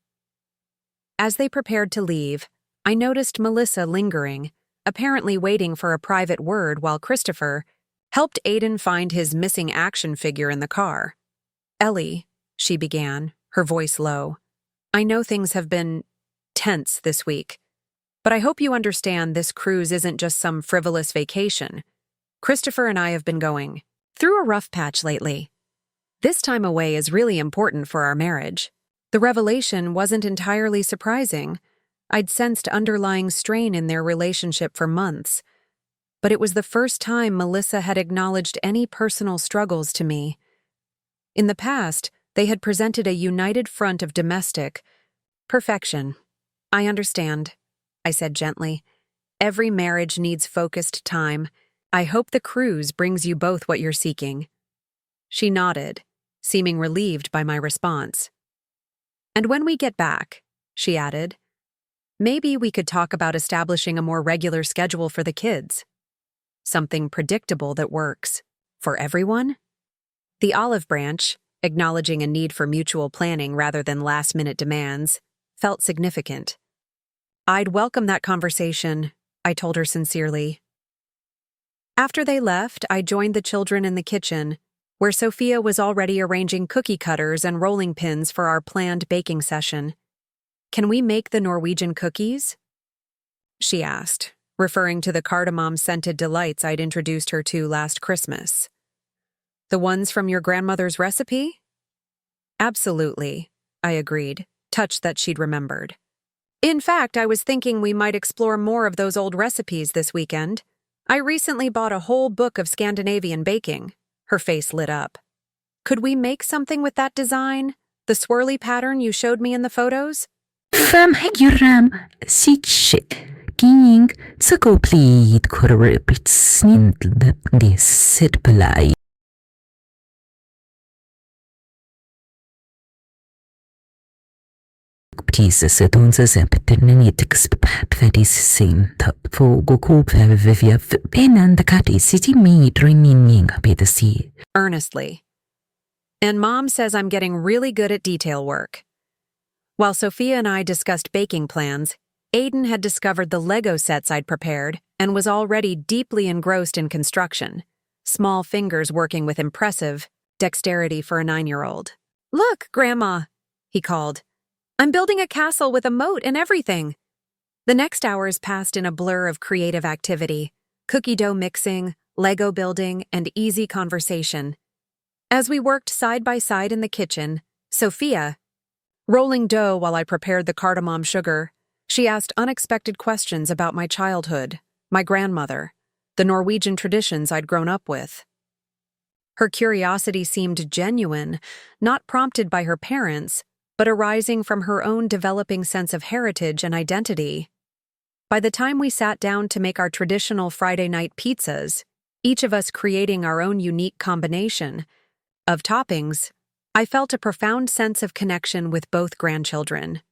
As they prepared to leave, I noticed Melissa lingering, apparently waiting for a private word while Christopher helped Aiden find his missing action figure in the car. "Ellie," she began, her voice low, "I know things have been tense this week, but I hope you understand this cruise isn't just some frivolous vacation. Christopher and I have been going through a rough patch lately. This time away is really important for our marriage." The revelation wasn't entirely surprising. I'd sensed underlying strain in their relationship for months, but it was the first time Melissa had acknowledged any personal struggles to me. In the past, they had presented a united front of domestic perfection. "I understand," I said gently. "Every marriage needs focused time. I hope the cruise brings you both what you're seeking." She nodded, seeming relieved by my response. "And when we get back," she added, "maybe we could talk about establishing a more regular schedule for the kids. Something predictable that works for everyone." The olive branch, acknowledging a need for mutual planning rather than last-minute demands, felt significant. "I'd welcome that conversation," I told her sincerely. After they left, I joined the children in the kitchen, where Sophia was already arranging cookie cutters and rolling pins for our planned baking session. "Can we make the Norwegian cookies?" she asked, referring to the cardamom-scented delights I'd introduced her to last Christmas. "The ones from your grandmother's recipe?" "Absolutely," I agreed, touched that she'd remembered. "In fact, I was thinking we might explore more of those old recipes this weekend. I recently bought a whole book of Scandinavian baking." Her face lit up. "Could we make something with that design? The swirly pattern you showed me in the photos?" Framhägguram Sitchking Tsukopleed Korrupitsnind the Sitpelai. Pieces at uns empaternitix patvedis sint fogo kopvevia penan the cati city me dreaming by the sea. Earnestly. "And Mom says I'm getting really good at detail work." While Sophia and I discussed baking plans, Aiden had discovered the Lego sets I'd prepared and was already deeply engrossed in construction, small fingers working with impressive dexterity for a 9-year-old. "Look, Grandma," he called. "I'm building a castle with a moat and everything." The next hours passed in a blur of creative activity, cookie dough mixing, Lego building, and easy conversation. As we worked side by side in the kitchen, Sophia, rolling dough while I prepared the cardamom sugar, she asked unexpected questions about my childhood, my grandmother, the Norwegian traditions I'd grown up with. Her curiosity seemed genuine, not prompted by her parents, but arising from her own developing sense of heritage and identity. By the time we sat down to make our traditional Friday night pizzas, each of us creating our own unique combination of toppings, I felt a profound sense of connection with both grandchildren,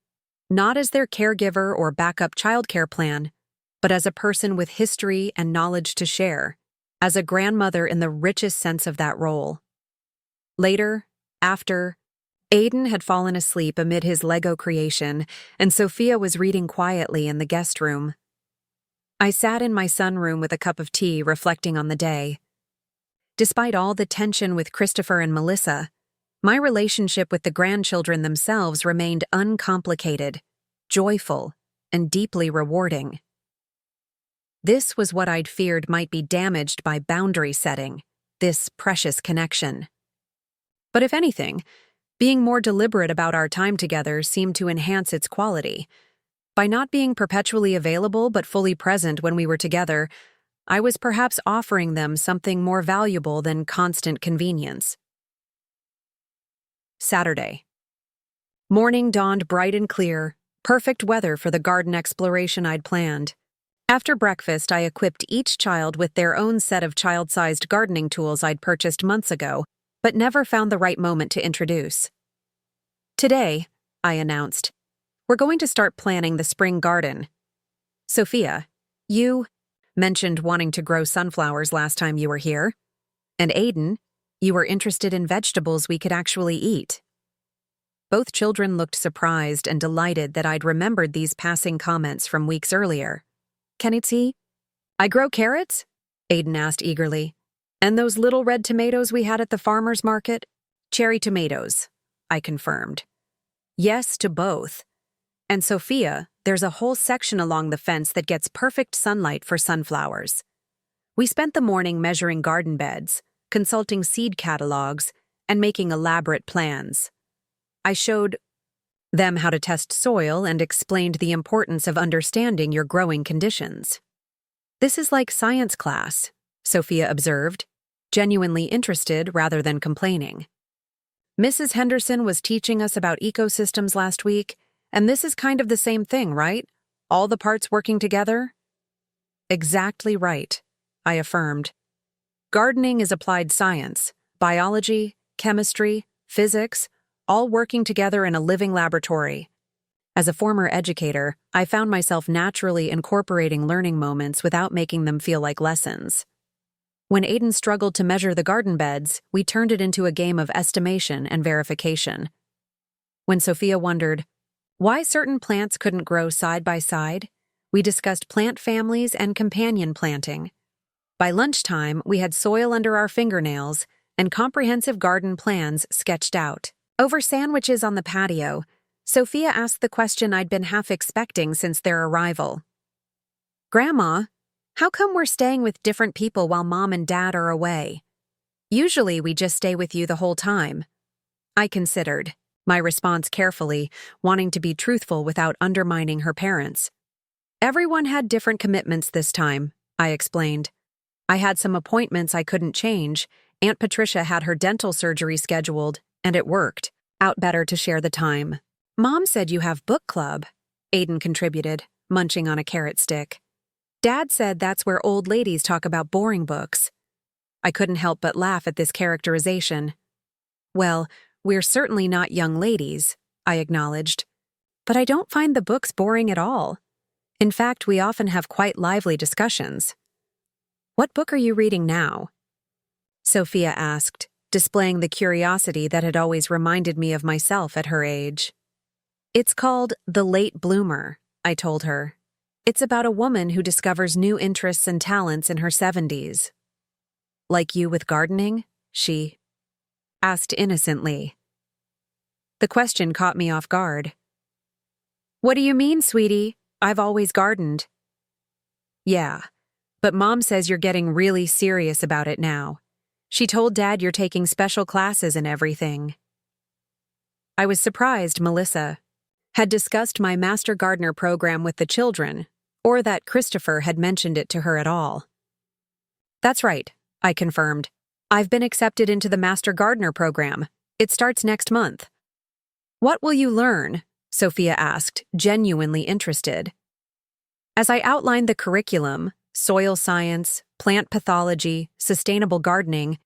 not as their caregiver or backup childcare plan, but as a person with history and knowledge to share, as a grandmother in the richest sense of that role. Later, after, Aiden had fallen asleep amid his Lego creation, and Sophia was reading quietly in the guest room. I sat in my sunroom with a cup of tea, reflecting on the day. Despite all the tension with Christopher and Melissa, my relationship with the grandchildren themselves remained uncomplicated, joyful, and deeply rewarding. This was what I'd feared might be damaged by boundary setting, this precious connection. But if anything, being more deliberate about our time together seemed to enhance its quality. By not being perpetually available but fully present when we were together, I was perhaps offering them something more valuable than constant convenience. Saturday. Morning dawned bright and clear, perfect weather for the garden exploration I'd planned. After breakfast, I equipped each child with their own set of child-sized gardening tools I'd purchased months ago, but never found the right moment to introduce. Today, I announced, we're going to start planning the spring garden. Sophia, you mentioned wanting to grow sunflowers last time you were here. And Aiden, you were interested in vegetables we could actually eat. Both children looked surprised and delighted that I'd remembered these passing comments from weeks earlier. Can it see? I grow carrots? Aiden asked eagerly. And those little red tomatoes we had at the farmer's market? Cherry tomatoes, I confirmed. Yes to both. And Sophia, there's a whole section along the fence that gets perfect sunlight for sunflowers. We spent the morning measuring garden beds, consulting seed catalogs, and making elaborate plans. I showed them how to test soil and explained the importance of understanding your growing conditions. This is like science class, Sophia observed, genuinely interested rather than complaining. Mrs. Henderson was teaching us about ecosystems last week, and this is kind of the same thing, right? All the parts working together? Exactly right, I affirmed. Gardening is applied science, biology, chemistry, physics, all working together in a living laboratory. As a former educator, I found myself naturally incorporating learning moments without making them feel like lessons. When Aiden struggled to measure the garden beds, we turned it into a game of estimation and verification. When Sophia wondered why certain plants couldn't grow side by side, we discussed plant families and companion planting. By lunchtime, we had soil under our fingernails and comprehensive garden plans sketched out. Over sandwiches on the patio, Sophia asked the question I'd been half expecting since their arrival. Grandma, how come we're staying with different people while Mom and Dad are away? Usually we just stay with you the whole time. I considered, my response carefully, wanting to be truthful without undermining her parents. Everyone had different commitments this time, I explained. I had some appointments I couldn't change. Aunt Patricia had her dental surgery scheduled, and it worked out better to share the time. Mom said you have book club, Aiden contributed, munching on a carrot stick. Dad said that's where old ladies talk about boring books. I couldn't help but laugh at this characterization. Well, we're certainly not young ladies, I acknowledged. But I don't find the books boring at all. In fact, we often have quite lively discussions. What book are you reading now? Sophia asked, displaying the curiosity that had always reminded me of myself at her age. It's called The Late Bloomer, I told her. It's about a woman who discovers new interests and talents in her 70s. Like you with gardening? She asked innocently. The question caught me off guard. What do you mean, sweetie? I've always gardened. Yeah, but Mom says you're getting really serious about it now. She told Dad you're taking special classes and everything. I was surprised Melissa had discussed my Master Gardener program with the children, or that Christopher had mentioned it to her at all. That's right, I confirmed. I've been accepted into the Master Gardener program. It starts next month. What will you learn? Sophia asked, genuinely interested. As I outlined the curriculum, soil science, plant pathology, sustainable gardening,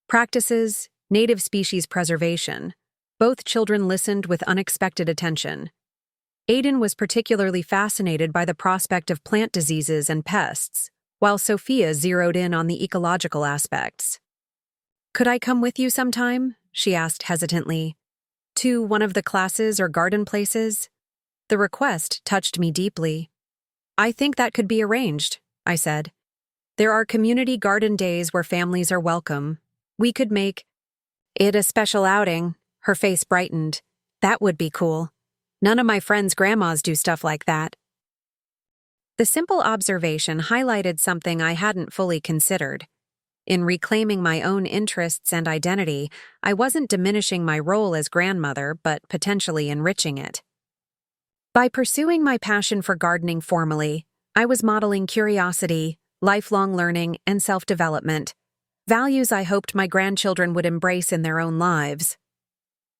practices, native species preservation, both children listened with unexpected attention. Aiden was particularly fascinated by the prospect of plant diseases and pests, while Sophia zeroed in on the ecological aspects. Could I come with you sometime? She asked hesitantly. To one of the classes or garden places? The request touched me deeply. I think that could be arranged, I said. There are community garden days where families are welcome. We could make it a special outing. Her face brightened. That would be cool. None of my friends' grandmas do stuff like that. The simple observation highlighted something I hadn't fully considered. In reclaiming my own interests and identity, I wasn't diminishing my role as grandmother, but potentially enriching it. By pursuing my passion for gardening formally, I was modeling curiosity, lifelong learning, and self-development, values I hoped my grandchildren would embrace in their own lives.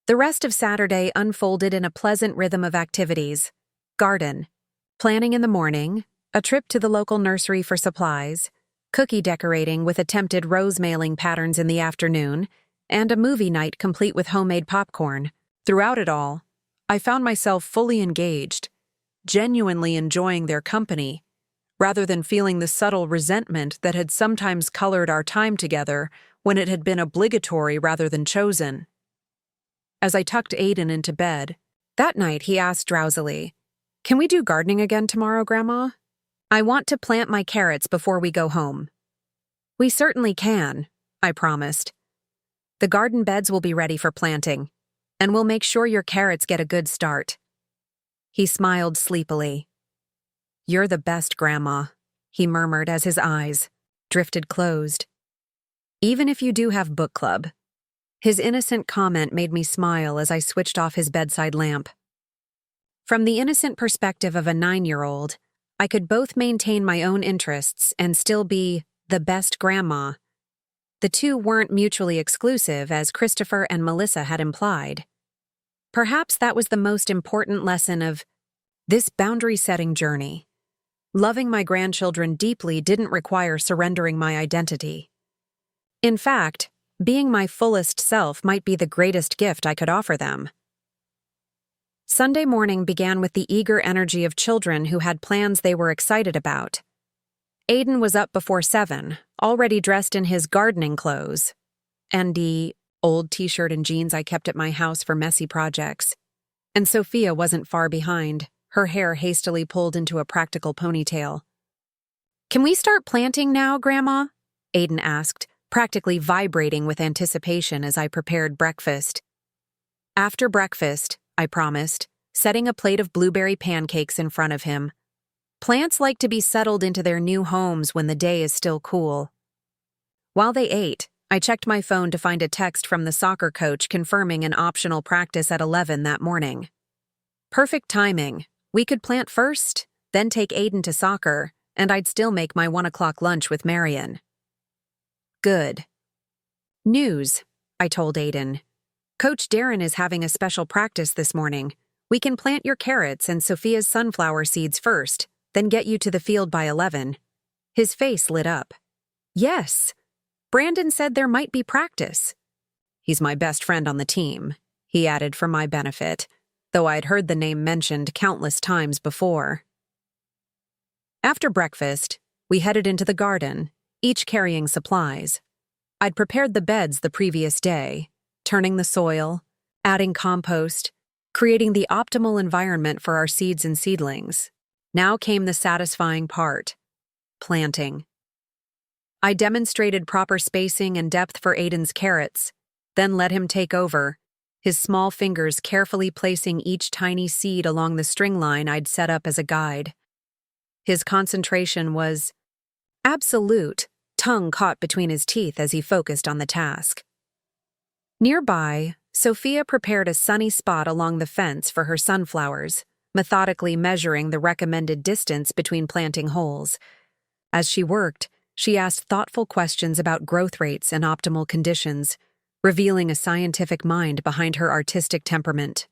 The rest of Saturday unfolded in a pleasant rhythm of activities: garden, planning in the morning, a trip to the local nursery for supplies, cookie decorating with attempted rose mailing patterns in the afternoon, and a movie night complete with homemade popcorn. Throughout it all, I found myself fully engaged, genuinely enjoying their company, rather than feeling the subtle resentment that had sometimes colored our time together when it had been obligatory rather than chosen. As I tucked Aiden into bed, that night he asked drowsily, "Can we do gardening again tomorrow, Grandma? I want to plant my carrots before we go home." "We certainly can," I promised. "The garden beds will be ready for planting, and we'll make sure your carrots get a good start." He smiled sleepily. "You're the best, Grandma," he murmured as his eyes drifted closed. "Even if you do have book club." His innocent comment made me smile as I switched off his bedside lamp. From the innocent perspective of a 9-year-old, I could both maintain my own interests and still be the best grandma. The two weren't mutually exclusive, as Christopher and Melissa had implied. Perhaps that was the most important lesson of this boundary-setting journey. Loving my grandchildren deeply didn't require surrendering my identity. In fact, being my fullest self might be the greatest gift I could offer them. Sunday morning began with the eager energy of children who had plans they were excited about. Aiden was up before 7, already dressed in his gardening clothes, and the old t-shirt and jeans I kept at my house for messy projects. And Sophia wasn't far behind, her hair hastily pulled into a practical ponytail. "Can we start planting now, Grandma?" Aiden asked, practically vibrating with anticipation as I prepared breakfast. "After breakfast," I promised, setting a plate of blueberry pancakes in front of him. Plants like to be settled into their new homes when the day is still cool. While they ate, I checked my phone to find a text from the soccer coach confirming an optional practice at 11 that morning. Perfect timing. We could plant first, then take Aiden to soccer, and I'd still make my 1 o'clock lunch with Marion. Good news, I told Aiden. Coach Darren is having a special practice this morning. We can plant your carrots and Sophia's sunflower seeds first, then get you to the field by 11. His face lit up. Yes. Brandon said there might be practice. He's my best friend on the team, he added for my benefit, though I'd heard the name mentioned countless times before. After breakfast, we headed into the garden, each carrying supplies. I'd prepared the beds the previous day, turning the soil, adding compost, creating the optimal environment for our seeds and seedlings. Now came the satisfying part: planting. I demonstrated proper spacing and depth for Aiden's carrots, then let him take over, his small fingers carefully placing each tiny seed along the string line I'd set up as a guide. His concentration was absolute, tongue caught between his teeth as he focused on the task. Nearby, Sophia prepared a sunny spot along the fence for her sunflowers, methodically measuring the recommended distance between planting holes. As she worked, she asked thoughtful questions about growth rates and optimal conditions, revealing a scientific mind behind her artistic temperament.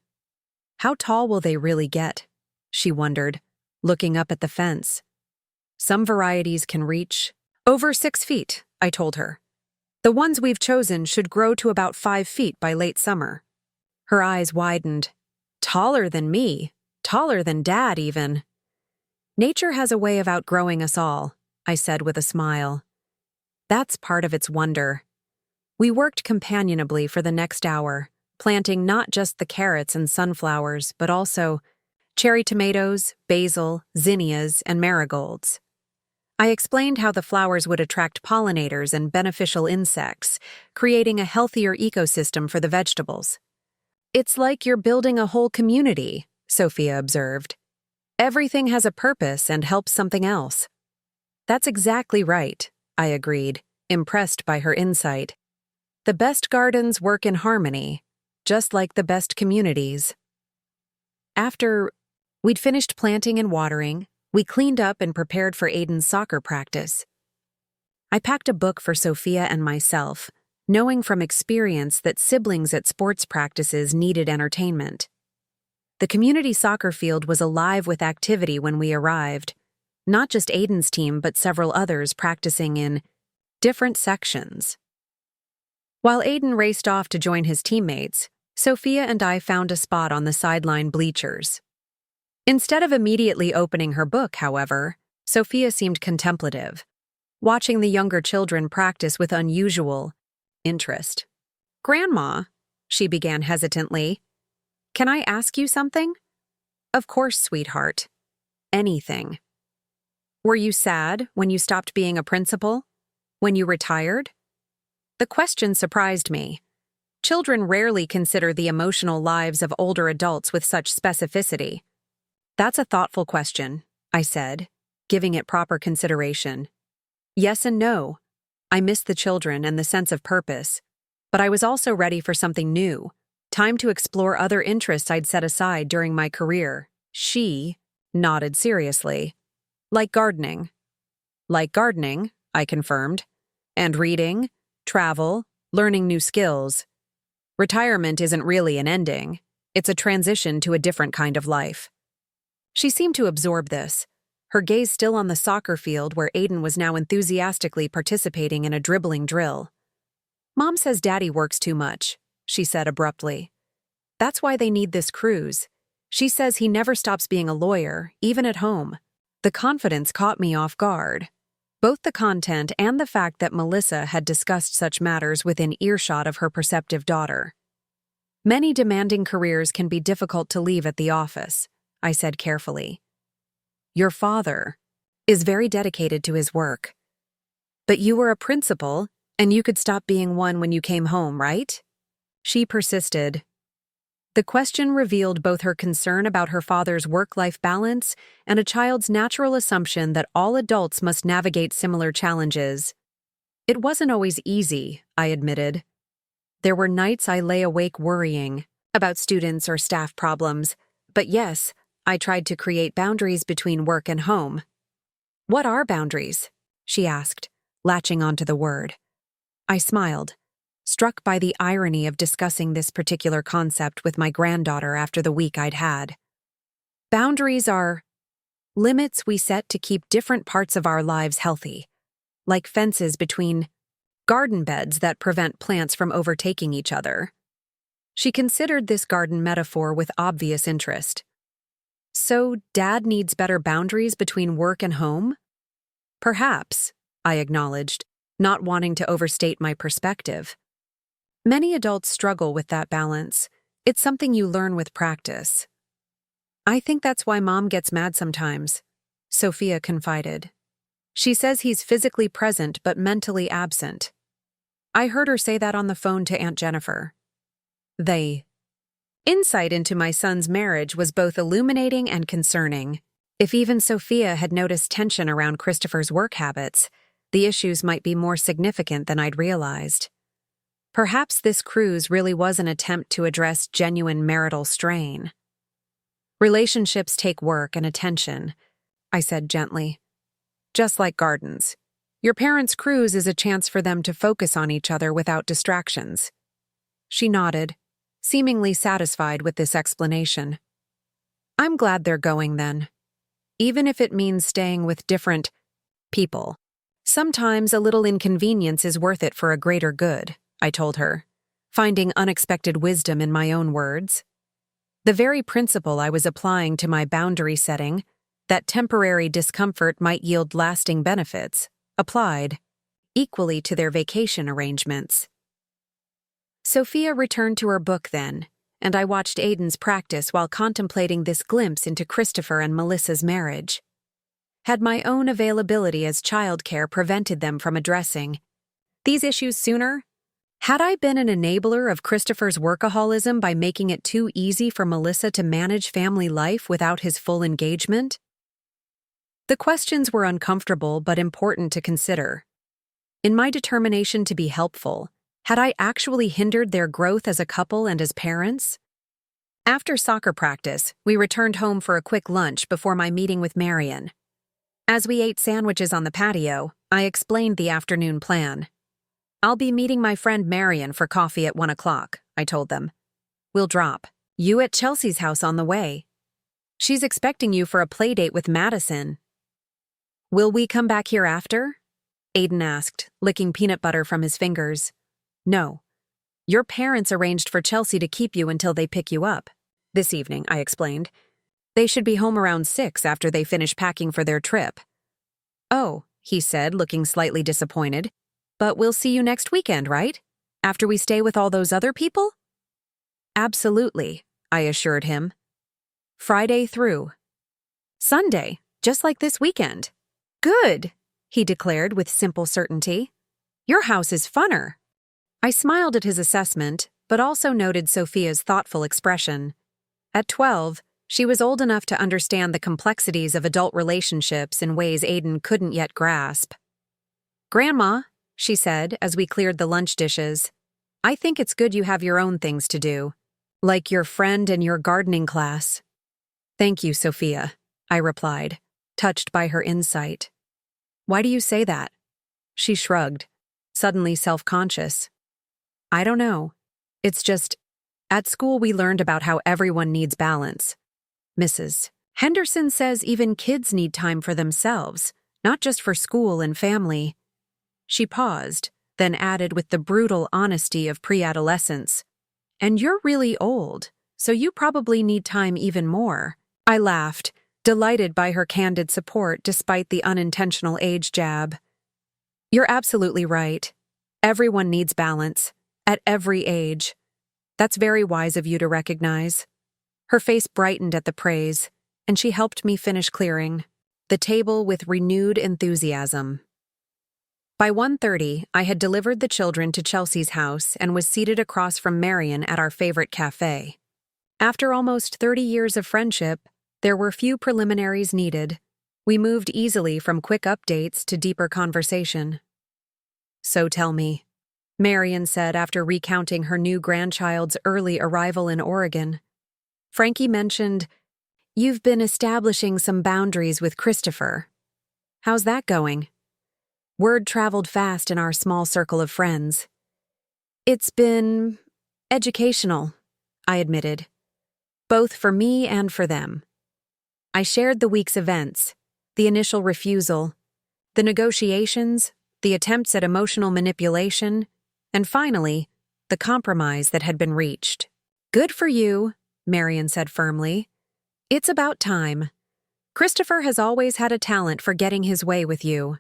How tall will they really get? She wondered, looking up at the fence. Some varieties can reach over 6 feet, I told her. The ones we've chosen should grow to about 5 feet by late summer. Her eyes widened. Taller than me, taller than Dad even. Nature has a way of outgrowing us all, I said with a smile. That's part of its wonder. We worked companionably for the next hour, planting not just the carrots and sunflowers, but also cherry tomatoes, basil, zinnias, and marigolds. I explained how the flowers would attract pollinators and beneficial insects, creating a healthier ecosystem for the vegetables. It's like you're building a whole community, Sophia observed. Everything has a purpose and helps something else. That's exactly right, I agreed, impressed by her insight. The best gardens work in harmony, just like the best communities. After we'd finished planting and watering, we cleaned up and prepared for Aiden's soccer practice. I packed a book for Sophia and myself, knowing from experience that siblings at sports practices needed entertainment. The community soccer field was alive with activity when we arrived, not just Aiden's team but several others practicing in different sections. While Aiden raced off to join his teammates, Sophia and I found a spot on the sideline bleachers. Instead of immediately opening her book, however, Sophia seemed contemplative, watching the younger children practice with unusual interest. "Grandma," she began hesitantly, "can I ask you something?" "Of course, sweetheart. Anything." "Were you sad when you stopped being a principal? When you retired?" The question surprised me. Children rarely consider the emotional lives of older adults with such specificity. "That's a thoughtful question," I said, giving it proper consideration. Yes and no. I missed the children and the sense of purpose, but I was also ready for something new, time to explore other interests I'd set aside during my career. She nodded seriously. "Like gardening." "Like gardening," I confirmed. "And reading, travel, learning new skills. Retirement isn't really an ending. It's a transition to a different kind of life." She seemed to absorb this, her gaze still on the soccer field where Aiden was now enthusiastically participating in a dribbling drill. "Mom says Daddy works too much," she said abruptly. "That's why they need this cruise. She says he never stops being a lawyer, even at home." The confidence caught me off guard. Both the content and the fact that Melissa had discussed such matters within earshot of her perceptive daughter. "Many demanding careers can be difficult to leave at the office," I said carefully. "Your father is very dedicated to his work. But you were a principal, and you could stop being one when you came home, right?" She persisted. The question revealed both her concern about her father's work-life balance and a child's natural assumption that all adults must navigate similar challenges. It wasn't always easy, I admitted. There were nights I lay awake worrying about students or staff problems, but yes, I tried to create boundaries between work and home. "What are boundaries?" she asked, latching onto the word. I smiled, struck by the irony of discussing this particular concept with my granddaughter after the week I'd had. Boundaries are limits we set to keep different parts of our lives healthy, like fences between garden beds that prevent plants from overtaking each other. She considered this garden metaphor with obvious interest. "So, Dad needs better boundaries between work and home?" "Perhaps," I acknowledged, not wanting to overstate my perspective. Many adults struggle with that balance. It's something you learn with practice. "I think that's why Mom gets mad sometimes," Sophia confided. "She says he's physically present but mentally absent. I heard her say that on the phone to Aunt Jennifer." The insight into my son's marriage was both illuminating and concerning. If even Sophia had noticed tension around Christopher's work habits, the issues might be more significant than I'd realized. Perhaps this cruise really was an attempt to address genuine marital strain. "Relationships take work and attention," I said gently. "Just like gardens. Your parents' cruise is a chance for them to focus on each other without distractions." She nodded, seemingly satisfied with this explanation. "I'm glad they're going then. Even if it means staying with different people. Sometimes a little inconvenience is worth it for a greater good," I told her, finding unexpected wisdom in my own words. The very principle I was applying to my boundary setting, that temporary discomfort might yield lasting benefits, applied equally to their vacation arrangements. Sophia returned to her book then, and I watched Aiden's practice while contemplating this glimpse into Christopher and Melissa's marriage. Had my own availability as childcare prevented them from addressing these issues sooner? Had I been an enabler of Christopher's workaholism by making it too easy for Melissa to manage family life without his full engagement? The questions were uncomfortable but important to consider. In my determination to be helpful, had I actually hindered their growth as a couple and as parents? After soccer practice, we returned home for a quick lunch before my meeting with Marion. As we ate sandwiches on the patio, I explained the afternoon plan. "I'll be meeting my friend Marion for coffee at 1 o'clock, I told them. "We'll drop you at Chelsea's house on the way. She's expecting you for a play date with Madison." "Will we come back here after?" Aiden asked, licking peanut butter from his fingers. "No. Your parents arranged for Chelsea to keep you until they pick you up. This evening," I explained. "They should be home around 6 after they finish packing for their trip." "Oh," he said, looking slightly disappointed. "But we'll see you next weekend, right? After we stay with all those other people?" "Absolutely," I assured him. "Friday through Sunday, just like this weekend." "Good," he declared with simple certainty. "Your house is funner." I smiled at his assessment, but also noted Sophia's thoughtful expression. At 12, she was old enough to understand the complexities of adult relationships in ways Aiden couldn't yet grasp. "Grandma," she said as we cleared the lunch dishes, "I think it's good you have your own things to do, like your friend and your gardening class." "Thank you, Sophia," I replied, touched by her insight. "Why do you say that?" She shrugged, suddenly self-conscious. "I don't know. It's just, at school we learned about how everyone needs balance. Mrs. Henderson says even kids need time for themselves, not just for school and family." She paused, then added with the brutal honesty of pre-adolescence, "And you're really old, so you probably need time even more." I laughed, delighted by her candid support despite the unintentional age jab. "You're absolutely right. Everyone needs balance, at every age. That's very wise of you to recognize." Her face brightened at the praise, and she helped me finish clearing the table with renewed enthusiasm. By 1:30, I had delivered the children to Chelsea's house and was seated across from Marion at our favorite cafe. After almost 30 years of friendship, there were few preliminaries needed. We moved easily from quick updates to deeper conversation. "So tell me," Marion said after recounting her new grandchild's early arrival in Oregon. "Frankie mentioned, you've been establishing some boundaries with Christopher. How's that going?" Word traveled fast in our small circle of friends. "It's been educational," I admitted, "both for me and for them." I shared the week's events, the initial refusal, the negotiations, the attempts at emotional manipulation, and finally, the compromise that had been reached. "Good for you," Marion said firmly. "It's about time. Christopher has always had a talent for getting his way with you."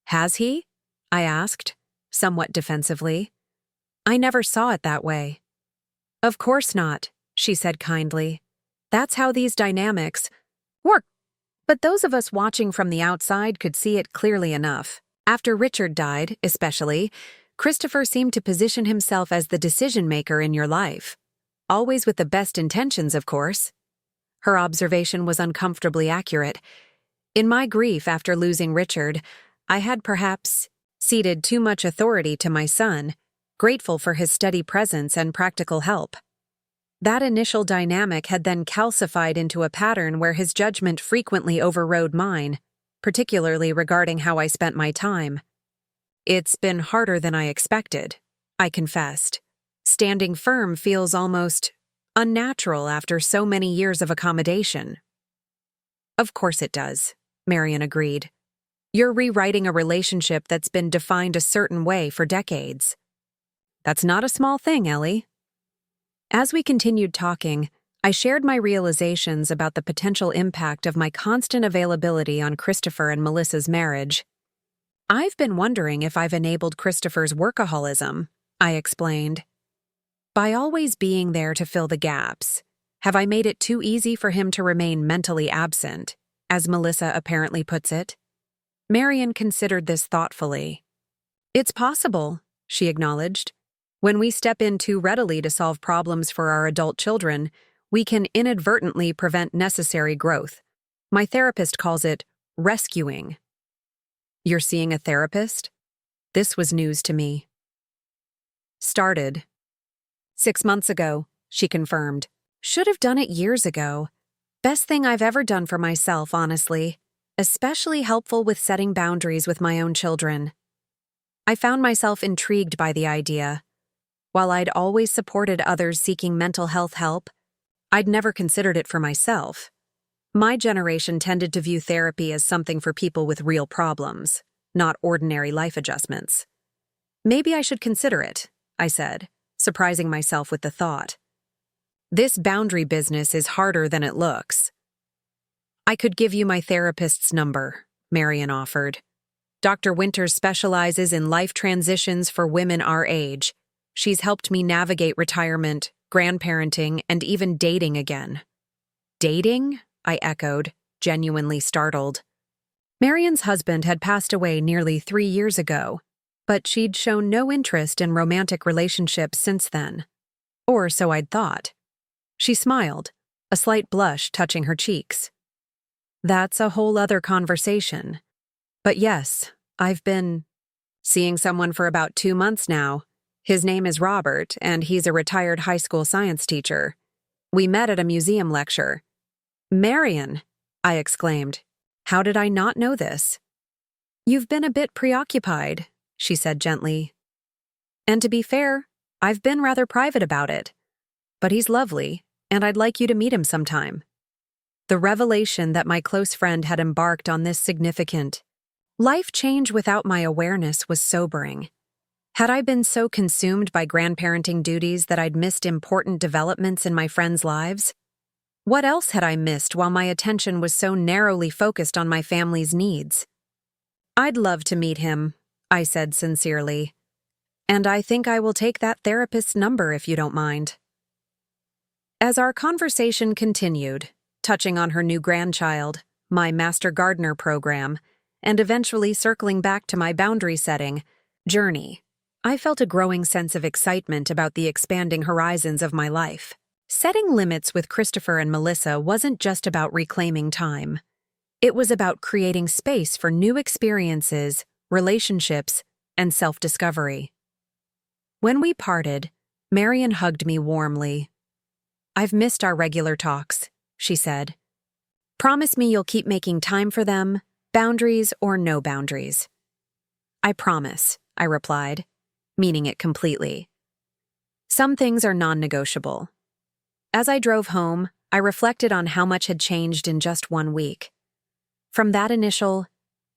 "Has he?" I asked, somewhat defensively. "I never saw it that way." "Of course not," she said kindly. "That's how these dynamics work." But those of us watching from the outside could see it clearly enough. After Richard died, especially, Christopher seemed to position himself as the decision-maker in your life. Always with the best intentions, of course. Her observation was uncomfortably accurate. In my grief after losing Richard, I had perhaps ceded too much authority to my son, grateful for his steady presence and practical help. That initial dynamic had then calcified into a pattern where his judgment frequently overrode mine, particularly regarding how I spent my time. "It's been harder than I expected," I confessed. "Standing firm feels almost unnatural after so many years of accommodation." "Of course it does," Marion agreed. "You're rewriting a relationship that's been defined a certain way for decades." "That's not a small thing, Ellie." As we continued talking, I shared my realizations about the potential impact of my constant availability on Christopher and Melissa's marriage. "I've been wondering if I've enabled Christopher's workaholism," I explained. "By always being there to fill the gaps, have I made it too easy for him to remain mentally absent, as Melissa apparently puts it?" Marion considered this thoughtfully. "It's possible," she acknowledged. When we step in too readily to solve problems for our adult children, we can inadvertently prevent necessary growth. My therapist calls it rescuing. You're seeing a therapist? This was news to me. Started 6 months ago, she confirmed. Should have done it years ago. Best thing I've ever done for myself, honestly. Especially helpful with setting boundaries with my own children. I found myself intrigued by the idea. While I'd always supported others seeking mental health help, I'd never considered it for myself. My generation tended to view therapy as something for people with real problems, not ordinary life adjustments. Maybe I should consider it, I said, surprising myself with the thought. This boundary business is harder than it looks. I could give you my therapist's number, Marian offered. Dr. Winters specializes in life transitions for women our age. She's helped me navigate retirement, grandparenting, and even dating again. Dating? I echoed, genuinely startled. Marian's husband had passed away nearly 3 years ago, but she'd shown no interest in romantic relationships since then. Or so I'd thought. She smiled, a slight blush touching her cheeks. That's a whole other conversation. But yes, I've been seeing someone for about 2 months now. His name is Robert, and he's a retired high school science teacher. We met at a museum lecture. Marian, I exclaimed. How did I not know this? You've been a bit preoccupied, she said gently. And to be fair, I've been rather private about it. But he's lovely, and I'd like you to meet him sometime. The revelation that my close friend had embarked on this significant life change without my awareness was sobering. Had I been so consumed by grandparenting duties that I'd missed important developments in my friends' lives? What else had I missed while my attention was so narrowly focused on my family's needs? I'd love to meet him, I said sincerely. And I think I will take that therapist's number if you don't mind. As our conversation continued, touching on her new grandchild, my Master Gardener program, and eventually circling back to my boundary-setting journey, I felt a growing sense of excitement about the expanding horizons of my life. Setting limits with Christopher and Melissa wasn't just about reclaiming time. It was about creating space for new experiences, relationships, and self-discovery. When we parted, Marian hugged me warmly. I've missed our regular talks, she said. Promise me you'll keep making time for them, boundaries or no boundaries. I promise, I replied, meaning it completely. Some things are non-negotiable. As I drove home, I reflected on how much had changed in just 1 week. From that initial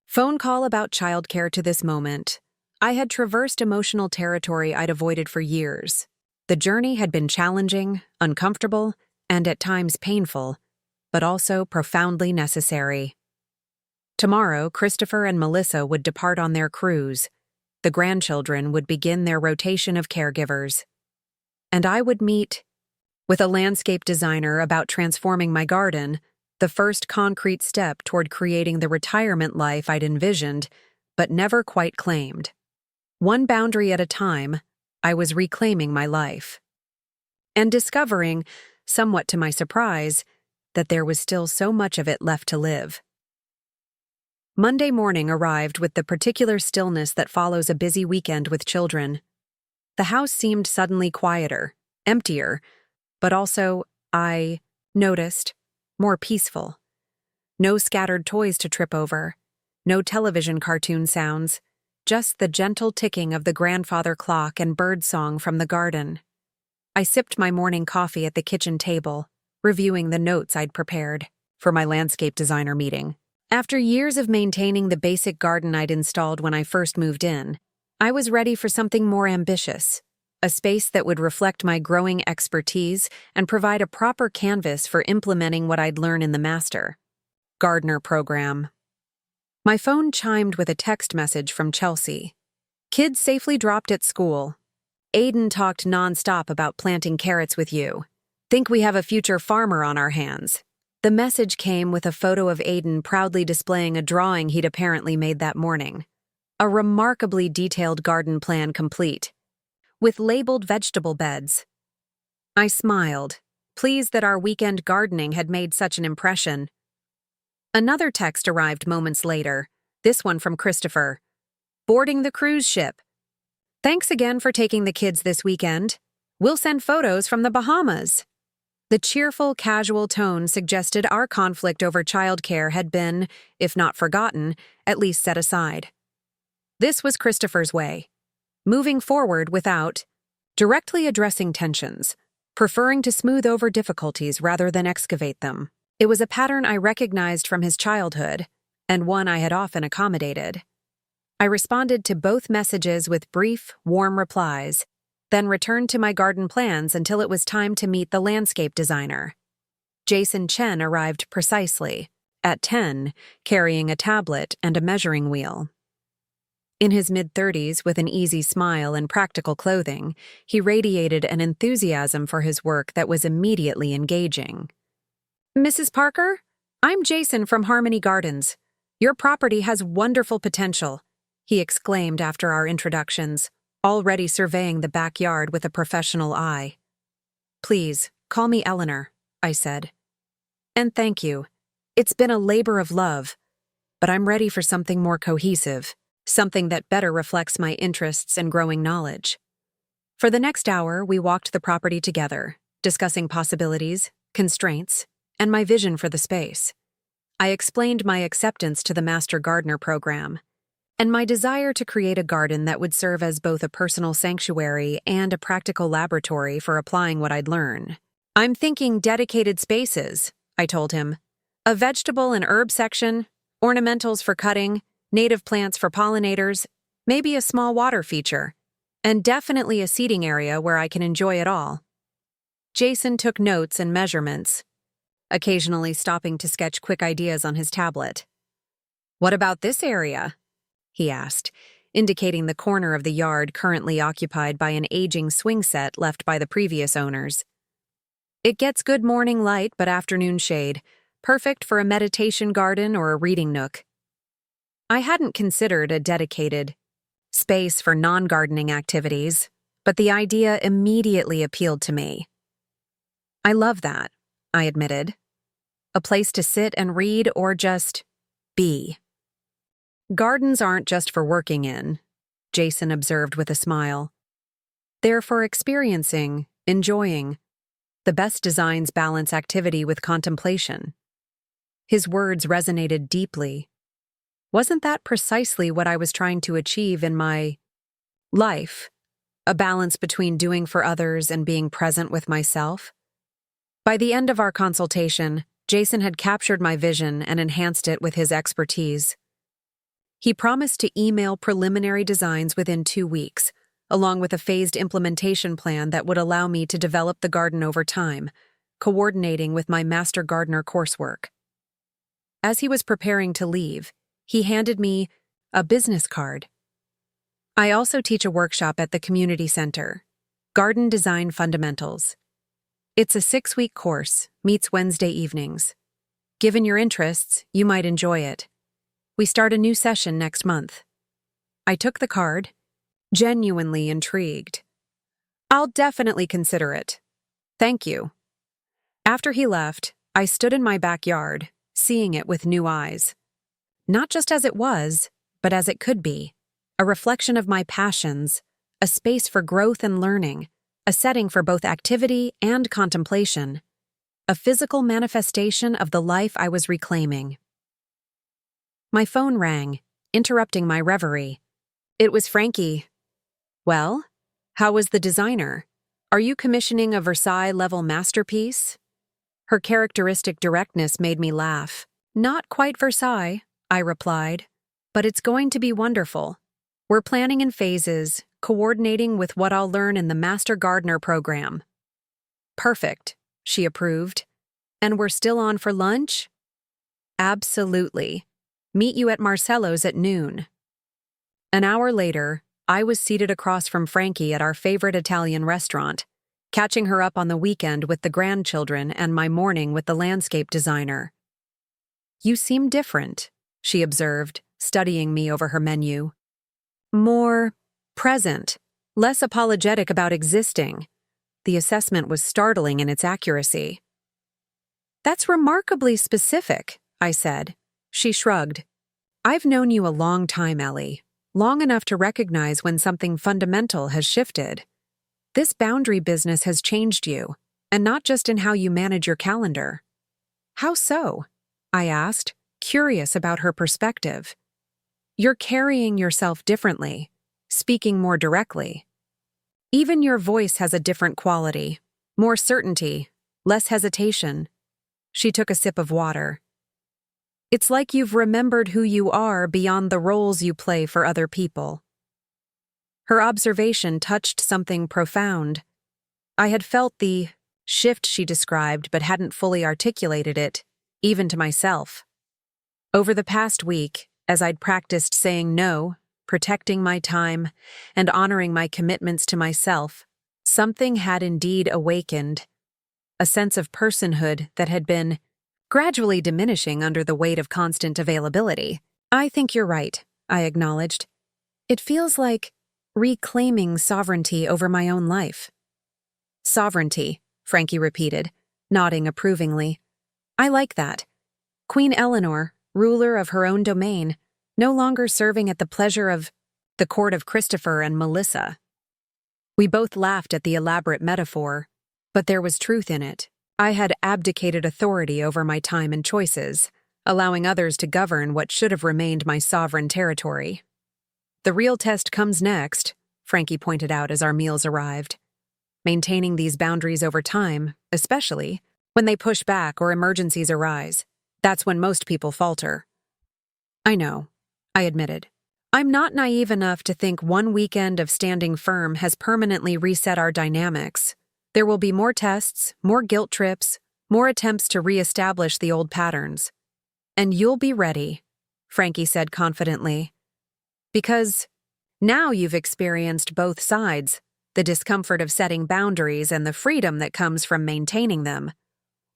phone call about childcare to this moment, I had traversed emotional territory I'd avoided for years. The journey had been challenging, uncomfortable, and at times painful, but also profoundly necessary. Tomorrow, Christopher and Melissa would depart on their cruise. The grandchildren would begin their rotation of caregivers. And I would meet with a landscape designer about transforming my garden, the first concrete step toward creating the retirement life I'd envisioned, but never quite claimed. One boundary at a time, I was reclaiming my life. And discovering, somewhat to my surprise, that there was still so much of it left to live. Monday morning arrived with the particular stillness that follows a busy weekend with children. The house seemed suddenly quieter, emptier, but also, I noticed, more peaceful. No scattered toys to trip over, no television cartoon sounds, just the gentle ticking of the grandfather clock and bird song from the garden. I sipped my morning coffee at the kitchen table, reviewing the notes I'd prepared for my landscape designer meeting. After years of maintaining the basic garden I'd installed when I first moved in, I was ready for something more ambitious, a space that would reflect my growing expertise and provide a proper canvas for implementing what I'd learned in the Master Gardener program. My phone chimed with a text message from Chelsea. Kids safely dropped at school. Aiden talked nonstop about planting carrots with you. Think we have a future farmer on our hands. The message came with a photo of Aiden proudly displaying a drawing he'd apparently made that morning. A remarkably detailed garden plan complete. with labeled vegetable beds. I smiled, pleased that our weekend gardening had made such an impression. Another text arrived moments later, this one from Christopher. Boarding the cruise ship. Thanks again for taking the kids this weekend. We'll send photos from the Bahamas. The cheerful, casual tone suggested our conflict over childcare had been, if not forgotten, at least set aside. This was Christopher's way. Moving forward without directly addressing tensions, preferring to smooth over difficulties rather than excavate them. It was a pattern I recognized from his childhood, and one I had often accommodated. I responded to both messages with brief, warm replies, then returned to my garden plans until it was time to meet the landscape designer. Jason Chen arrived precisely, at 10, carrying a tablet and a measuring wheel. In his mid-30s, with an easy smile and practical clothing, he radiated an enthusiasm for his work that was immediately engaging. Mrs. Parker, I'm Jason from Harmony Gardens. Your property has wonderful potential, he exclaimed after our introductions, already surveying the backyard with a professional eye. Please, call me Eleanor, I said. And thank you. It's been a labor of love, but I'm ready for something more cohesive. Something that better reflects my interests and growing knowledge. For the next hour, we walked the property together, discussing possibilities, constraints, and my vision for the space. I explained my acceptance to the Master Gardener program, and my desire to create a garden that would serve as both a personal sanctuary and a practical laboratory for applying what I'd learn. I'm thinking dedicated spaces, I told him. A vegetable and herb section, ornamentals for cutting, native plants for pollinators, maybe a small water feature, and definitely a seating area where I can enjoy it all. Jason took notes and measurements, occasionally stopping to sketch quick ideas on his tablet. What about this area? He asked, indicating the corner of the yard currently occupied by an aging swing set left by the previous owners. It gets good morning light but afternoon shade, perfect for a meditation garden or a reading nook. I hadn't considered a dedicated space for non-gardening activities, but the idea immediately appealed to me. I love that, I admitted. A place to sit and read or just be. Gardens aren't just for working in, Jason observed with a smile. They're for experiencing, enjoying. The best designs balance activity with contemplation. His words resonated deeply. Wasn't that precisely what I was trying to achieve in my life? A balance between doing for others and being present with myself? By the end of our consultation, Jason had captured my vision and enhanced it with his expertise. He promised to email preliminary designs within 2 weeks, along with a phased implementation plan that would allow me to develop the garden over time, coordinating with my Master Gardener coursework. As he was preparing to leave, he handed me a business card. I also teach a workshop at the community center, Garden Design Fundamentals. It's a 6-week course, meets Wednesday evenings. Given your interests, you might enjoy it. We start a new session next month. I took the card, genuinely intrigued. I'll definitely consider it. Thank you. After he left, I stood in my backyard, seeing it with new eyes. Not just as it was, but as it could be. A reflection of my passions, a space for growth and learning, a setting for both activity and contemplation, a physical manifestation of the life I was reclaiming. My phone rang, interrupting my reverie. It was Frankie. Well, how was the designer? Are you commissioning a Versailles-level masterpiece? Her characteristic directness made me laugh. Not quite Versailles, I replied, but it's going to be wonderful. We're planning in phases, coordinating with what I'll learn in the Master Gardener program. Perfect, she approved. And we're still on for lunch? Absolutely. Meet you at Marcello's at noon. An hour later, I was seated across from Frankie at our favorite Italian restaurant, catching her up on the weekend with the grandchildren and my morning with the landscape designer. You seem different, she observed, studying me over her menu. More present, less apologetic about existing. The assessment was startling in its accuracy. "That's remarkably specific," I said. She shrugged. "I've known you a long time, Ellie. Long enough to recognize when something fundamental has shifted. This boundary business has changed you, and not just in how you manage your calendar." "How so?" I asked, curious about her perspective. "You're carrying yourself differently, speaking more directly. Even your voice has a different quality, more certainty, less hesitation." She took a sip of water. "It's like you've remembered who you are beyond the roles you play for other people." Her observation touched something profound. I had felt the shift she described but hadn't fully articulated it, even to myself. Over the past week, as I'd practiced saying no, protecting my time, and honoring my commitments to myself, something had indeed awakened. A sense of personhood that had been gradually diminishing under the weight of constant availability. "I think you're right," I acknowledged. "It feels like reclaiming sovereignty over my own life." "Sovereignty," Frankie repeated, nodding approvingly. "I like that. Queen Eleanor, ruler of her own domain, no longer serving at the pleasure of the court of Christopher and Melissa." We both laughed at the elaborate metaphor, but there was truth in it. I had abdicated authority over my time and choices, allowing others to govern what should have remained my sovereign territory. "The real test comes next," Frankie pointed out as our meals arrived. "Maintaining these boundaries over time, especially when they push back or emergencies arise. That's when most people falter." "I know," I admitted. "I'm not naive enough to think one weekend of standing firm has permanently reset our dynamics. There will be more tests, more guilt trips, more attempts to reestablish the old patterns. And you'll be ready," Frankie said confidently. "Because now you've experienced both sides, the discomfort of setting boundaries and the freedom that comes from maintaining them.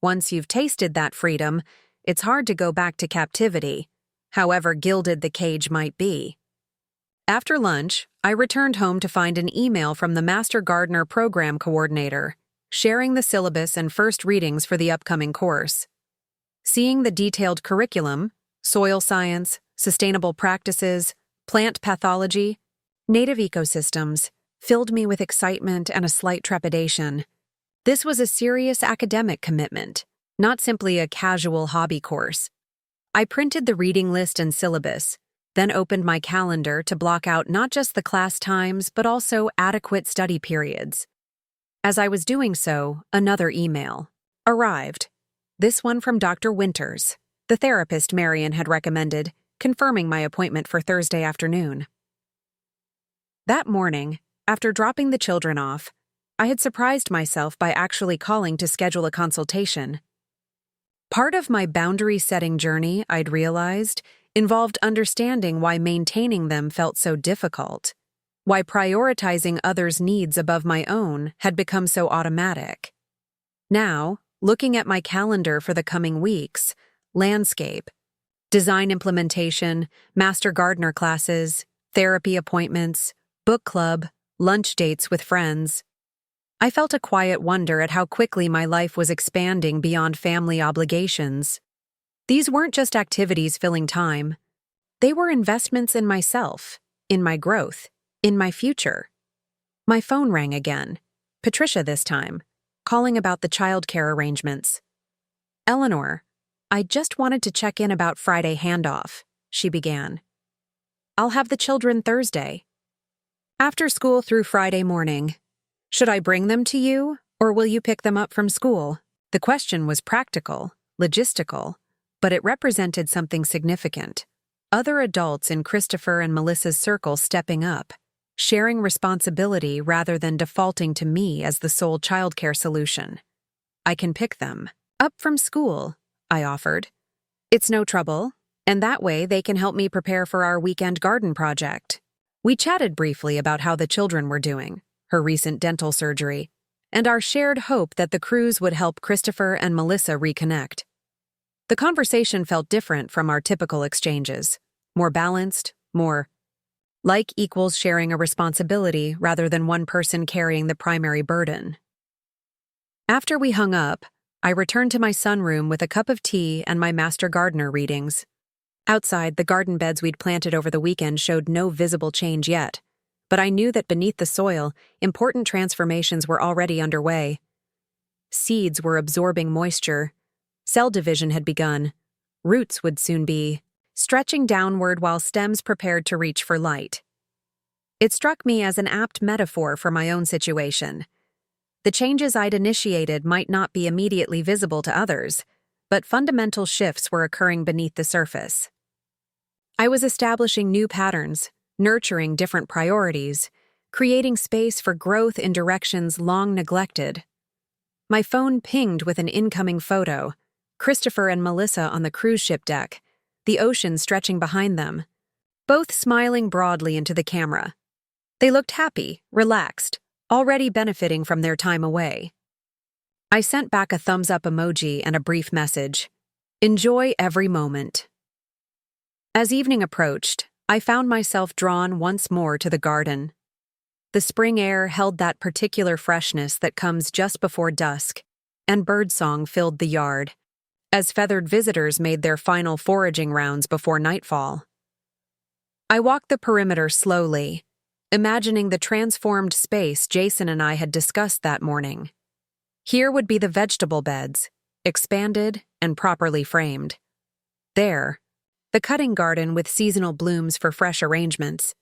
Once you've tasted that freedom, it's hard to go back to captivity, however gilded the cage might be." After lunch, I returned home to find an email from the Master Gardener Program Coordinator, sharing the syllabus and first readings for the upcoming course. Seeing the detailed curriculum, soil science, sustainable practices, plant pathology, native ecosystems, filled me with excitement and a slight trepidation. This was a serious academic commitment, not simply a casual hobby course. I printed the reading list and syllabus, then opened my calendar to block out not just the class times but also adequate study periods. As I was doing so, another email arrived. This one from Dr. Winters, the therapist Marion had recommended, confirming my appointment for Thursday afternoon. That morning, after dropping the children off, I had surprised myself by actually calling to schedule a consultation. Part of my boundary-setting journey, I'd realized, involved understanding why maintaining them felt so difficult, why prioritizing others' needs above my own had become so automatic. Now, looking at my calendar for the coming weeks, landscape, design implementation, master gardener classes, therapy appointments, book club, lunch dates with friends, I felt a quiet wonder at how quickly my life was expanding beyond family obligations. These weren't just activities filling time. They were investments in myself, in my growth, in my future. My phone rang again. Patricia this time, calling about the childcare arrangements. "Eleanor, I just wanted to check in about Friday handoff," she began. "I'll have the children Thursday. After school through Friday morning. Should I bring them to you, or will you pick them up from school?" The question was practical, logistical, but it represented something significant. Other adults in Christopher and Melissa's circle stepping up, sharing responsibility rather than defaulting to me as the sole childcare solution. "I can pick them up from school," I offered. "It's no trouble, and that way they can help me prepare for our weekend garden project." We chatted briefly about how the children were doing, her recent dental surgery, and our shared hope that the cruise would help Christopher and Melissa reconnect. The conversation felt different from our typical exchanges, more balanced, more Like equals sharing a responsibility rather than one person carrying the primary burden. After we hung up, I returned to my sunroom with a cup of tea and my master gardener readings. Outside, the garden beds we'd planted over the weekend showed no visible change yet, but I knew that beneath the soil, important transformations were already underway. Seeds were absorbing moisture. Cell division had begun. Roots would soon be stretching downward while stems prepared to reach for light. It struck me as an apt metaphor for my own situation. The changes I'd initiated might not be immediately visible to others, but fundamental shifts were occurring beneath the surface. I was establishing new patterns, nurturing different priorities, creating space for growth in directions long neglected. My phone pinged with an incoming photo, Christopher and Melissa on the cruise ship deck, the ocean stretching behind them, both smiling broadly into the camera. They looked happy, relaxed, already benefiting from their time away. I sent back a thumbs-up emoji and a brief message. Enjoy every moment. As evening approached, I found myself drawn once more to the garden. The spring air held that particular freshness that comes just before dusk, and birdsong filled the yard, as feathered visitors made their final foraging rounds before nightfall. I walked the perimeter slowly, imagining the transformed space Jason and I had discussed that morning. Here would be the vegetable beds, expanded and properly framed. There, the cutting garden with seasonal blooms for fresh arrangements,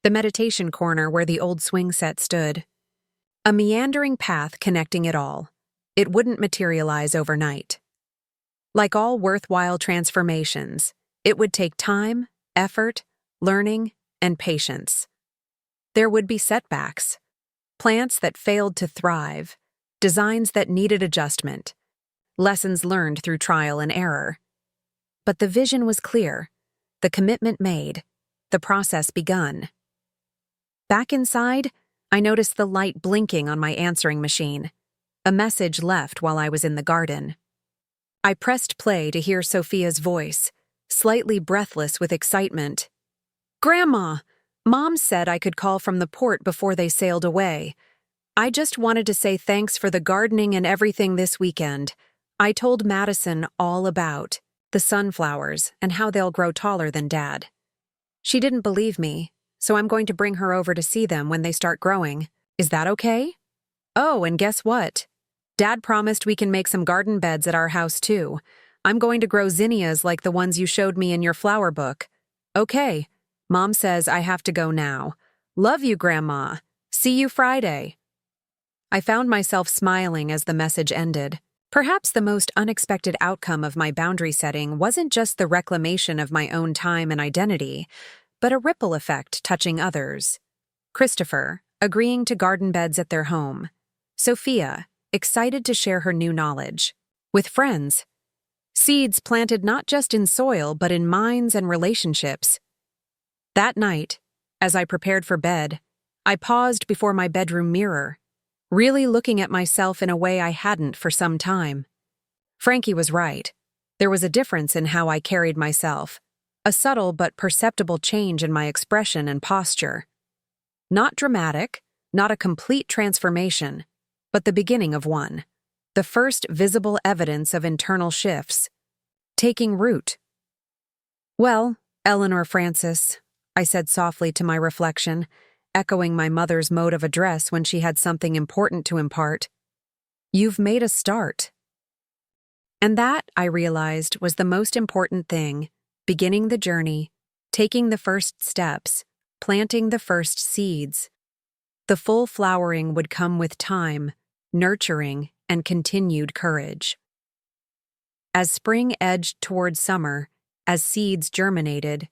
the meditation corner where the old swing set stood. A meandering path connecting it all. It wouldn't materialize overnight. Like all worthwhile transformations, it would take time, effort, learning, and patience. There would be setbacks, plants that failed to thrive, designs that needed adjustment, lessons learned through trial and error. But the vision was clear, the commitment made, the process begun. Back inside, I noticed the light blinking on my answering machine, a message left while I was in the garden. I pressed play to hear Sophia's voice, slightly breathless with excitement. "Grandma! Mom said I could call from the port before they sailed away. I just wanted to say thanks for the gardening and everything this weekend. I told Madison all about the sunflowers and how they'll grow taller than Dad. She didn't believe me, so I'm going to bring her over to see them when they start growing. Is that okay? Oh, and guess what? Dad promised we can make some garden beds at our house too. I'm going to grow zinnias like the ones you showed me in your flower book. Okay. Mom says I have to go now. Love you, Grandma. See you Friday." I found myself smiling as the message ended. Perhaps the most unexpected outcome of my boundary setting wasn't just the reclamation of my own time and identity, but a ripple effect touching others. Christopher, agreeing to garden beds at their home. Sophia, excited to share her new knowledge. With friends. Seeds planted not just in soil but in minds and relationships. That night, as I prepared for bed, I paused before my bedroom mirror, really looking at myself in a way I hadn't for some time. Frankie was right. There was a difference in how I carried myself, a subtle but perceptible change in my expression and posture. Not dramatic, not a complete transformation, but the beginning of one, the first visible evidence of internal shifts, taking root. "Well, Eleanor Francis," I said softly to my reflection, echoing my mother's mode of address when she had something important to impart. "You've made a start." And that, I realized, was the most important thing, beginning the journey, taking the first steps, planting the first seeds. The full flowering would come with time, nurturing, and continued courage. As spring edged toward summer, as seeds germinated,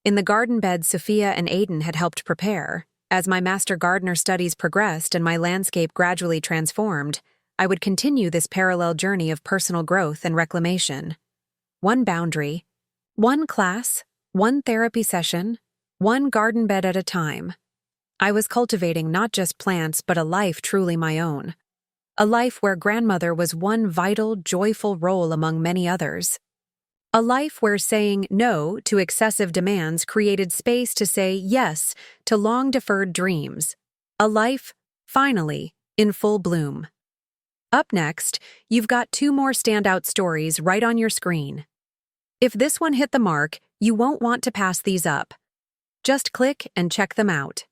in the garden bed Sophia and Aiden had helped prepare, as my master gardener studies progressed and my landscape gradually transformed, I would continue this parallel journey of personal growth and reclamation. One boundary, one class, one therapy session, one garden bed at a time. I was cultivating not just plants but a life truly my own. A life where grandmother was one vital, joyful role among many others. A life where saying no to excessive demands created space to say yes to long-deferred dreams. A life, finally, in full bloom. Up next, you've got 2 more standout stories right on your screen. If this one hit the mark, you won't want to pass these up. Just click and check them out.